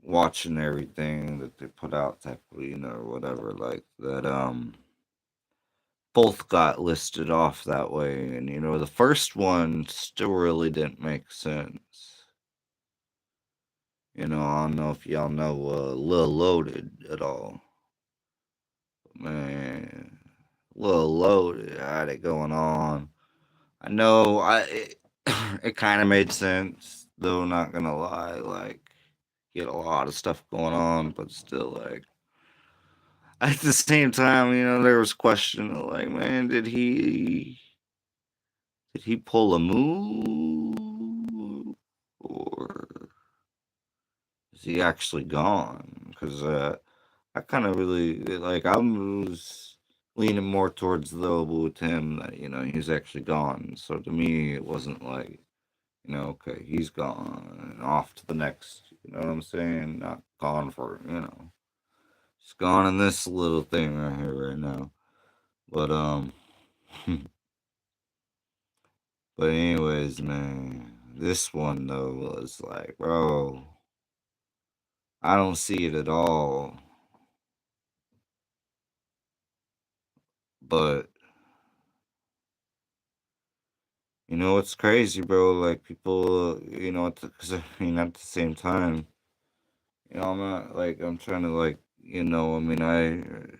watching everything that they put out, technically, or whatever, like that. Both got listed off that way, and the first one still really didn't make sense. I don't know if y'all know Lil Loaded at all. Man, Lil Loaded had it going on. I know it kind of made sense, though, not gonna lie. Like, he had a lot of stuff going on, but still, like, at the same time, there was question of, like, man, did he pull a move? Or is he actually gone? Because I kind of really, like, I was leaning more towards though with him that, he's actually gone. So to me, it wasn't like, okay, he's gone and off to the next. You know what I'm saying? Not gone for, he's gone in this little thing right here right now. But but anyways, man, this one though was like, bro, I don't see it at all. But it's crazy, bro. Like people, because I mean, at the same time, I'm not like I'm trying to like, I mean,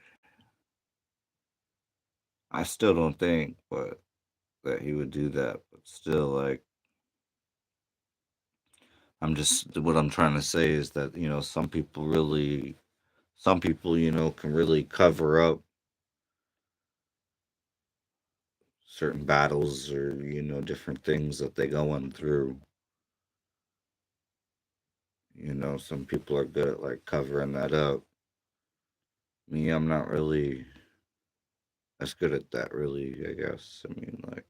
I still don't think, but that he would do that. But still, like, I'm just what I'm trying to say is that some people, can really cover up certain battles or different things that they going through. Some people are good at like covering that up. Me, I'm not really as good at that, really. I guess. I mean, like,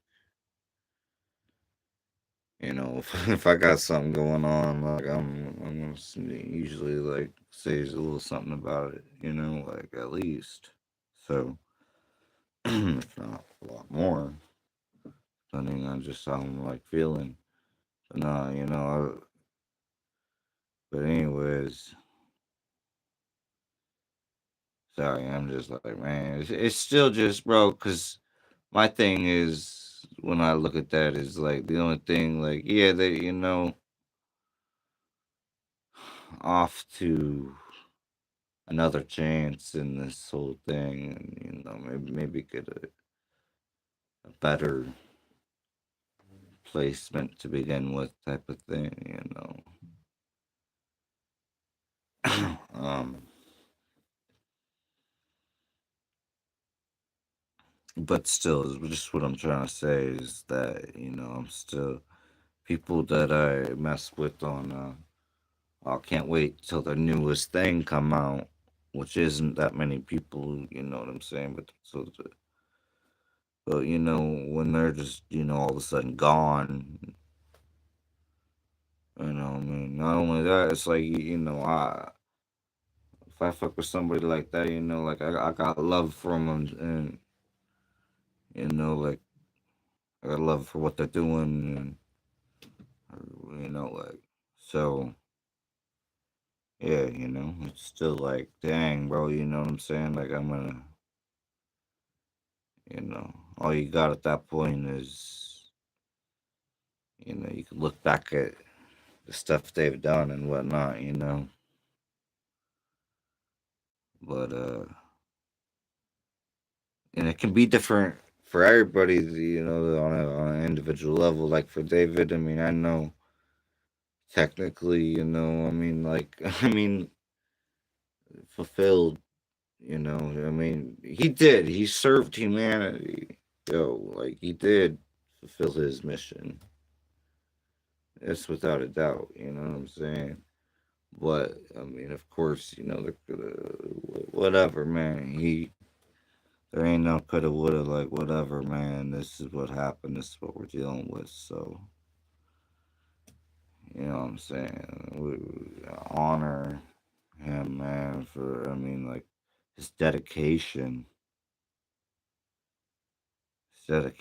if I got something going on, like I'm gonna usually like say a little something about it. Like at least. So, if not a lot more, depending on just how I'm like feeling. But nah, but anyways, sorry, I'm just like, man, it's still just, bro, because my thing is, when I look at that, is like, the only thing, like, yeah, they, off to another chance in this whole thing, and, maybe get a better placement to begin with, type of thing. But still, just what I'm trying to say is that, I'm still people that I mess with on. I can't wait till the newest thing come out, which isn't that many people. You know what I'm saying? But when they're just all of a sudden gone. I mean, not only that, it's like I if I fuck with somebody like that, like I got love from them, and like I got love for what they're doing, and like so. Yeah, it's still like, dang, bro, you know what I'm saying? Like, I'm gonna, all you got at that point is, you can look back at the stuff they've done and whatnot. But, and it can be different for everybody, on an individual level. Like for David, I mean, I know technically, I mean, like, I mean, fulfilled, I mean, he did. He served humanity. Like, he did fulfill his mission. That's without a doubt. You know what I'm saying? But I mean, of course, whatever, man. There ain't no coulda, woulda, like whatever, man. This is what happened. This is what we're dealing with. So, you know what I'm saying? We honor him, man. For I mean, like his dedication to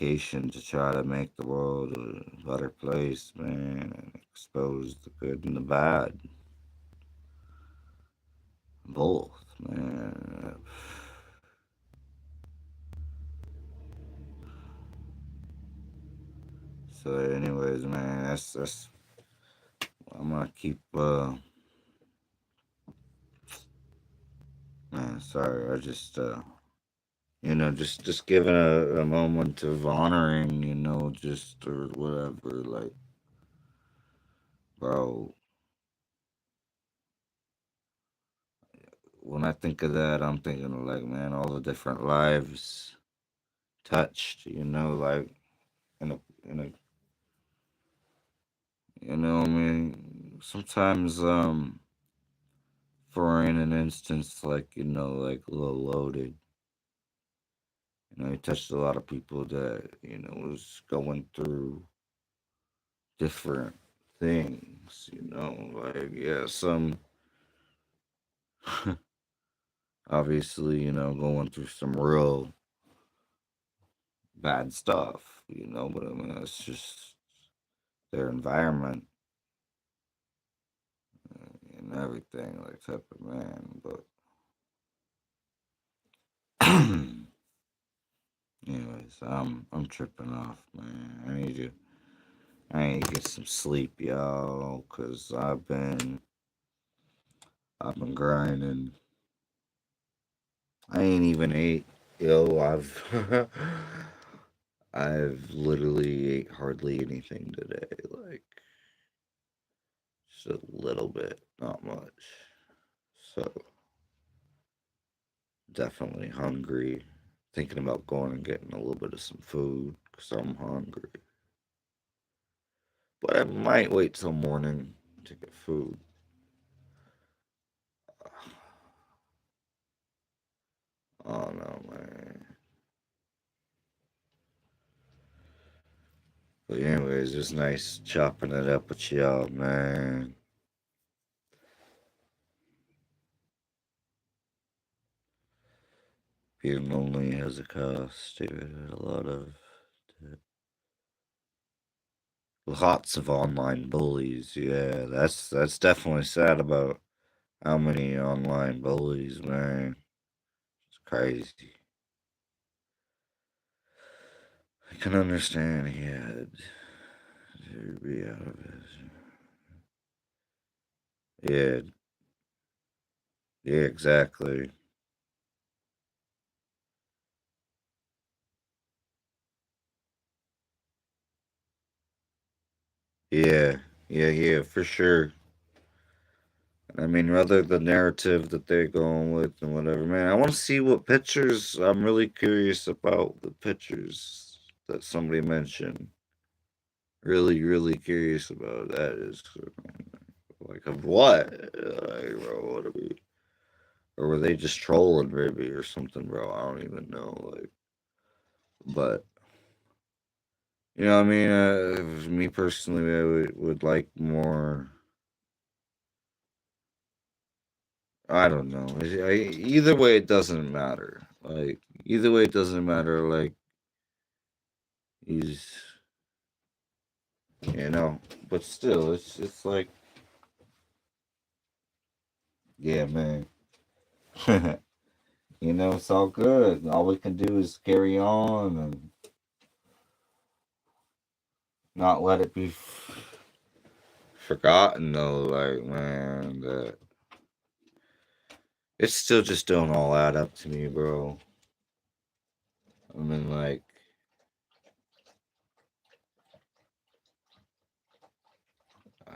try to make the world a better place, man, and expose the good and the bad. Both, man. So, anyways, man, that's. I'm gonna keep. Man, sorry, I just just giving a moment of honoring, just or whatever. Like, bro, when I think of that, I'm thinking of like, man, all the different lives touched. Like in a I mean, sometimes for in an instance like like Lil Loaded, he touched a lot of people that was going through different things. Like yeah, some obviously going through some real bad stuff. But I mean that's just their environment and everything, like type of man. But anyways, I'm tripping off, man. I need to get some sleep, y'all, cause I've been grinding. I ain't even ate, yo. I've literally ate hardly anything today, like just a little bit, not much. So definitely hungry. Thinking about going and getting a little bit of some food because I'm hungry. But I might wait till morning to get food. Oh no, man. But anyways, it's nice chopping it up with y'all, man. Being lonely has a cost, dude. Lots of online bullies. Yeah, that's definitely sad about how many online bullies, man. Crazy. I can understand he had to be out of his. Yeah, yeah, exactly. Yeah, yeah, for sure. I mean, rather the narrative that they're going with and whatever, man. I want to see what pictures. I'm really curious about the pictures that somebody mentioned. Really, really curious about that. Is like of what? Like, bro, what are we? Or were they just trolling maybe or something, bro? I don't even know. Like, but you know, what I mean, me personally, I would like more. I don't know. Either way, it doesn't matter. Like either way, it doesn't matter. Like he's, you know, but still, it's like, yeah, man. You know, it's all good. All we can do is carry on and not let it be forgotten. Though, like man, that it's still just don't all add up to me, bro. I mean, like, I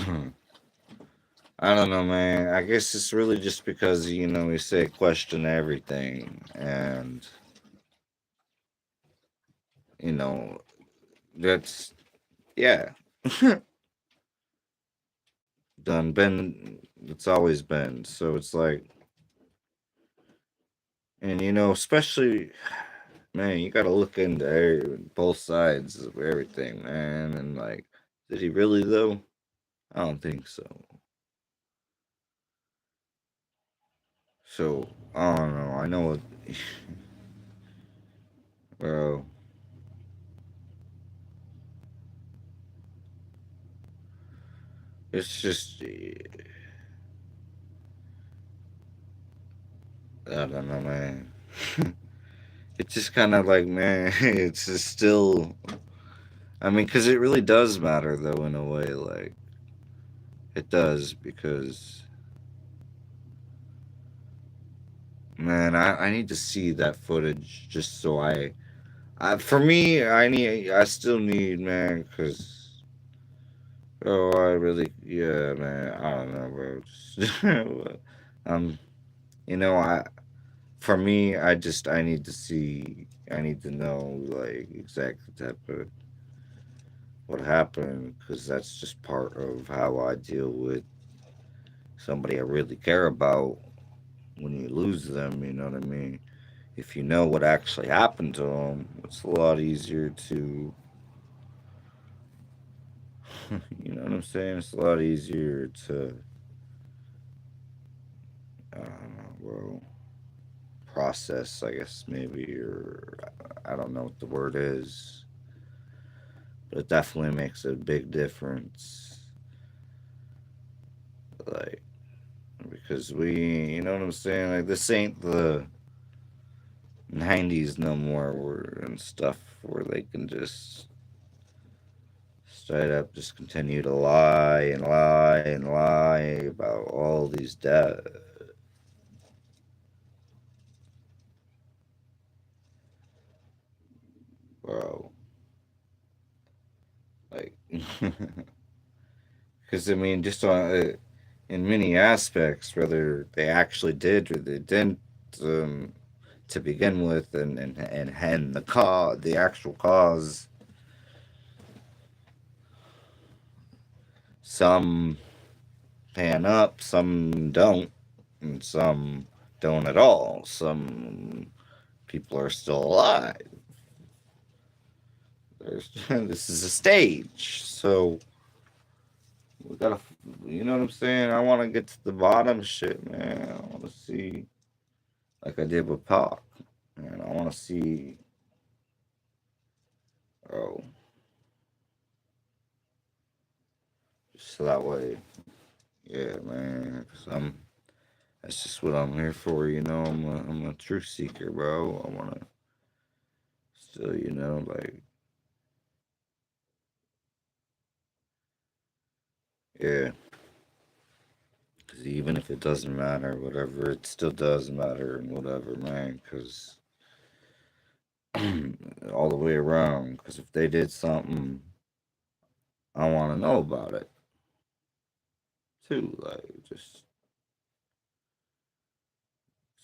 don't I don't know, man. I guess it's really just because you know we say question everything, and you know that's yeah, done been. It's always been. So it's like, and you know, especially man, you got to look into both sides of everything, man. And like, did he really though? I don't think so. So I don't know. I know, bro. It's just I don't know, man. It's just kind of like, man, it's just still. I mean, because it really does matter, though, in a way. Like, it does, because, man, I need to see that footage just so for me, I still need, man, because, oh, I really, yeah, man, I don't know, bro. Just, um, you know, for me, I need to see, I need to know, like, exactly type of what happened because that's just part of how I deal with somebody I really care about when you lose them. You know what I mean? If you know what actually happened to them, it's a lot easier to, you know what I'm saying? It's a lot easier to, I don't know, well, process, I guess, maybe, or I don't know what the word is, but it definitely makes a big difference. Like, because you know what I'm saying? Like, this ain't the 90s no more and stuff where they can just straight up just continue to lie and lie and lie about all these bro, like because I mean just on in many aspects whether they actually did or they didn't um, to begin with and the actual cause, some pan up, some don't, and some don't at all. Some people are still alive. This is a stage, so we gotta, you know what I'm saying? I want to get to the bottom of shit, man. I want to see, like I did with Pac, and I want to see, oh, So that way, yeah, man. That's just what I'm here for, you know. I'm a truth seeker, bro. I wanna still, like, yeah. Because even if it doesn't matter, whatever, it still does matter and whatever, man. Because all the way around. Because if they did something, I want to know about it too. Like, just,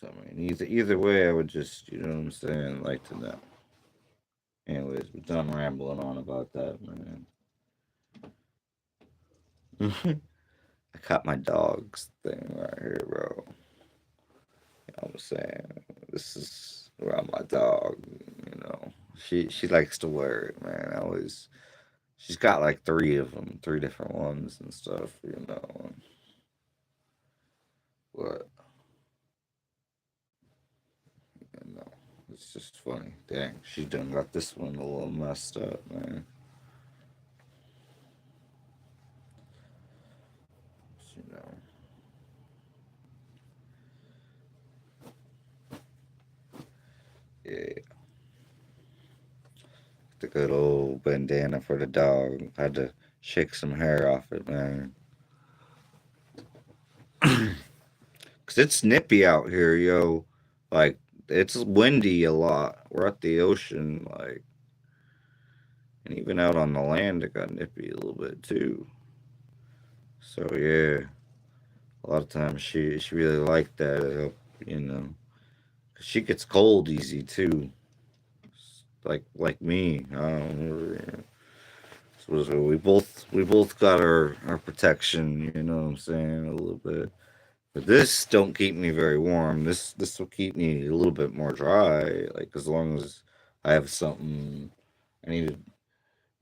so, I mean, either way, I would just, you know what I'm saying, like to know. Anyways, we're done rambling on about that, man. I caught my dog's thing right here, bro. You know what I'm saying? This is around my dog, you know. She likes to wear it, man. I always she's got like three of them, three different ones and stuff, you know. But you know, it's just funny. Dang, she done got this one a little messed up, man. You know, yeah. The good old bandana for the dog. Had to shake some hair off it, man. Cause it's nippy out here, yo. Like it's windy a lot. We're at the ocean, like, and even out on the land, it got nippy a little bit too. So yeah, a lot of times she really liked that. It helped, you know. 'Cause she gets cold easy too, like me. So we both got our protection. You know what I'm saying, a little bit. But this don't keep me very warm. This will keep me a little bit more dry. Like as long as I have something, I need to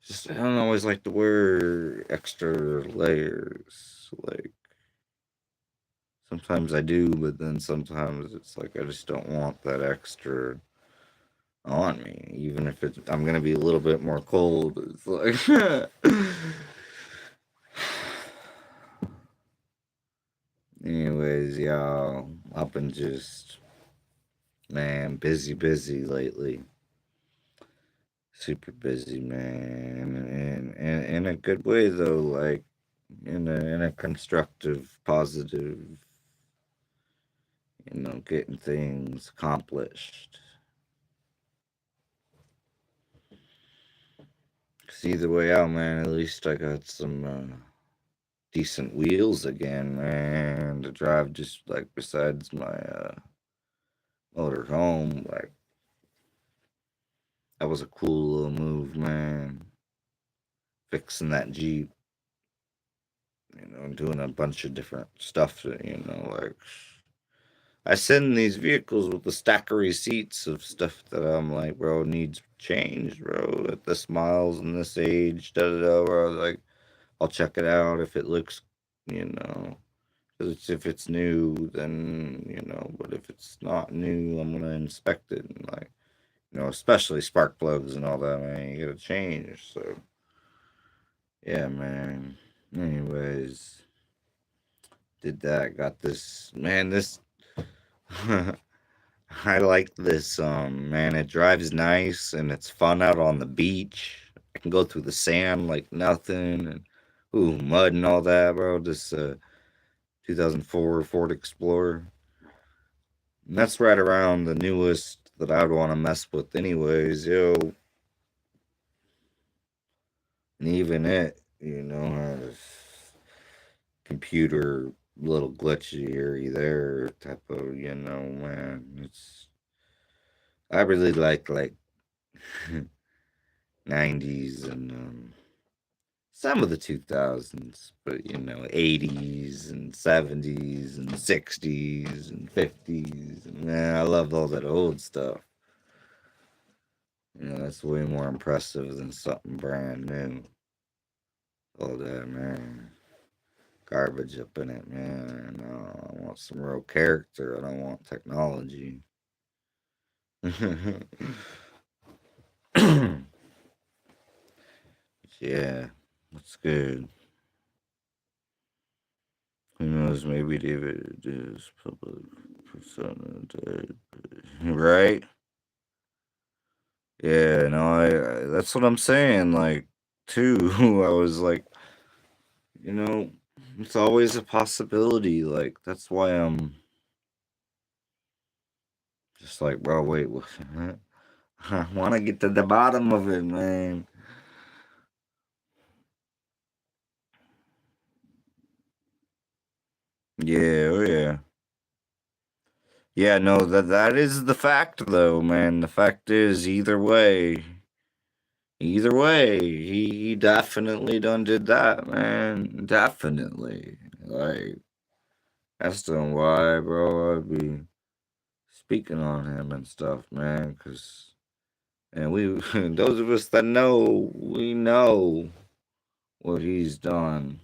just. I don't always like to wear extra layers. Like sometimes I do, but then sometimes it's like I just don't want that extra on me. Even if I'm gonna be a little bit more cold. It's like. Anyways, y'all, I've been just, man, busy lately. Super busy, man, and in a good way though, like in a constructive, positive, getting things accomplished. 'Cause either way out, man, at least I got some decent wheels again, man, to drive just like besides my motor home. Like that was a cool little move, man. Fixing that Jeep, doing a bunch of different stuff, like I send these vehicles with the stack of receipts of stuff that I'm like, bro, needs change, bro, at this miles and this age, da da da. Bro, like, I'll check it out if it looks, you know, 'cause if it's new, then but if it's not new, I'm gonna inspect it and like, especially spark plugs and all that, man, you gotta change. So yeah, man. Anyways, did that. Got this, man. This I like this, man. It drives nice and it's fun out on the beach. I can go through the sand like nothing, and ooh, mud and all that, bro. This 2004 Ford Explorer. And that's right around the newest that I'd want to mess with, anyways, yo. And even it, has computer little glitchy here, there type of, man. I really like 90s and some of the 2000s, but 80s and 70s and 60s and 50s. And man, I love all that old stuff. That's way more impressive than something brand new. All that, man. Garbage up in it, man. No, I want some real character. I don't want technology. Yeah, that's good. knows? Maybe David is public persona, right? Yeah, no, that's what I'm saying. Like, too, I was like, you know, it's always a possibility. Like, that's why I'm just like, bro, wait, what? I want to get to the bottom of it, man. Yeah, oh yeah. Yeah, no, that is the fact though, man. The fact is either way, he definitely done did that, man. Definitely. Like that's the why, bro, I'd be speaking on him and stuff, man, cause and we those of us that know, we know what he's done.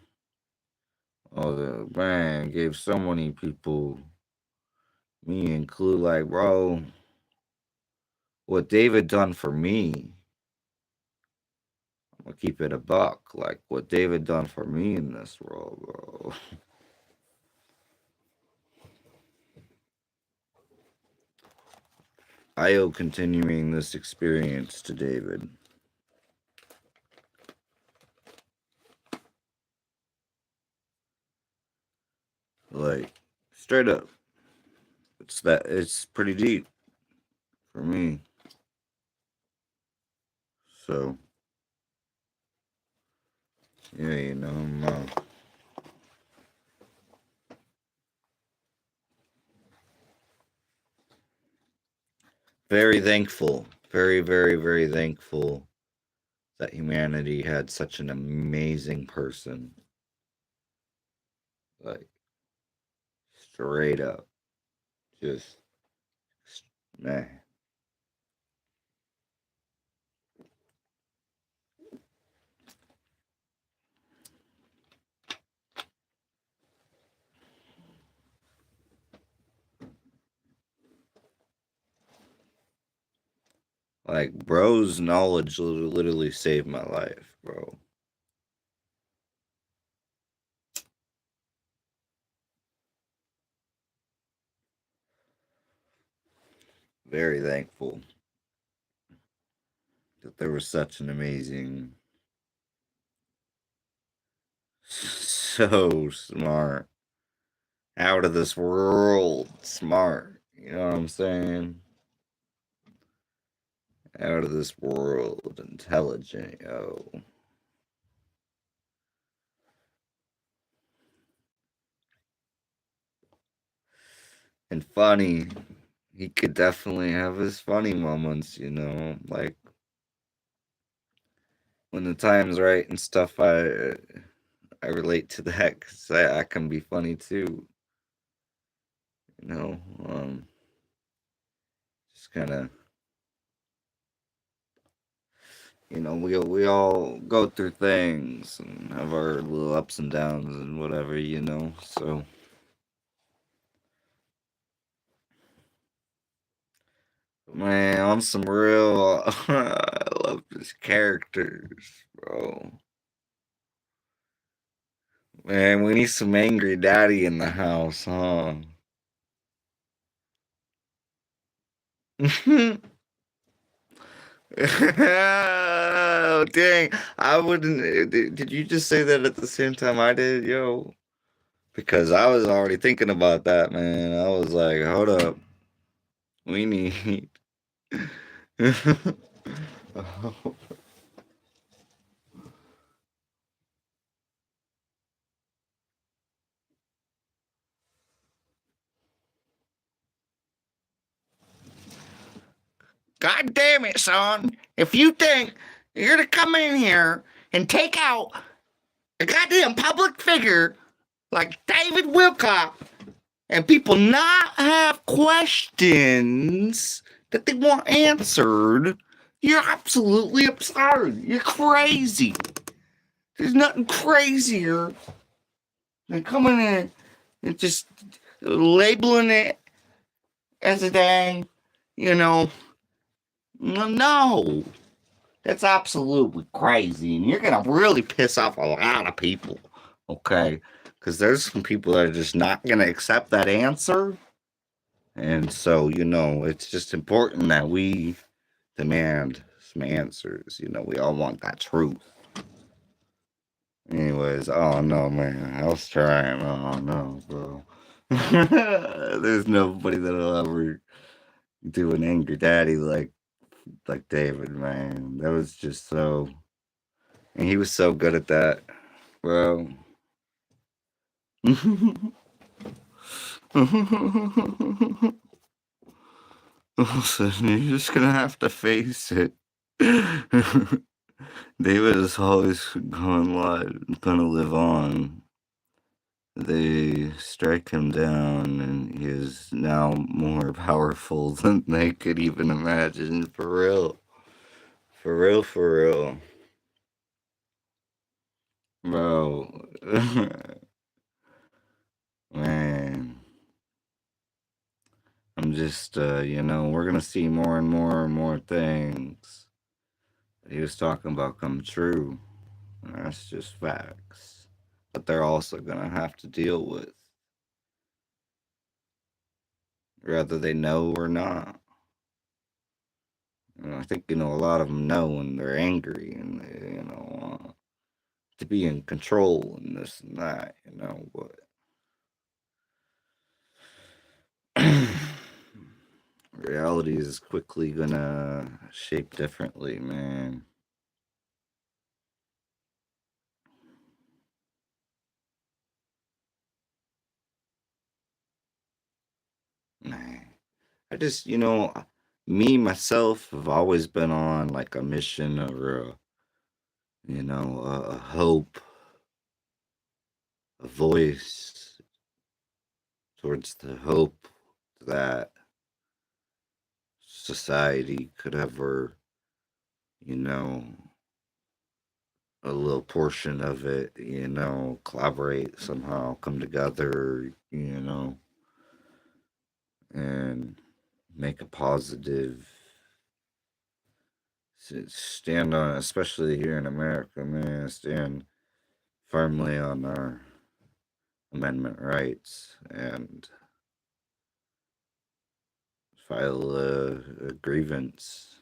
Oh the man gave so many people, me include, like, bro, what David done for me. I'll keep it a buck. Like what David done for me in this world, bro. I owe continuing this experience to David. Like, straight up. It's pretty deep for me. So, yeah, I'm very thankful. Very, very, very thankful that humanity had such an amazing person. Like, straight up. Just, man. Like, bro's knowledge literally saved my life, bro. Very thankful that there was such an amazing, so smart, out of this world smart. You know what I'm saying? Out of this world intelligent, yo. And funny. He could definitely have his funny moments, like when the time's right and stuff. I relate to that because I can be funny too. You know, just kind of, we all go through things and have our little ups and downs and whatever, So, man, on some real, I love his characters, bro. Man, we need some angry daddy in the house, huh? Oh, dang. I wouldn't. Did you just say that at the same time I did, yo? Because I was already thinking about that, man. I was like, hold up. We need. God damn it, son. If you think you're gonna come in here and take out a goddamn public figure like David Wilcock and people not have questions that they want answered, you're absolutely absurd. You're crazy. There's nothing crazier than coming in and just labeling it as a dang, no. That's absolutely crazy. And you're going to really piss off a lot of people. Okay. Because there's some people that are just not going to accept that answer. And so, it's just important that we demand some answers. We all want that truth. Anyways, oh no, man. I was trying. Oh no, bro. There's nobody that'll ever do an angry daddy like David, man. That was just so, and he was so good at that, bro. So you're just gonna have to face it. David is always gonna live on. They strike him down, and he is now more powerful than they could even imagine. For real. For real, for real. Bro. Man. I'm just, we're going to see more and more and more things that he was talking about come true. And that's just facts. But they're also going to have to deal with, whether they know or not. And I think, a lot of them know when they're angry and they, to be in control and this and that, but reality is quickly gonna shape differently, man. Man. I just, me myself have always been on like a mission or a hope, a voice towards the hope that society could ever, you know, a little portion of it, collaborate somehow, come together, and make a positive stand on, especially here in America, man, stand firmly on our amendment rights and file a grievance.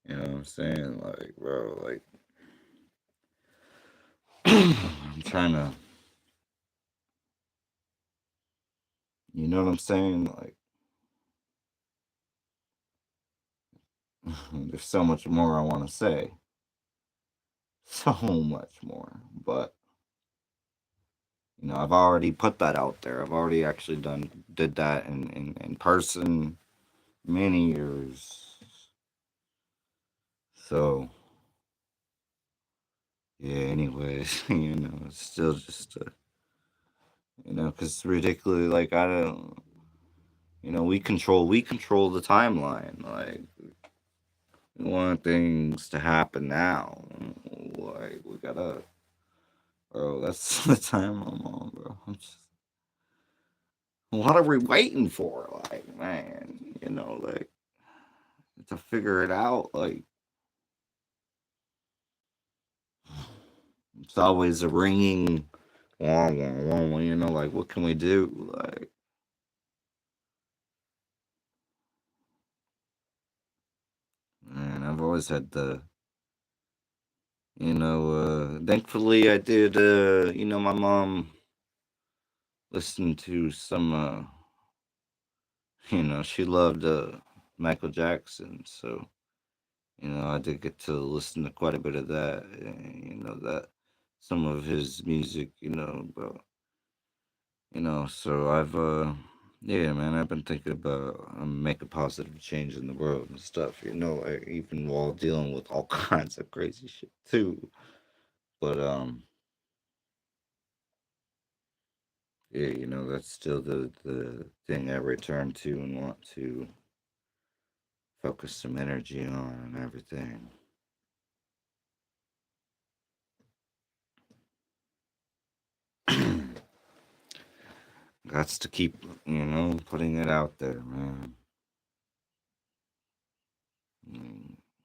You know what I'm saying? Like, bro, like, I'm trying to, you know what I'm saying? Like, there's so much more I want to say. So much more. But, I've already put that out there. I've already actually did that in person many years. So, yeah, anyways, it's still just, because it's ridiculous. Like, I don't, we control the timeline. Like, we want things to happen now. Like, we gotta, bro, that's the time I'm on, bro. What are we waiting for? Like, man, like, to figure it out. Like, it's always a ringing, wah, wah, wah, like, what can we do? Like, man, I've always had thankfully I did, my mom listened to some, she loved, Michael Jackson. So, I did get to listen to quite a bit of that, that some of his music, but, so yeah, man, I've been thinking about make a positive change in the world and stuff, like, even while dealing with all kinds of crazy shit too. But, yeah, that's still the thing I return to and want to focus some energy on and everything. Gots to keep, putting it out there, man.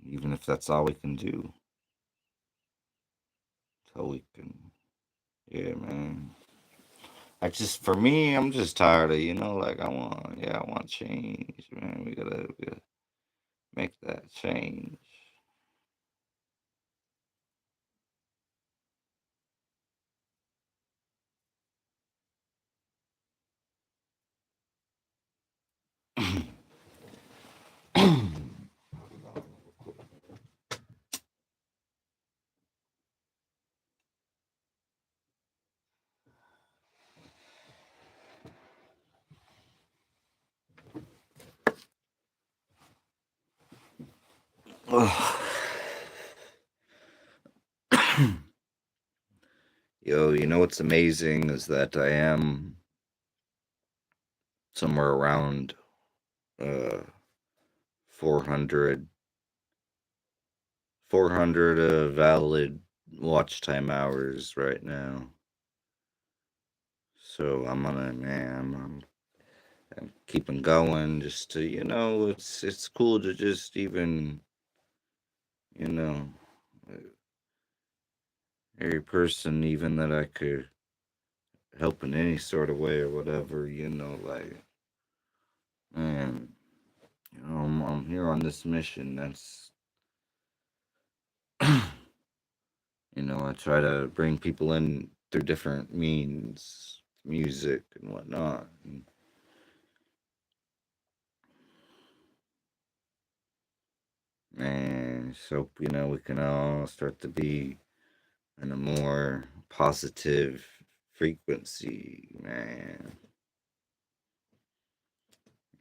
Even if that's all we can do, till we can, Yeah, man. For me, I'm just tired of, like I want change, man. We gotta make that change. Yo, you know what's amazing is that I am somewhere around uh 400 valid watch time hours right now. So I'm keeping going just to, it's cool to just even, you know, every person even that I could help in any sort of way or whatever, like, man, I'm here on this mission. That's, I try to bring people in through different means, music and whatnot. And, man, so, we can all start to be in a more positive frequency, man.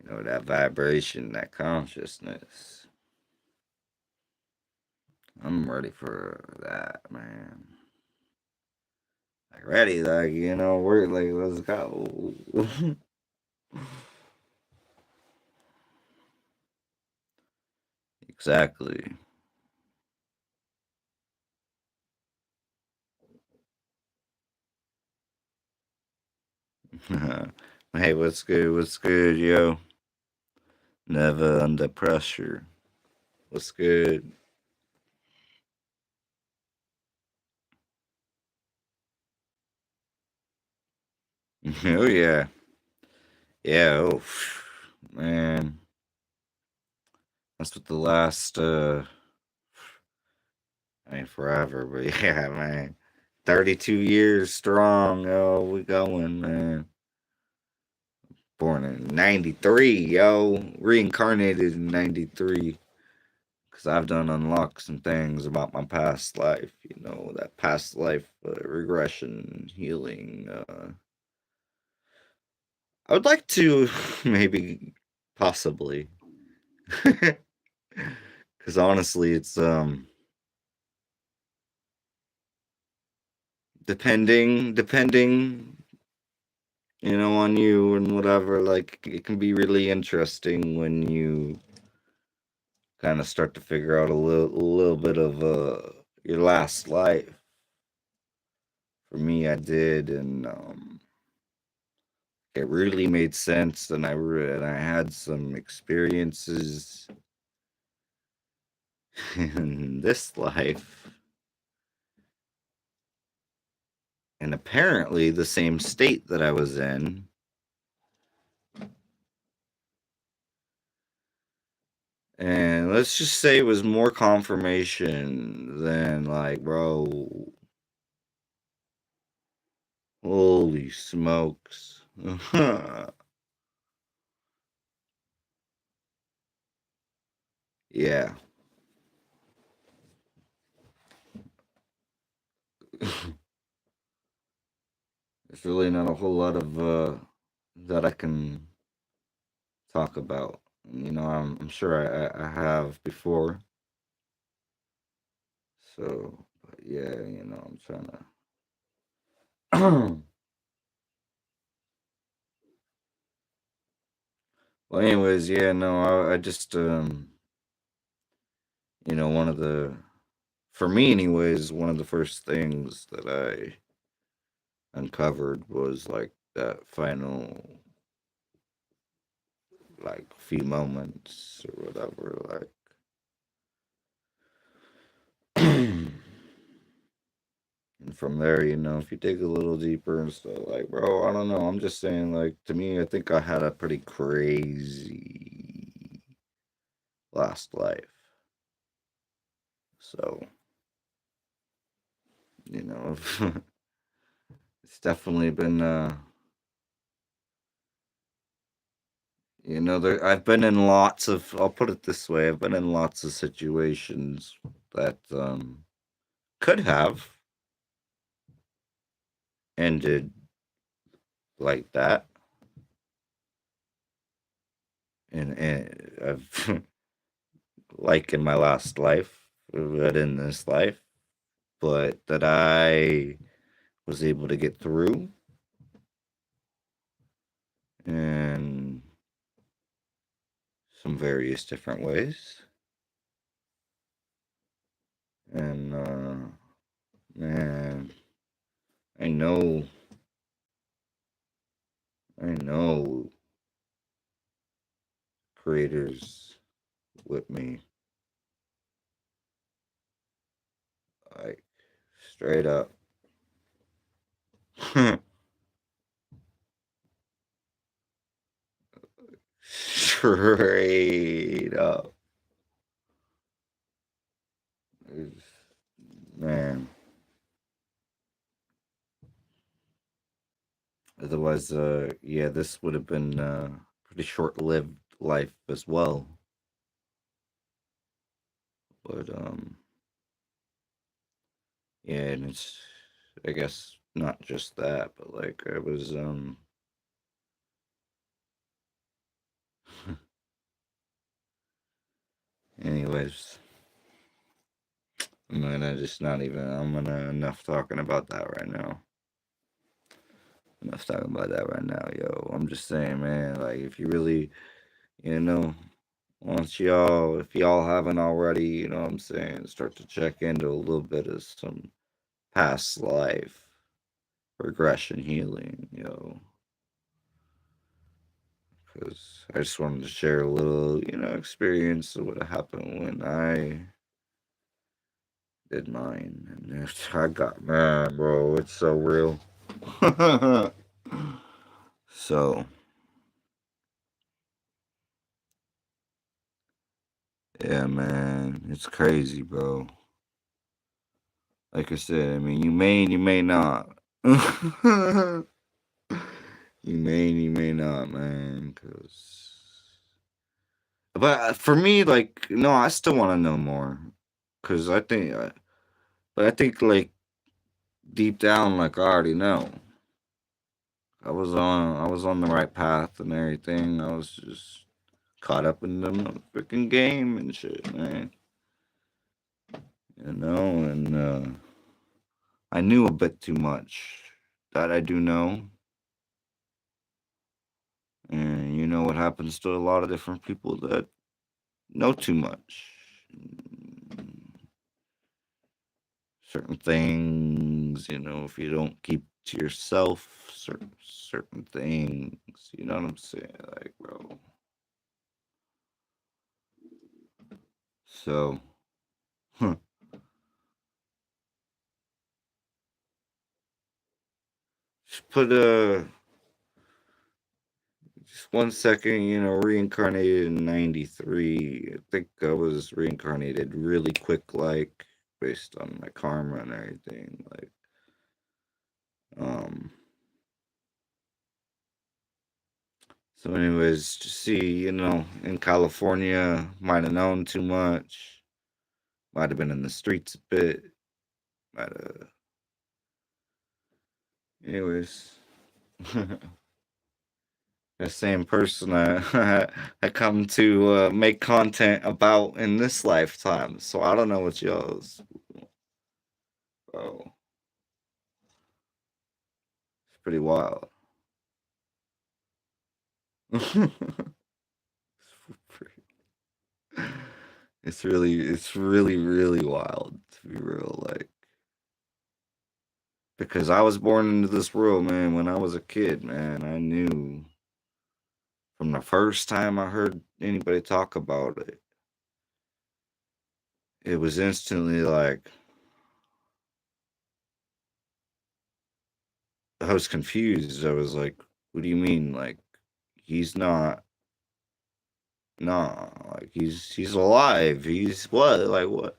That vibration, that consciousness. I'm ready for that, man. Like ready, like we're like, let's go. Exactly. Hey, what's good? What's good, yo? Never under pressure. What's good? Oh yeah, yeah. Oh man, that's what the last. I mean, forever, but yeah, man. 32 years strong. Yo, we going, man. Born in 93, yo. Reincarnated in 93. Because I've done unlocked some things about my past life, that past life regression, healing. I would like to maybe, possibly. Because honestly, it's, depending, on you and whatever, like, it can be really interesting when you kind of start to figure out a little bit of your last life. For me, I did, and it really made sense. And I had some experiences in this life, and apparently the same state that I was in. And let's just say it was more confirmation than like, bro, holy smokes. Yeah. There's really not a whole lot of that I can talk about. I'm sure I have before. So, but yeah, I'm trying to. Well, anyways, yeah, no, I just, one of the, for me, anyways, one of the first things that I uncovered was like that final, like, few moments or whatever, like, And from there, if you dig a little deeper and stuff, like, bro, I don't know. I'm just saying, like, to me, I think I had a pretty crazy last life. So, you know, it's definitely been, I've been in lots of, I'll put it this way, I've been in lots of situations that could have ended like that. And I've, like in my last life, but in this life, but that I was able to get through in some various different ways. And, man, I know, I know creators with me, like, straight up. Straight up. Man. Otherwise, yeah, this would have been pretty short-lived life as well. But yeah, and it's, I guess, not just that, but like I was anyways, I'm gonna just not even, I'm gonna enough talking about that right now. Enough talking about that right now, yo. I'm just saying, man, like if you really, you know, if y'all haven't already, what I'm saying, start to check into a little bit of some past life regression healing, because I just wanted to share a little, experience of what happened when I did mine. And I got mad, bro. It's so real. So, yeah, man. It's crazy, bro. Like I said, I mean, you may not. You you may not, man. But for me, like, no, I still want to know more. Because but I think, like, deep down, like, I already know. I was on the right path and everything. I was just caught up in the freaking game and shit, man. And I knew a bit too much. That I do know. And you know what happens to a lot of different people that know too much. Certain things, if you don't keep to yourself, certain things, you know what I'm saying? Like, bro. So, huh, just put just 1 second, reincarnated in '93. I think I was reincarnated really quick, like based on my karma and everything. Like, um, so anyways, to see, in California, might have known too much, might have been in the streets a bit, might have, anyways. The same person I come to make content about in this lifetime. So I don't know what y'all's. Oh, it's pretty wild. It's really, really wild to be real. Like, because I was born into this world, man, when I was a kid, man. I knew from the first time I heard anybody talk about it, it was instantly like, I was confused. I was like, what do you mean? Like, he's not, nah, like, he's alive. He's what? Like, what?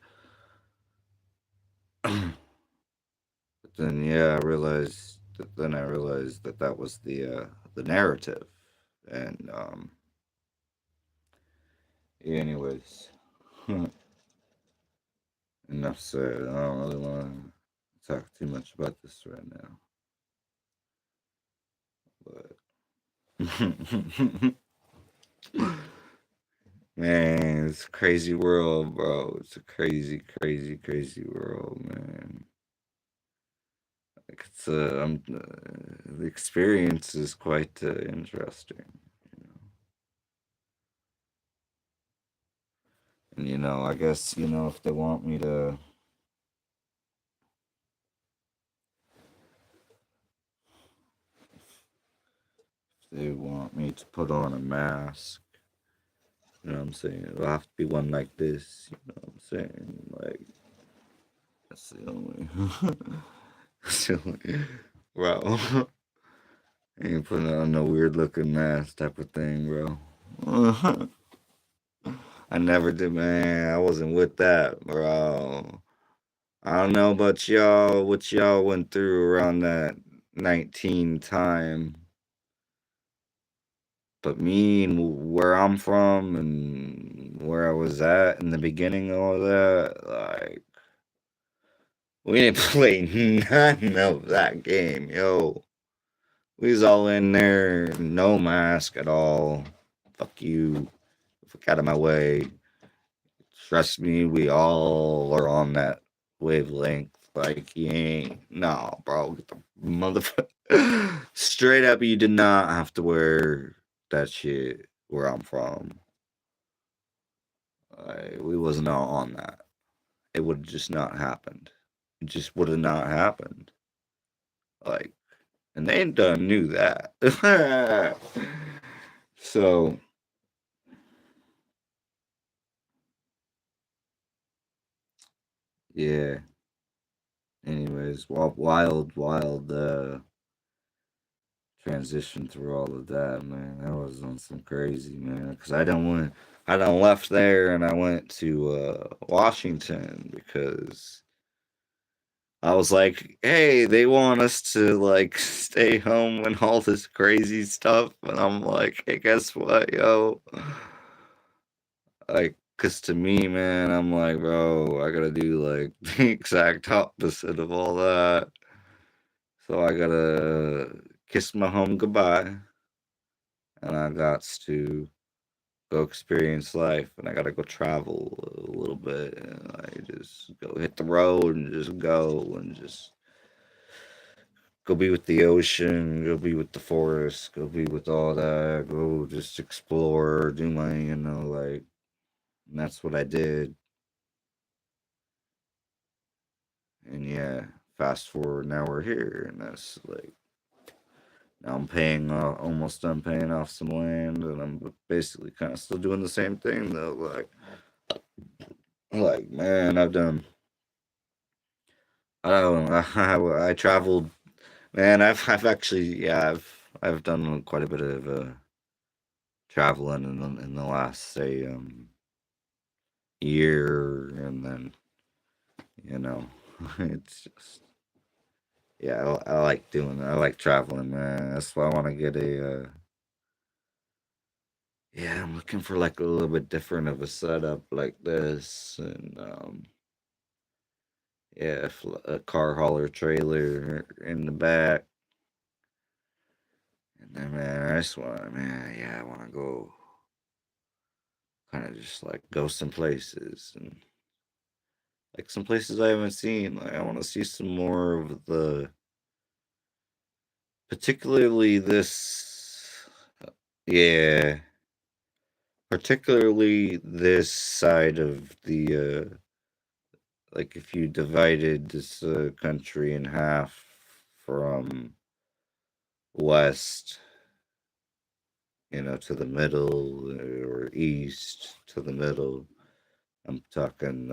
But then, yeah, then I realized that that was the narrative. And, anyways, enough said. I don't really want to talk too much about this right now. But man, it's a crazy world, bro. It's a crazy, crazy, crazy world, man. Like it's the experience is quite interesting, you know. And I guess if they want me to, if they want me to put on a mask, you know what I'm saying? It'll have to be one like this, you know what I'm saying? Like that's the only, that's the only, bro. Ain't putting on no weird looking mask type of thing, bro. I never did, man. I wasn't with that, bro. I don't know about y'all, what y'all went through around that 19 time, but me and where I'm from and where I was at in the beginning of all that, like, we didn't play none of that game, yo. We was all in there, no mask at all. Fuck you. Fuck out of my way. Trust me, we all are on that wavelength. Like, you ain't. No, bro. Get the motherfucker. Straight up, you did not have to wear that shit where I'm from. We was not on that. It would have just not happened. It just would have not happened. Like, and they done knew that. So, yeah. Anyways, wild transition through all of that, man. That was on some crazy, man. Because I done left there and I went to Washington because I was like, hey, they want us to like stay home and all this crazy stuff, and I'm like, hey, guess what, yo? Like, cause to me, man, I'm like, bro, I gotta do like the exact opposite of all that. So I gotta kiss my home goodbye, and I got to go experience life, and I gotta go travel a little bit, and I just go hit the road and just go and just go be with the ocean, go be with the forest, go be with all that, go just explore, do my, like, and that's what I did. And yeah, fast forward, now we're here, and that's like, now I'm paying, almost done paying off some land, and I'm basically kind of still doing the same thing though. Like man, I don't know, I traveled, man. I've actually, yeah, I've done quite a bit of traveling in the last say year, and then you know, it's just yeah, I like doing, I like traveling, man. That's why I want to get a. Yeah, I'm looking for like a little bit different of a setup like this, and yeah, a car hauler trailer in the back, and then man, I just want, man, yeah, I want to go, kind of just like go some places and like some places I haven't seen. Like I want to see some more of the, particularly this, yeah, particularly this side of the like if you divided this country in half from west, to the middle, or east to the middle. I'm talking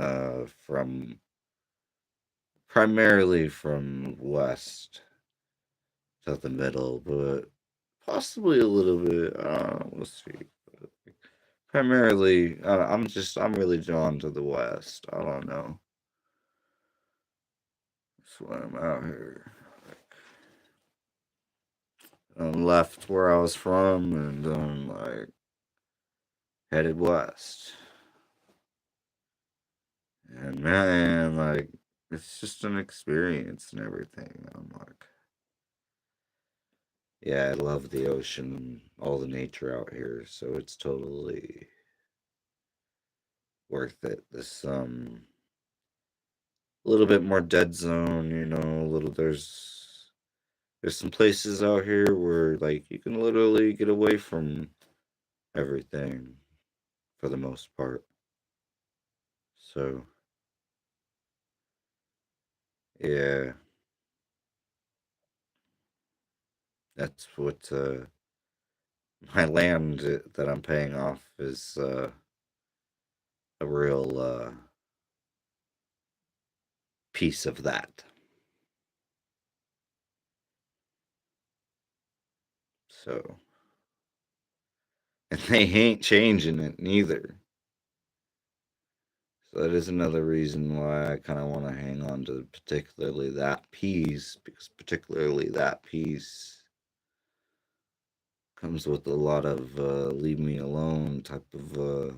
from primarily from west to the middle, but possibly a little bit. We'll see. But primarily, I'm really drawn to the West. I don't know. That's why I'm out here. Left where I was from and like headed west. And man, like it's just an experience and everything. I'm like, yeah, I love the ocean, all the nature out here, so it's totally worth it. This a little bit more dead zone, a little there's some places out here where like you can literally get away from everything for the most part. So yeah, that's what my land that I'm paying off is a real piece of that. So, and they ain't changing it neither. So that is another reason why I kind of want to hang on to particularly that piece, because particularly that piece comes with a lot of leave me alone type of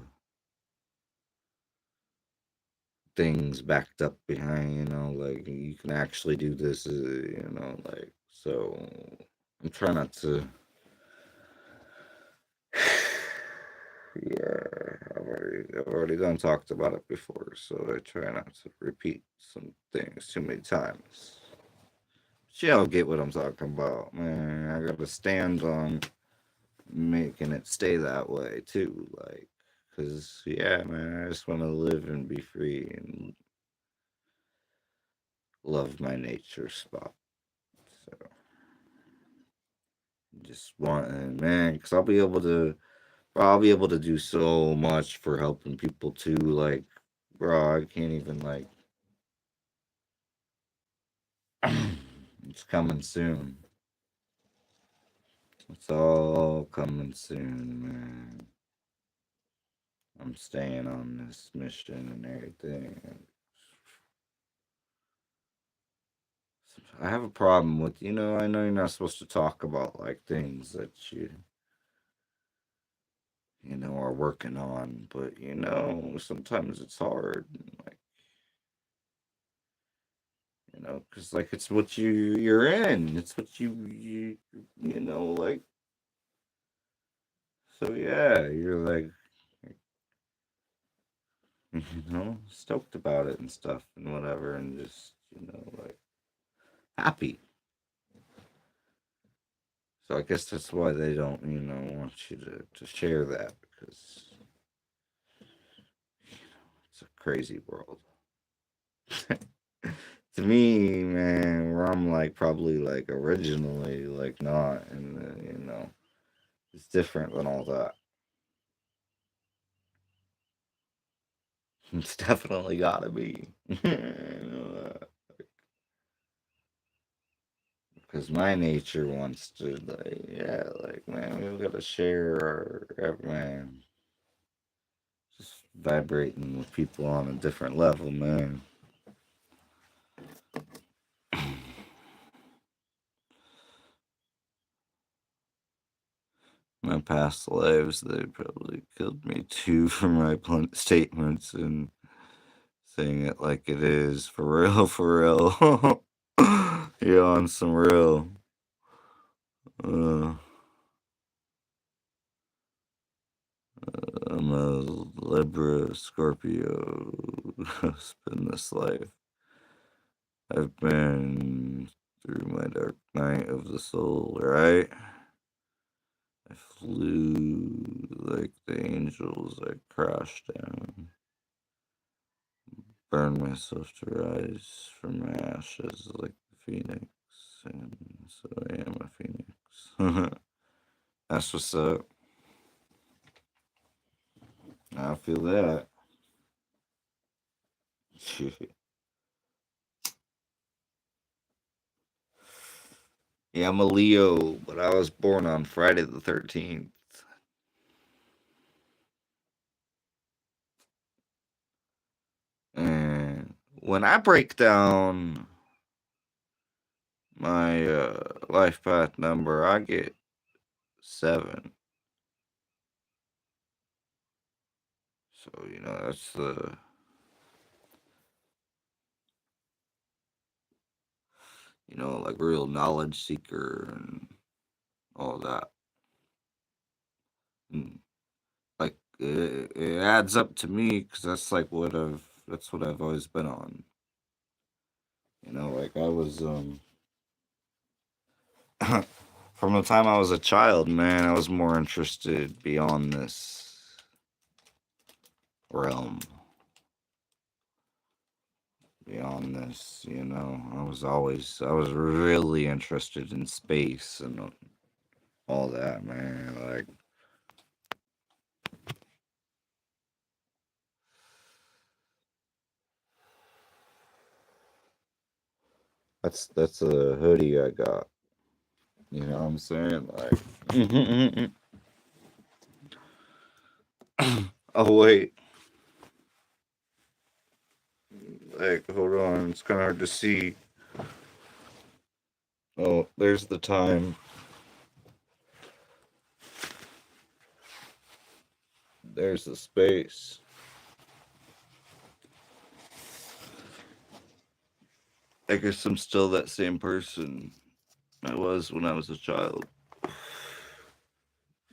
things backed up behind, like you can actually do this, like so. I'm trying not to. Yeah, I've already done talked about it before, so I try not to repeat some things too many times. But y'all get what I'm talking about, man. I gotta stand on making it stay that way too, like, cause yeah, man, I just want to live and be free and love my nature spot. So just wanting, man, cause I'll be able to do so much for helping people too. Like, bro, I can't even like. It's coming soon. It's all coming soon, man. I'm staying on this mission and everything. I have a problem with, I know you're not supposed to talk about like things that are working on, but sometimes it's hard. Like, because like it's what you're in. It's what like. So yeah, you're like, stoked about it and stuff and whatever, and just like happy. So I guess that's why they don't, want you to share that because it's a crazy world. To me, man, where I'm like probably like originally like not, and it's different than all that. It's definitely gotta be. Because my nature wants to, like, yeah, like, man, we've got to share man, just vibrating with people on a different level, man. My past lives, they probably killed me too for my blunt statements and saying it like it is, for real, for real. Yeah, on some real. Uh, I'm a Libra Scorpio. Spin this life. I've been through my dark night of the soul, right? I flew like the angels, I crashed down, burned myself to rise from my ashes like the phoenix, and so I am a phoenix. That's what's up. I feel that. Yeah, I'm a Leo, but I was born on Friday the 13th. And when I break down my life path number, I get 7. So, that's like real knowledge seeker and all that. And like it adds up to me because that's what I've always been on. Like I was from the time I was a child, man, I was more interested beyond this realm, beyond this. I was really interested in space and all that, man. Like that's a hoodie I got. You know what I'm saying? Like, oh wait, like hold on, it's kind of hard to see. Oh, there's the time. There's the space. I guess I'm still that same person I was when I was a child.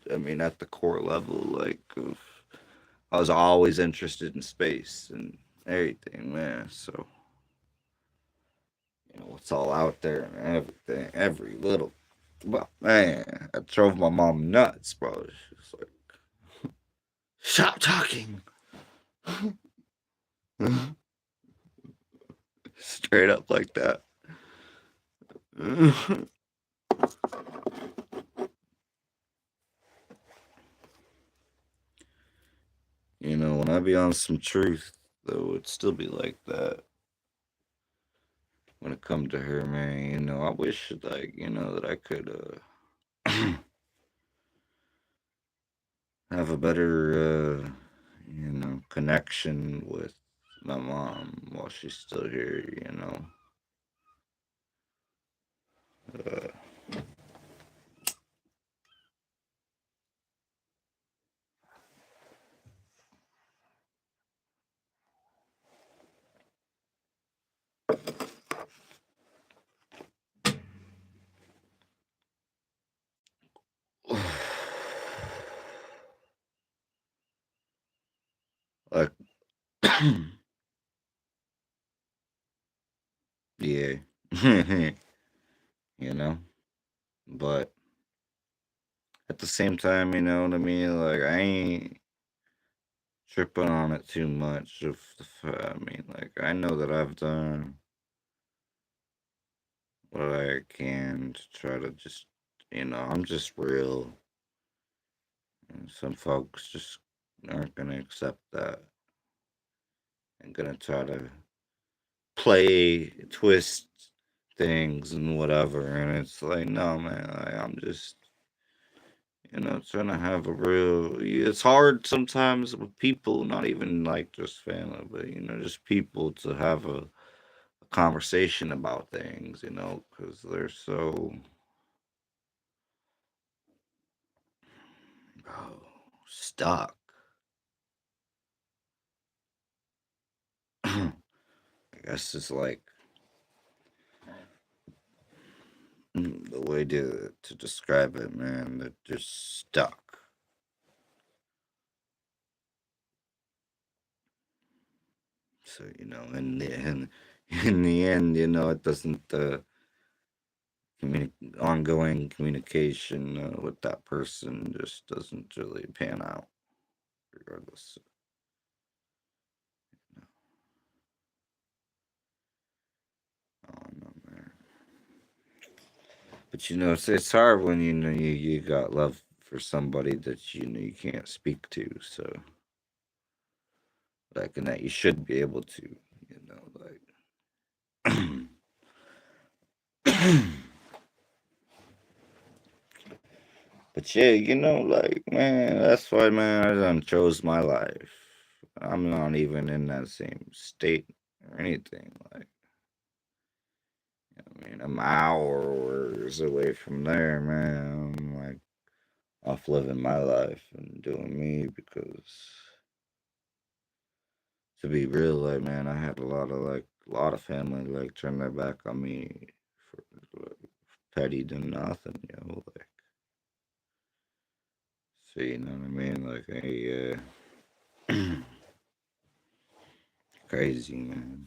I mean, at the core level, like, I was always interested in space and everything, man. So, what's all out there and everything, every little. Well, man, I drove my mom nuts, bro. She's like, stop talking. Straight up like that. When I be on some truth, though, it'd still be like that. When it come to her, man, I wish, like, that I could have a better, connection with my mom while she's still here. Uh, like, yeah, you know, but at the same time, you know what I mean? Like, I ain't tripping on it too much. I mean, like, I know that I've done what I can to try to just, I'm just real. And some folks just aren't going to accept that and going to try to play, twist things and whatever. And it's like, no, man, I'm just, trying to have a real. It's hard sometimes with people, not even like just family, but, just people to have a conversation about things, because they're so oh, stuck. I guess it's like the way to describe it, man. They're just stuck. So in the end, it doesn't ongoing communication with that person just doesn't really pan out, regardless. Oh no, man. But it's hard when you got love for somebody that you can't speak to. So like, and that you should be able to, like. But yeah, like, man, that's why, man, I done chose my life. I'm not even in that same state or anything. Like, I mean, I'm hours away from there, man. I'm like off living my life and doing me because, to be real, like, man, I had a lot of family like turn their back on me for like, petty to nothing, like, so you know what I mean, like, hey, crazy, man.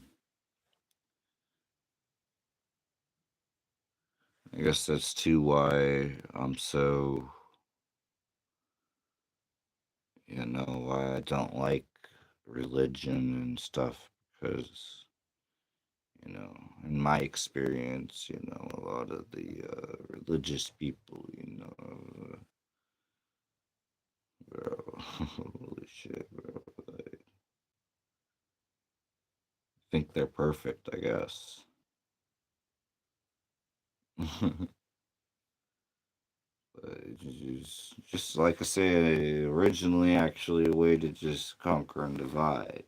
I guess that's too why I'm so, why I don't like religion and stuff because, in my experience, a lot of the religious people, bro, holy shit, bro, like, think they're perfect, I guess. But just like I said, originally actually a way to just conquer and divide.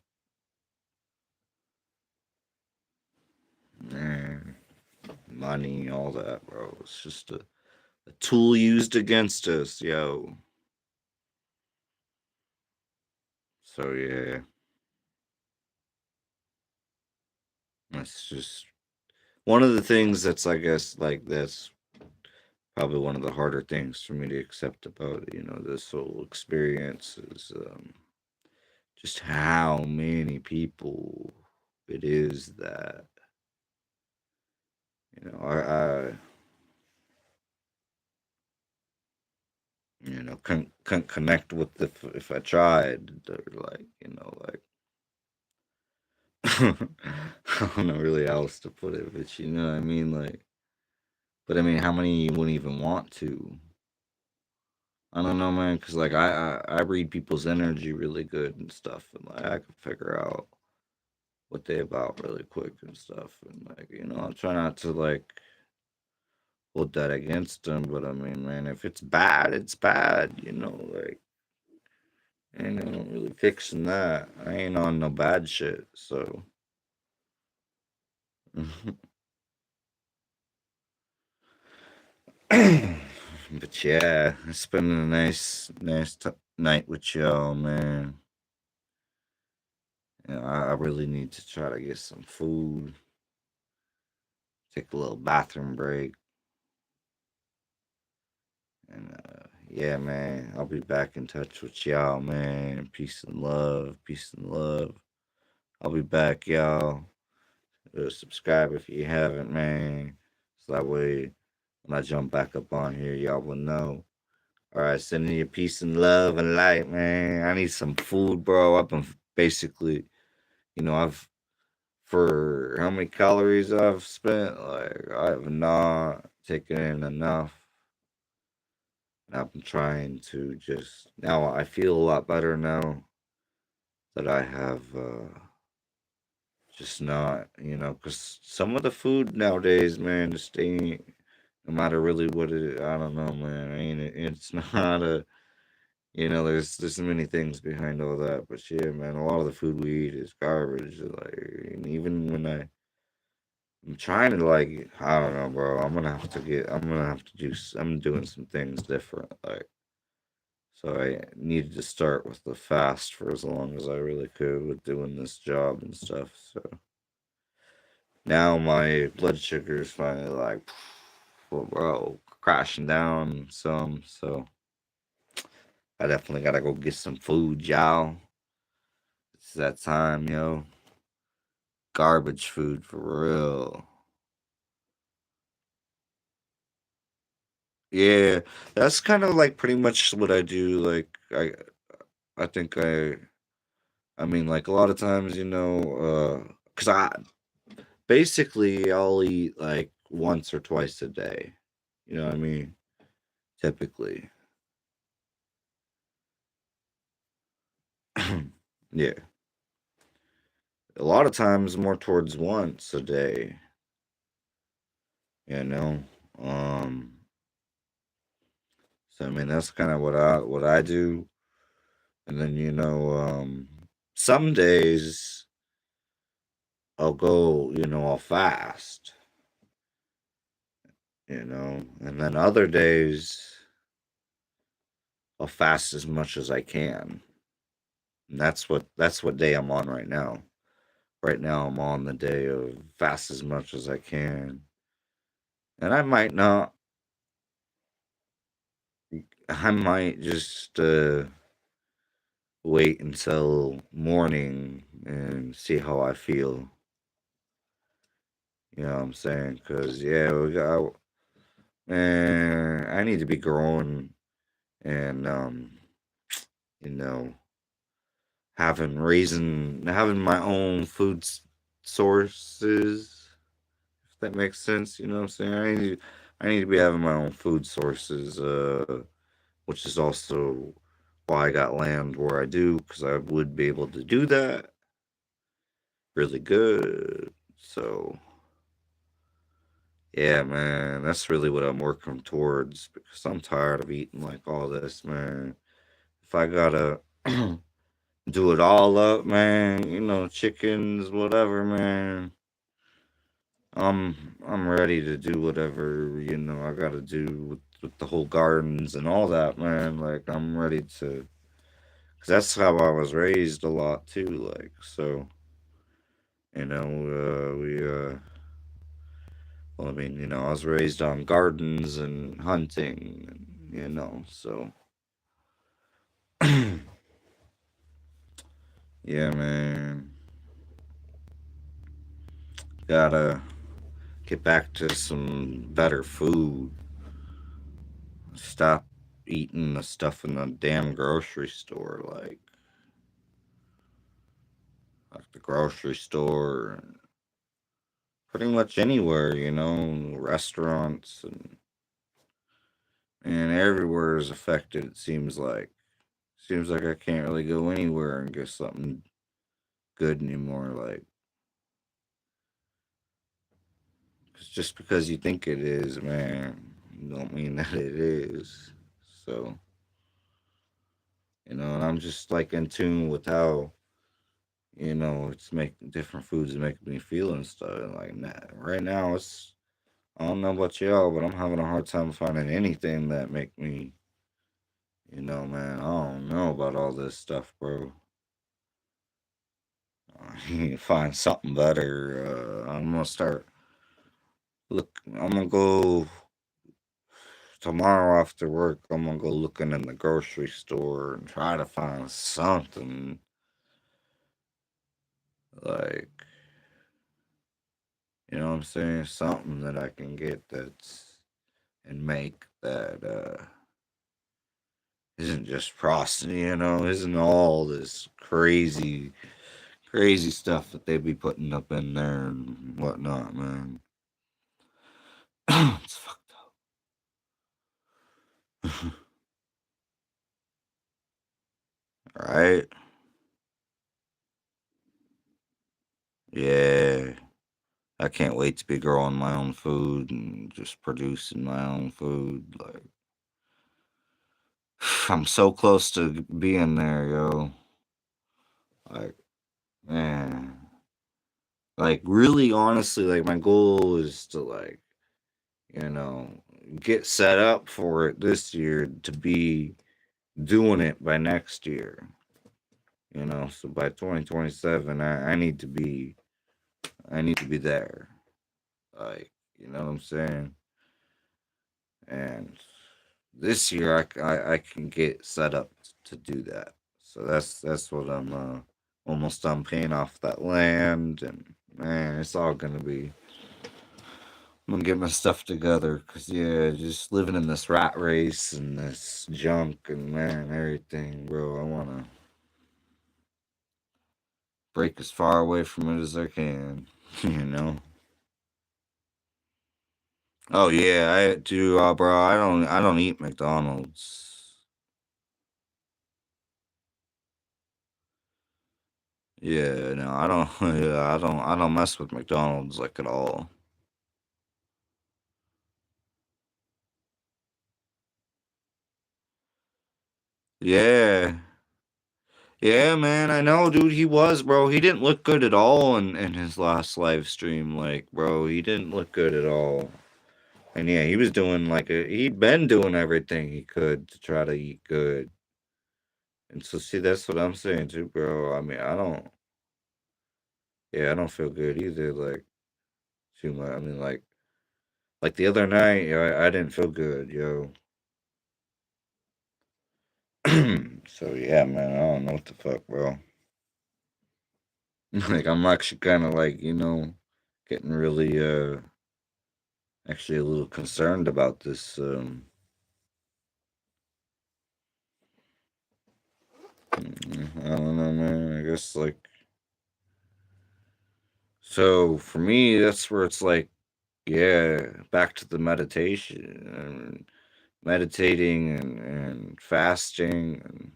Man, money, all that, bro. It's just a tool used against us, yo. So yeah, that's just one of the things that's, I guess, like that's probably one of the harder things for me to accept about this whole experience is just how many people it is that I can connect with if I tried, or like I don't know really how else to put it, but you know what I mean, like, but I mean, how many you wouldn't even want to? I don't know, man, because like I read people's energy really good and stuff, and like I can figure out what they about really quick and stuff, and like I try not to like hold that against them, but I mean, man, if it's bad, it's bad, like ain't no really fixing that. I ain't on no bad shit, so. But yeah, it's been a nice night with y'all, man. I really need to try to get some food, take a little bathroom break, and yeah, man, I'll be back in touch with y'all, man. Peace and love, peace and love. I'll be back, y'all. Subscribe if you haven't, man. So that way, when I jump back up on here, y'all will know. All right, sending you peace and love and light, man. I need some food, bro. I've been basically, I've for how many calories I've spent, like I have not taken in enough. And I've been trying to just now. I feel a lot better now that I have just not, because some of the food nowadays, man, just ain't. No matter really what it, I don't know, man. Ain't it's not a. There's so many things behind all that, but yeah, man, a lot of the food we eat is garbage. Like, and even when I'm trying to like, I don't know, bro. I'm gonna have to I'm doing some things different. Like, so I needed to start with the fast for as long as I really could with doing this job and stuff. So now my blood sugar is finally like, well, bro, crashing down some. So I definitely gotta go get some food, y'all. It's that time, yo. Garbage food for real. Yeah, that's kind of like pretty much what I do. Like I think I mean, like a lot of times, cause I basically I'll eat like once or twice a day. You know what I mean? Typically. Yeah. A lot of times more towards once a day, you know. Um So I mean, that's kind of what I do. And then some days I'll go, I'll fast, and then other days I'll fast as much as I can. And that's what day I'm on right now. Right now I'm on the day of fast as much as I can. And I might just wait until morning and see how I feel. You know what I'm saying? Cause yeah, man, I need to be growing and you know, having my own sources. If that makes sense, you know what I'm saying? I need to be having my own food sources, which is also why I got land where I do, because I would be able to do that really good. So yeah, man, that's really what I'm working towards because I'm tired of eating like all this, man. If I gotta do it all up, man, chickens, whatever, man. I'm ready to do whatever, I gotta do with the whole gardens and all that, man. Like I'm ready to, cause that's how I was raised a lot too. Like so, well, I mean, I was raised on gardens and hunting, so yeah, man, gotta get back to some better food. Stop eating the stuff in the damn grocery store, like the grocery store, and pretty much anywhere, restaurants and everywhere is affected. It seems like I can't really go anywhere and get something good anymore. Like, 'cause just because you think it is, man, don't mean that it is. So, and I'm just like in tune with how it's making different foods make me feel and stuff. And like right now, I don't know about y'all, but I'm having a hard time finding anything that make me, man. I don't know about all this stuff, bro. I need to find something better. I'm gonna go tomorrow after work. I'm gonna go looking in the grocery store and try to find something like, what I'm saying, something that I can get that's and make that isn't just processed, isn't all this crazy, crazy stuff that they be putting up in there and whatnot, man. It's fucked up. Right? Yeah. I can't wait to be growing my own food and just producing my own food. Like, I'm so close to being there, yo. Like, man. Like, really, honestly, like, my goal is to, like, you know, get set up for it this year to be doing it by next year. So by 2027, I need to be there. Like, you know what I'm saying? And this year, I can get set up to do that. So that's what I'm almost done paying off that land, and man, it's all gonna be. I'm gonna get my stuff together, cause yeah, just living in this rat race and this junk and man, everything, bro. I wanna break as far away from it as I can, you know. Oh yeah, I do, bro. I don't eat McDonald's. Yeah, no, I don't. Yeah, I don't mess with McDonald's like at all. Yeah. Yeah, man, I know, dude. He was, bro. He didn't look good at all in his last live stream. Like, bro, he didn't look good at all. And yeah, he was doing he'd been doing everything he could to try to eat good. And so, see, that's what I'm saying too, bro. I mean, I don't feel good either. Like, too much. I mean, like the other night, I didn't feel good, yo. So yeah, man, I don't know what the fuck, bro. Like, I'm actually kind of getting really actually a little concerned about this. I don't know, man. I guess so for me, that's where it's like, yeah, back to the meditation and meditating and fasting, and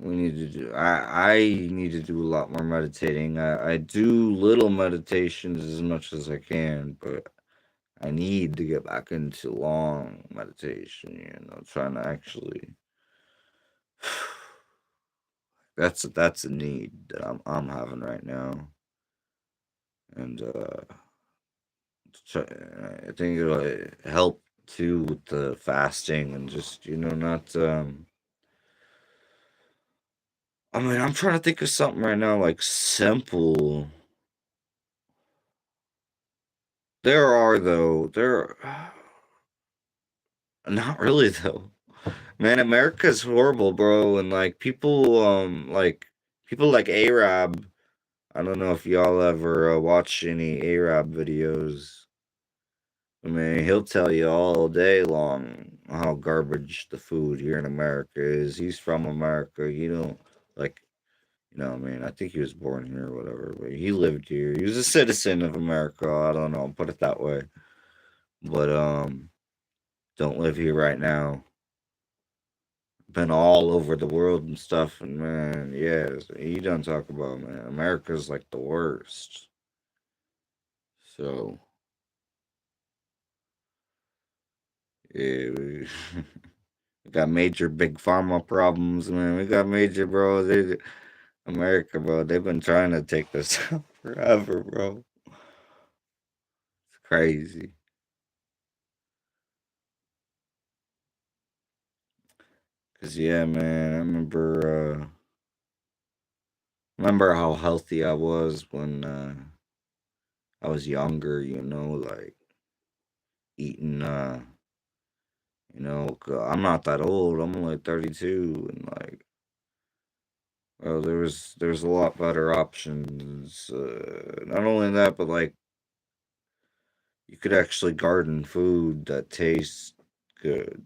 we need to do. I need to do a lot more meditating. I do little meditations as much as I can, but I need to get back into long meditation. Trying to actually. That's a need that I'm having right now, and I think it'll help too with the fasting and just not. I mean, I'm trying to think of something right now like simple. There are though. There, not really though. Man, America's horrible, bro, and people like Arab. I don't know if y'all ever watch any Arab videos. I mean, he'll tell you all day long how garbage the food here in America is. He's from America. Like, I mean, I think he was born here or whatever, but he lived here. He was a citizen of America. I don't know, put it that way. But don't live here right now. Been all over the world and stuff, and man, yeah, he doesn't talk about, man. America's like the worst. So yeah, we got major big pharma problems, man. We got major, bro. America, bro. They've been trying to take this out forever, bro. It's crazy. Cause yeah, man. Remember how healthy I was when I was younger. Like eating. I'm not that old. I'm only 32, and well, there's a lot better options. Not only that, but like you could actually garden food that tastes good,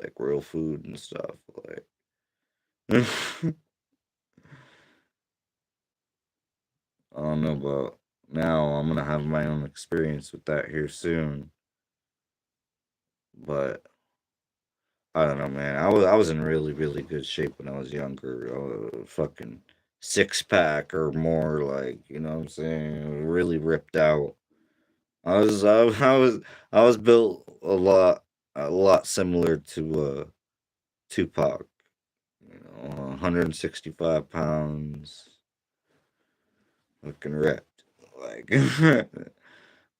like real food and stuff. I don't know about now. I'm gonna have my own experience with that here soon, but I don't know, man. I was in really really good shape when I was younger. Fucking six pack or more, like what I'm saying, really ripped out. I was built a lot similar to Tupac. 165 pounds, looking ripped. Like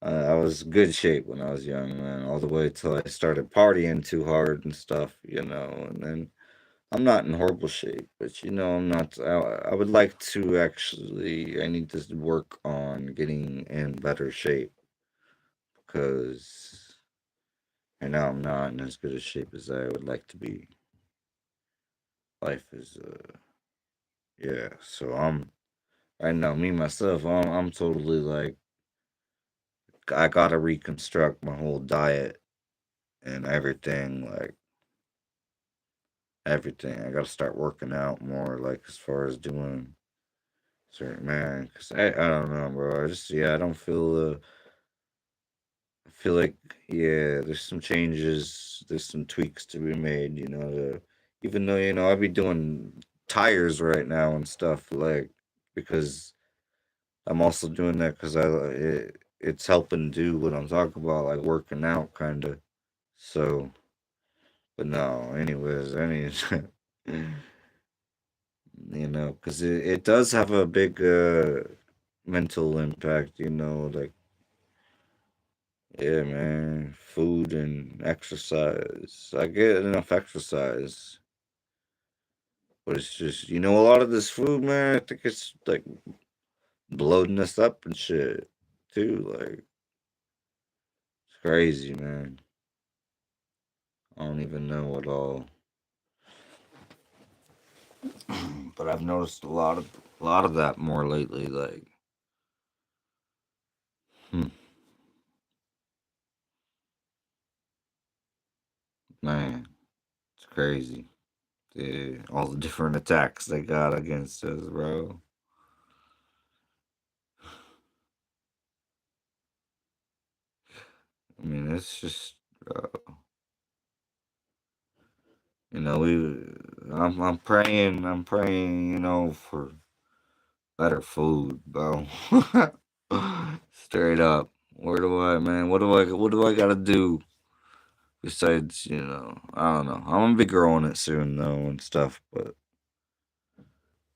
I was good shape when I was young, man. All the way till I started partying too hard and stuff, and then I'm not in horrible shape, but I'm not. I would like to actually. I need to work on getting in better shape because right now I'm not in as good a shape as I would like to be. Life is, yeah. So right now, me myself, I'm totally like I gotta reconstruct my whole diet and everything, like everything. I gotta start working out more, like as far as doing certain man. Cause I don't know, bro. I don't feel. I feel like there's some changes, there's some tweaks to be made. Even though I'd be doing tires right now and stuff, like because I'm also doing that because it's helping do what I'm talking about, like working out, kind of. So But no, anyways, because it does have a big mental impact, like, yeah, man, food and exercise. I get enough exercise, but it's just, a lot of this food, man, I think it's like bloating us up and shit, too. Like, it's crazy, man. I don't even know what all. But I've noticed a lot of that more lately. Like, hmm, man, it's crazy. Yeah, all the different attacks they got against us, bro. I mean, it's just, uh, we. I'm praying, for better food, bro. Straight up. Where do I, man? What do I gotta do besides, I don't know. I'm gonna be growing it soon though and stuff, but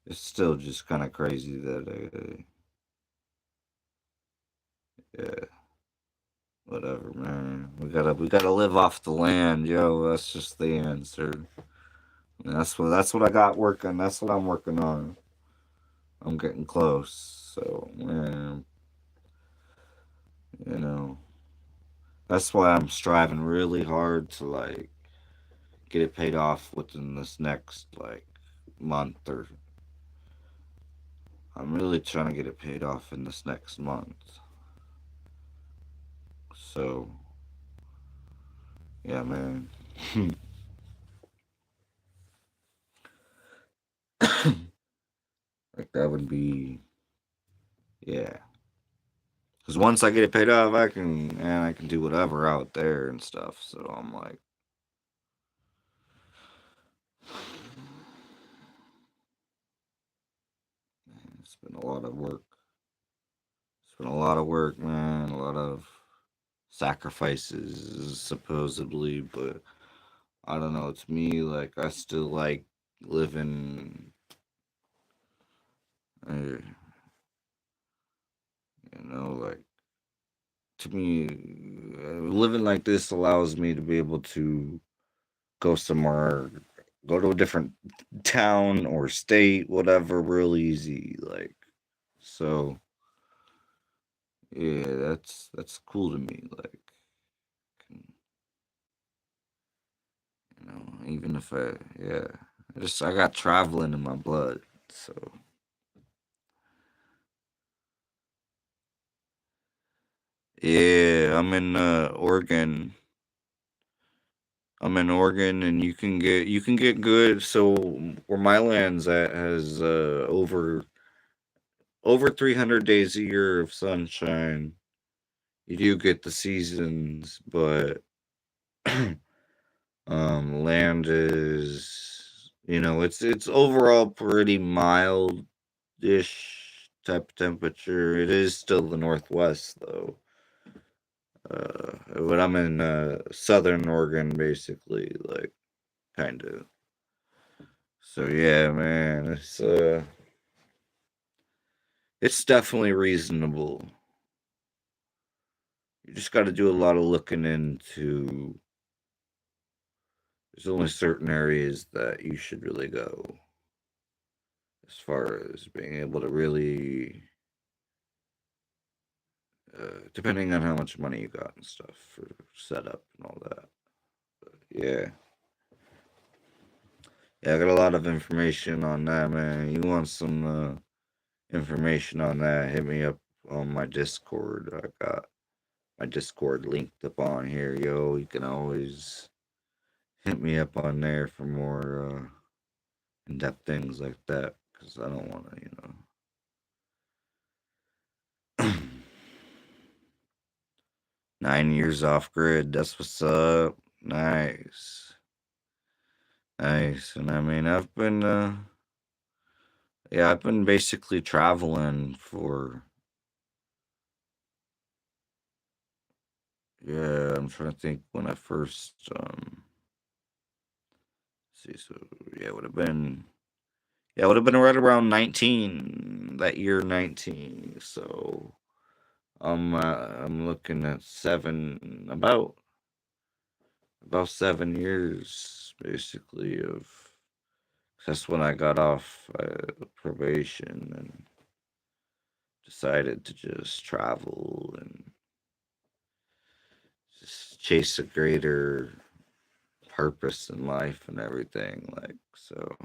it's still just kind of crazy that, yeah, whatever, man. We gotta live off the land, yo. That's just the answer. And that's what I got working. That's what I'm working on. I'm getting close. So, man, you know, that's why I'm striving really hard to like get it paid off within this next like month or I'm really trying to get it paid off in this next month. So, yeah, man. Like that would be, yeah. Because once I get it paid off, I can do whatever out there and stuff. So I'm like, man, it's been a lot of work. It's been a lot of work, man. A lot of sacrifices, supposedly, but I don't know. To me, like, I still like living, uh, like, to me, living like this allows me to be able to go somewhere, go to a different town or state, whatever, real easy. Like, so, yeah, that's cool to me. Like, even if yeah, I got traveling in my blood. So, yeah, I'm in Oregon, and you can get good. So where my land's at has over 300 days a year of sunshine. You do get the seasons, but land is, it's overall pretty mild ish type of temperature. It is still the Northwest though. But I'm in Southern Oregon, basically, like kind of. So yeah, man, it's definitely reasonable. You just got to do a lot of looking into. There's only certain areas that you should really go, as far as being able to really, depending on how much money you got and stuff for setup and all that. But yeah, yeah, I got a lot of information on that, man. You want some information on that? Hit me up on my Discord. I got my Discord linked up on here, yo. You can always hit me up on there for more in-depth things like that, because I don't want to. 9 years off grid. That's what's up. Nice, nice. And I mean, I've been basically traveling for. Yeah, I'm trying to think when I first. see, so yeah, it would have been yeah, it would have been right around 19 that year 19. So I'm looking at about 7 years basically of that's when I got off probation and decided to just travel and just chase a greater purpose in life and everything. Like, so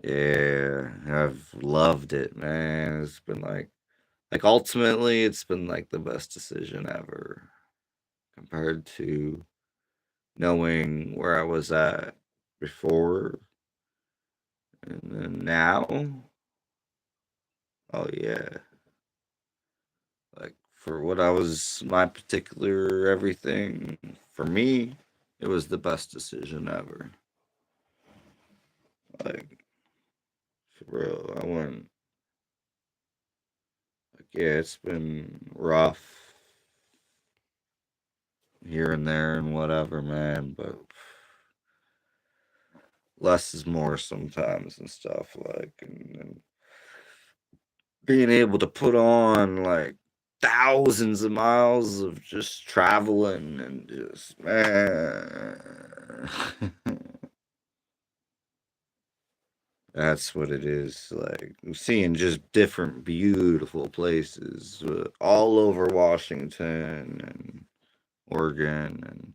yeah, I've loved it, man. It's been like ultimately, it's been like the best decision ever compared to knowing where I was at before and then now. Oh yeah, like for what I was, my particular everything for me, it was the best decision ever. Like for real, I went like yeah, it's been rough here and there and whatever, man, but less is more sometimes and stuff like and being able to put on like thousands of miles of just traveling and just man. That's what it is. Like seeing just different beautiful places all over Washington and Oregon, and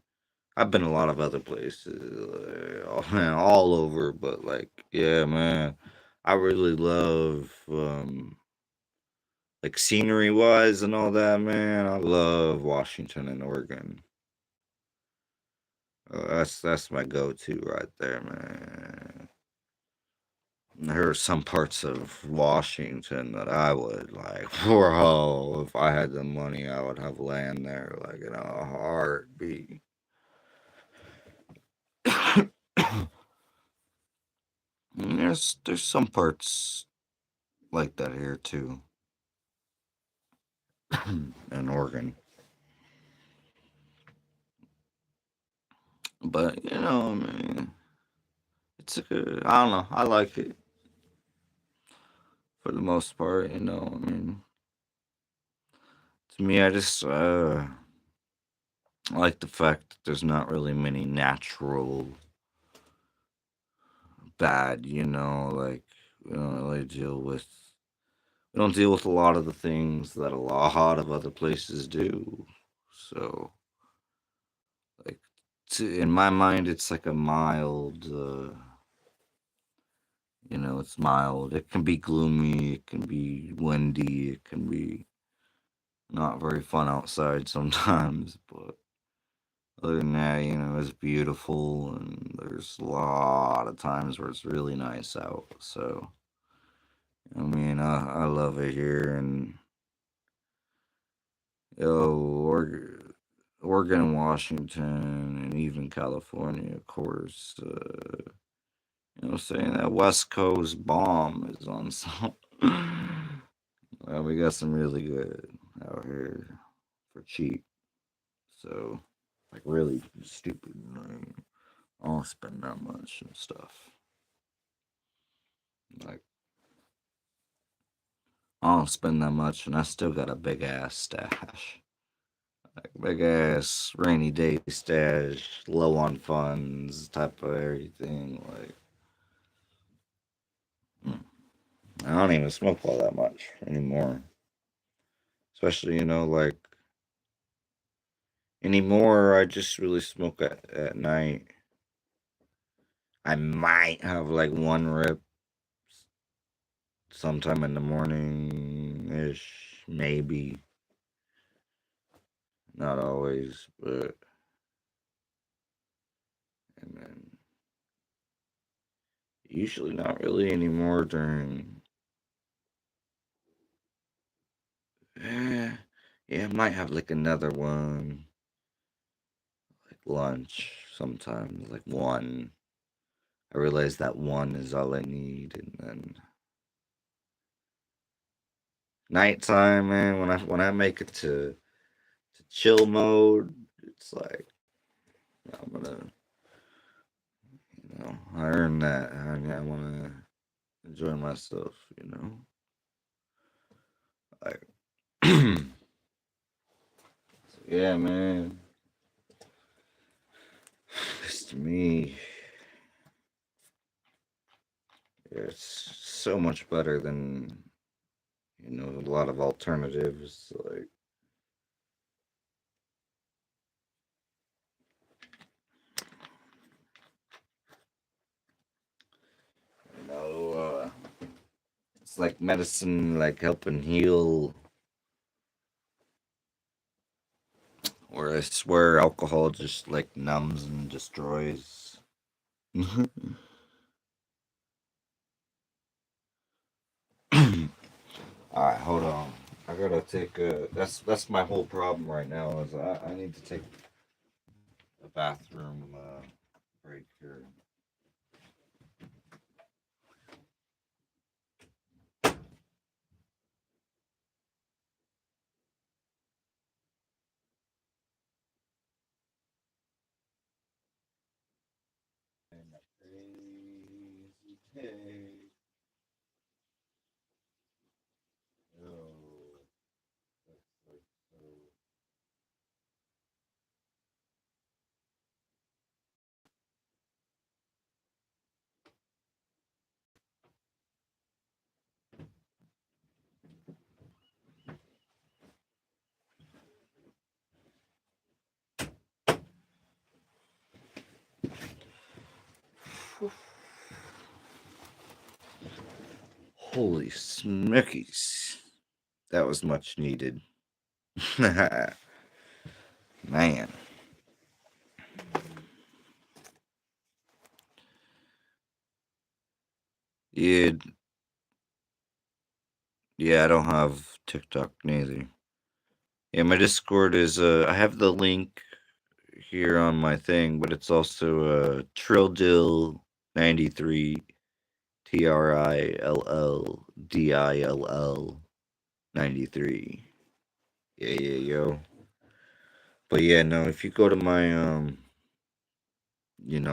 I've been a lot of other places, man, all over. But like, yeah, man, I really love like scenery wise and all that, man. I love Washington and Oregon. That's my go to right there, man. There are some parts of Washington that I would like, bro. If I had the money, I would have land there, like in a heartbeat. There's some parts like that here too, in Oregon. But I mean, it's a good. I don't know. I like it for the most part. I mean, to me, I just like the fact that there's not really many natural bad. Like we don't really deal with. We don't deal with a lot of the things that a lot of other places do. So, like, in my mind, it's like a mild. It's mild. It can be gloomy. It can be windy. It can be not very fun outside sometimes. But other than that, it's beautiful, and there's a lot of times where it's really nice out. So, I mean, I love it here, and Oregon, Washington, and even California, of course. Saying that West Coast bomb is on some. Well, we got some really good out here for cheap. So, like, really stupid. Like, I don't spend that much and stuff. Like, I don't spend that much, and I still got a big ass stash. Like, big ass rainy day stash, low on funds, type of everything. Like, I don't even smoke all that much anymore. Especially, like, anymore, I just really smoke at night. I might have like one rip sometime in the morning ish, maybe. Not always, but and then usually not really anymore during. Eh, yeah, I might have like another one, like lunch sometimes, like one. I realize that one is all I need, and then nighttime, man. When I make it to chill mode, it's like I'm gonna I earned that. I want to enjoy myself. Like, yeah, man. It's to me, it's so much better than a lot of alternatives. Like, you know, it's like medicine, like helping heal. Where I swear alcohol just like numbs and destroys. All right, hold on. I gotta take a. That's my whole problem right now. Is I need to take a bathroom break here. Crazy day. Oh, that's like so. Holy smickies. That was much needed. Man. Yeah, yeah, I don't have TikTok neither. Yeah, my Discord is I have the link here on my thing, but it's also Trildill 93 TRILLDILL 93. Yeah, yeah, yo. But yeah, no, if you go to my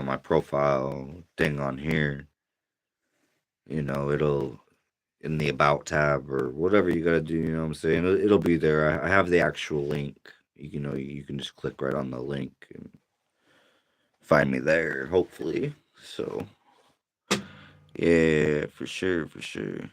my profile thing on here, it'll in the about tab or whatever you gotta do, you know what I'm saying? It'll be there. I have the actual link. You can just click right on the link and find me there, hopefully. So yeah, for sure, for sure.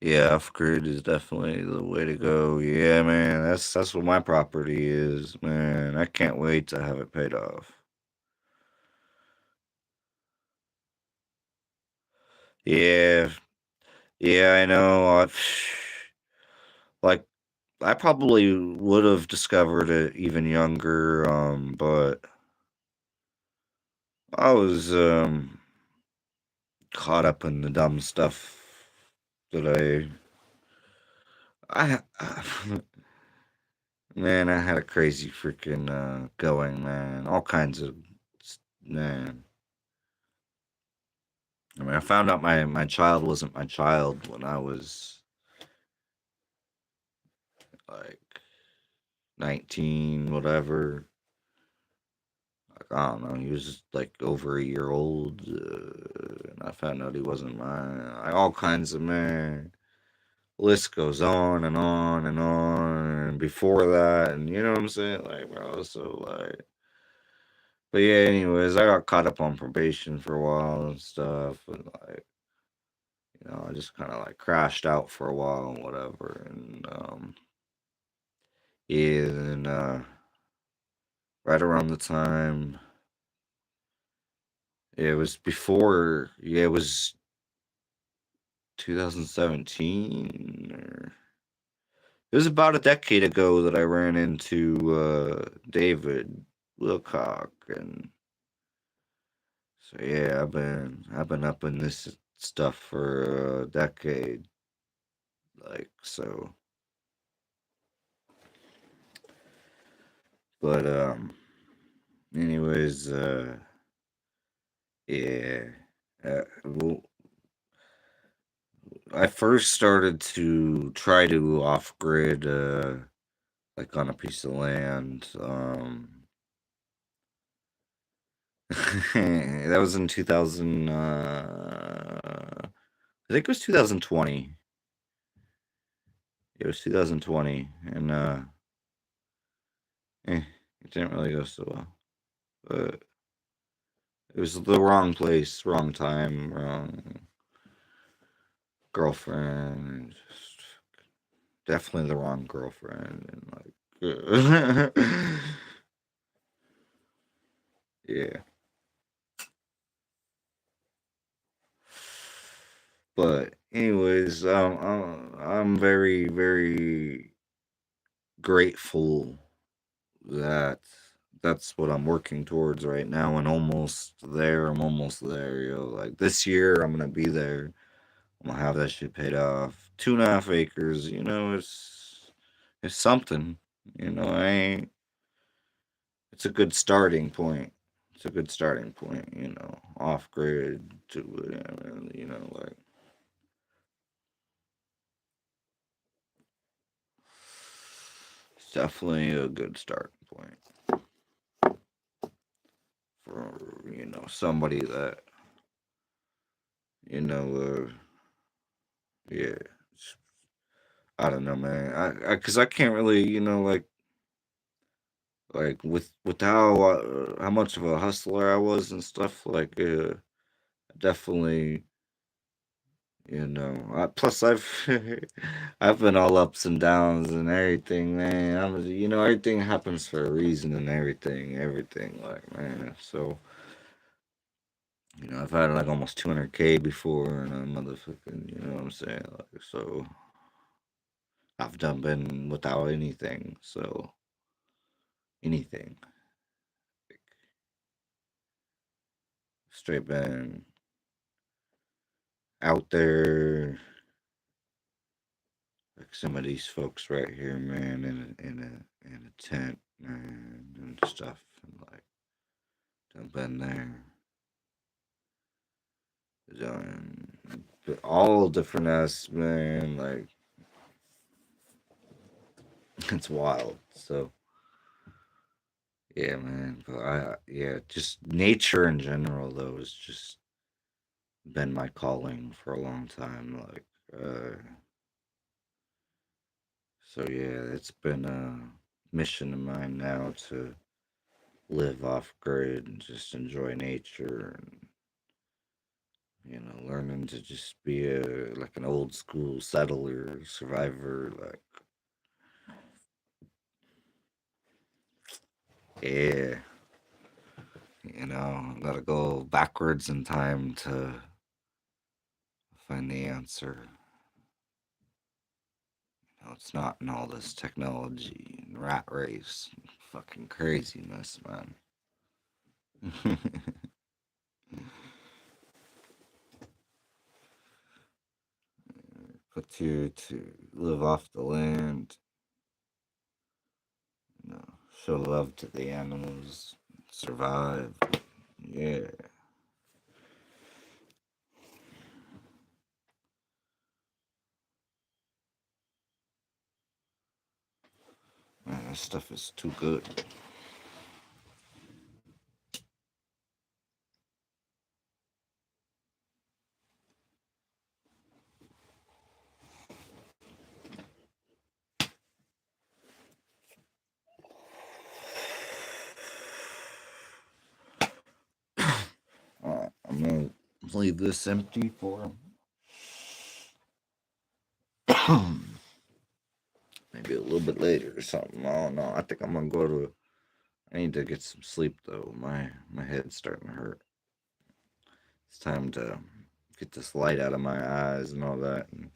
Yeah, off grid is definitely the way to go. Yeah, man, that's what my property is, man. I can't wait to have it paid off. Yeah, yeah, I know. Like I probably would have discovered it even younger, but I was caught up in the dumb stuff that I man, I had a crazy freaking going, man. All kinds of man. I mean, I found out my child wasn't my child when I was like 19, whatever. Like, I don't know. He was like over a year old, and I found out he wasn't mine. Like, all kinds of man. List goes on and on and on. And before that, and you know what I'm saying, like, bro. So like, but yeah. Anyways, I got caught up on probation for a while and stuff, and like, I just kind of like crashed out for a while and whatever, and yeah, and right around the time. It was before, yeah, it was 2017 or it was about a decade ago that I ran into David Wilcock, and so yeah, I've been up in this stuff for a decade, like so. But anyways, yeah, well, I first started to try to off grid, like on a piece of land. That was in 2000. I think it was 2020. It was 2020, and it didn't really go so well. But it was the wrong place, wrong time, wrong girlfriend. Just definitely the wrong girlfriend, and like, yeah. But anyways, I'm very, very grateful that that's what I'm working towards right now, and almost there. I'm almost there, yo. Like this year, I'm gonna be there. I'm gonna have that shit paid off. 2.5 acres, it's something. I ain't. It's a good starting point. It's a good starting point. Off grid to whatever. Like it's definitely a good starting point for somebody that you know. Yeah, I don't know, man. Cause I can't really, like with how much of a hustler I was and stuff. Like, definitely, plus I've I've been all ups and downs and everything, man. Everything happens for a reason and everything, like, man. So, I've had like almost 200K before, and a motherfucking, you know what I'm saying? Like, so I've done been without anything, so anything. Straight been out there, like some of these folks right here, man, in a tent, man, and stuff, and like done been there, done all different ass, man. Like it's wild. So yeah, man. But yeah, just nature in general though has just been my calling for a long time. Like, so yeah, it's been a mission of mine now to live off grid and just enjoy nature and learning to just be like an old school settler survivor. Like, yeah, gotta go backwards in time to find the answer. It's not in all this technology and rat race and fucking craziness, man. Put you to live off the land, show love to the animals, survive. Yeah, man, this stuff is too good. Alright, I'm gonna leave this empty for maybe a little bit later or something. I don't know. I think I'm gonna go to. I need to get some sleep though. My head's starting to hurt. It's time to get this light out of my eyes and all that, and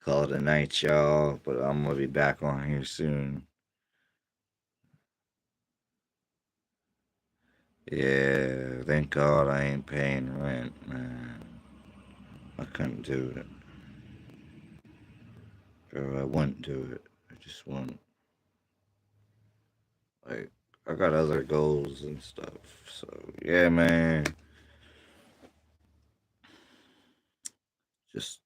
call it a night, y'all. But I'm gonna be back on here soon. Yeah, thank God I ain't paying rent, man. I couldn't do it. Or I wouldn't do it. I just wouldn't. Like, I got other goals and stuff. So, yeah, man. Just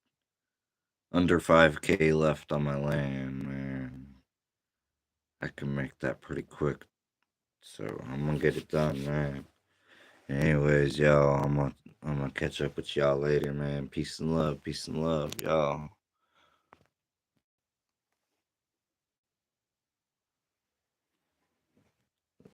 under 5K left on my land, man. I can make that pretty quick. So, I'm gonna get it done, man. Anyways, y'all, I'm gonna catch up with y'all later, man. Peace and love, y'all.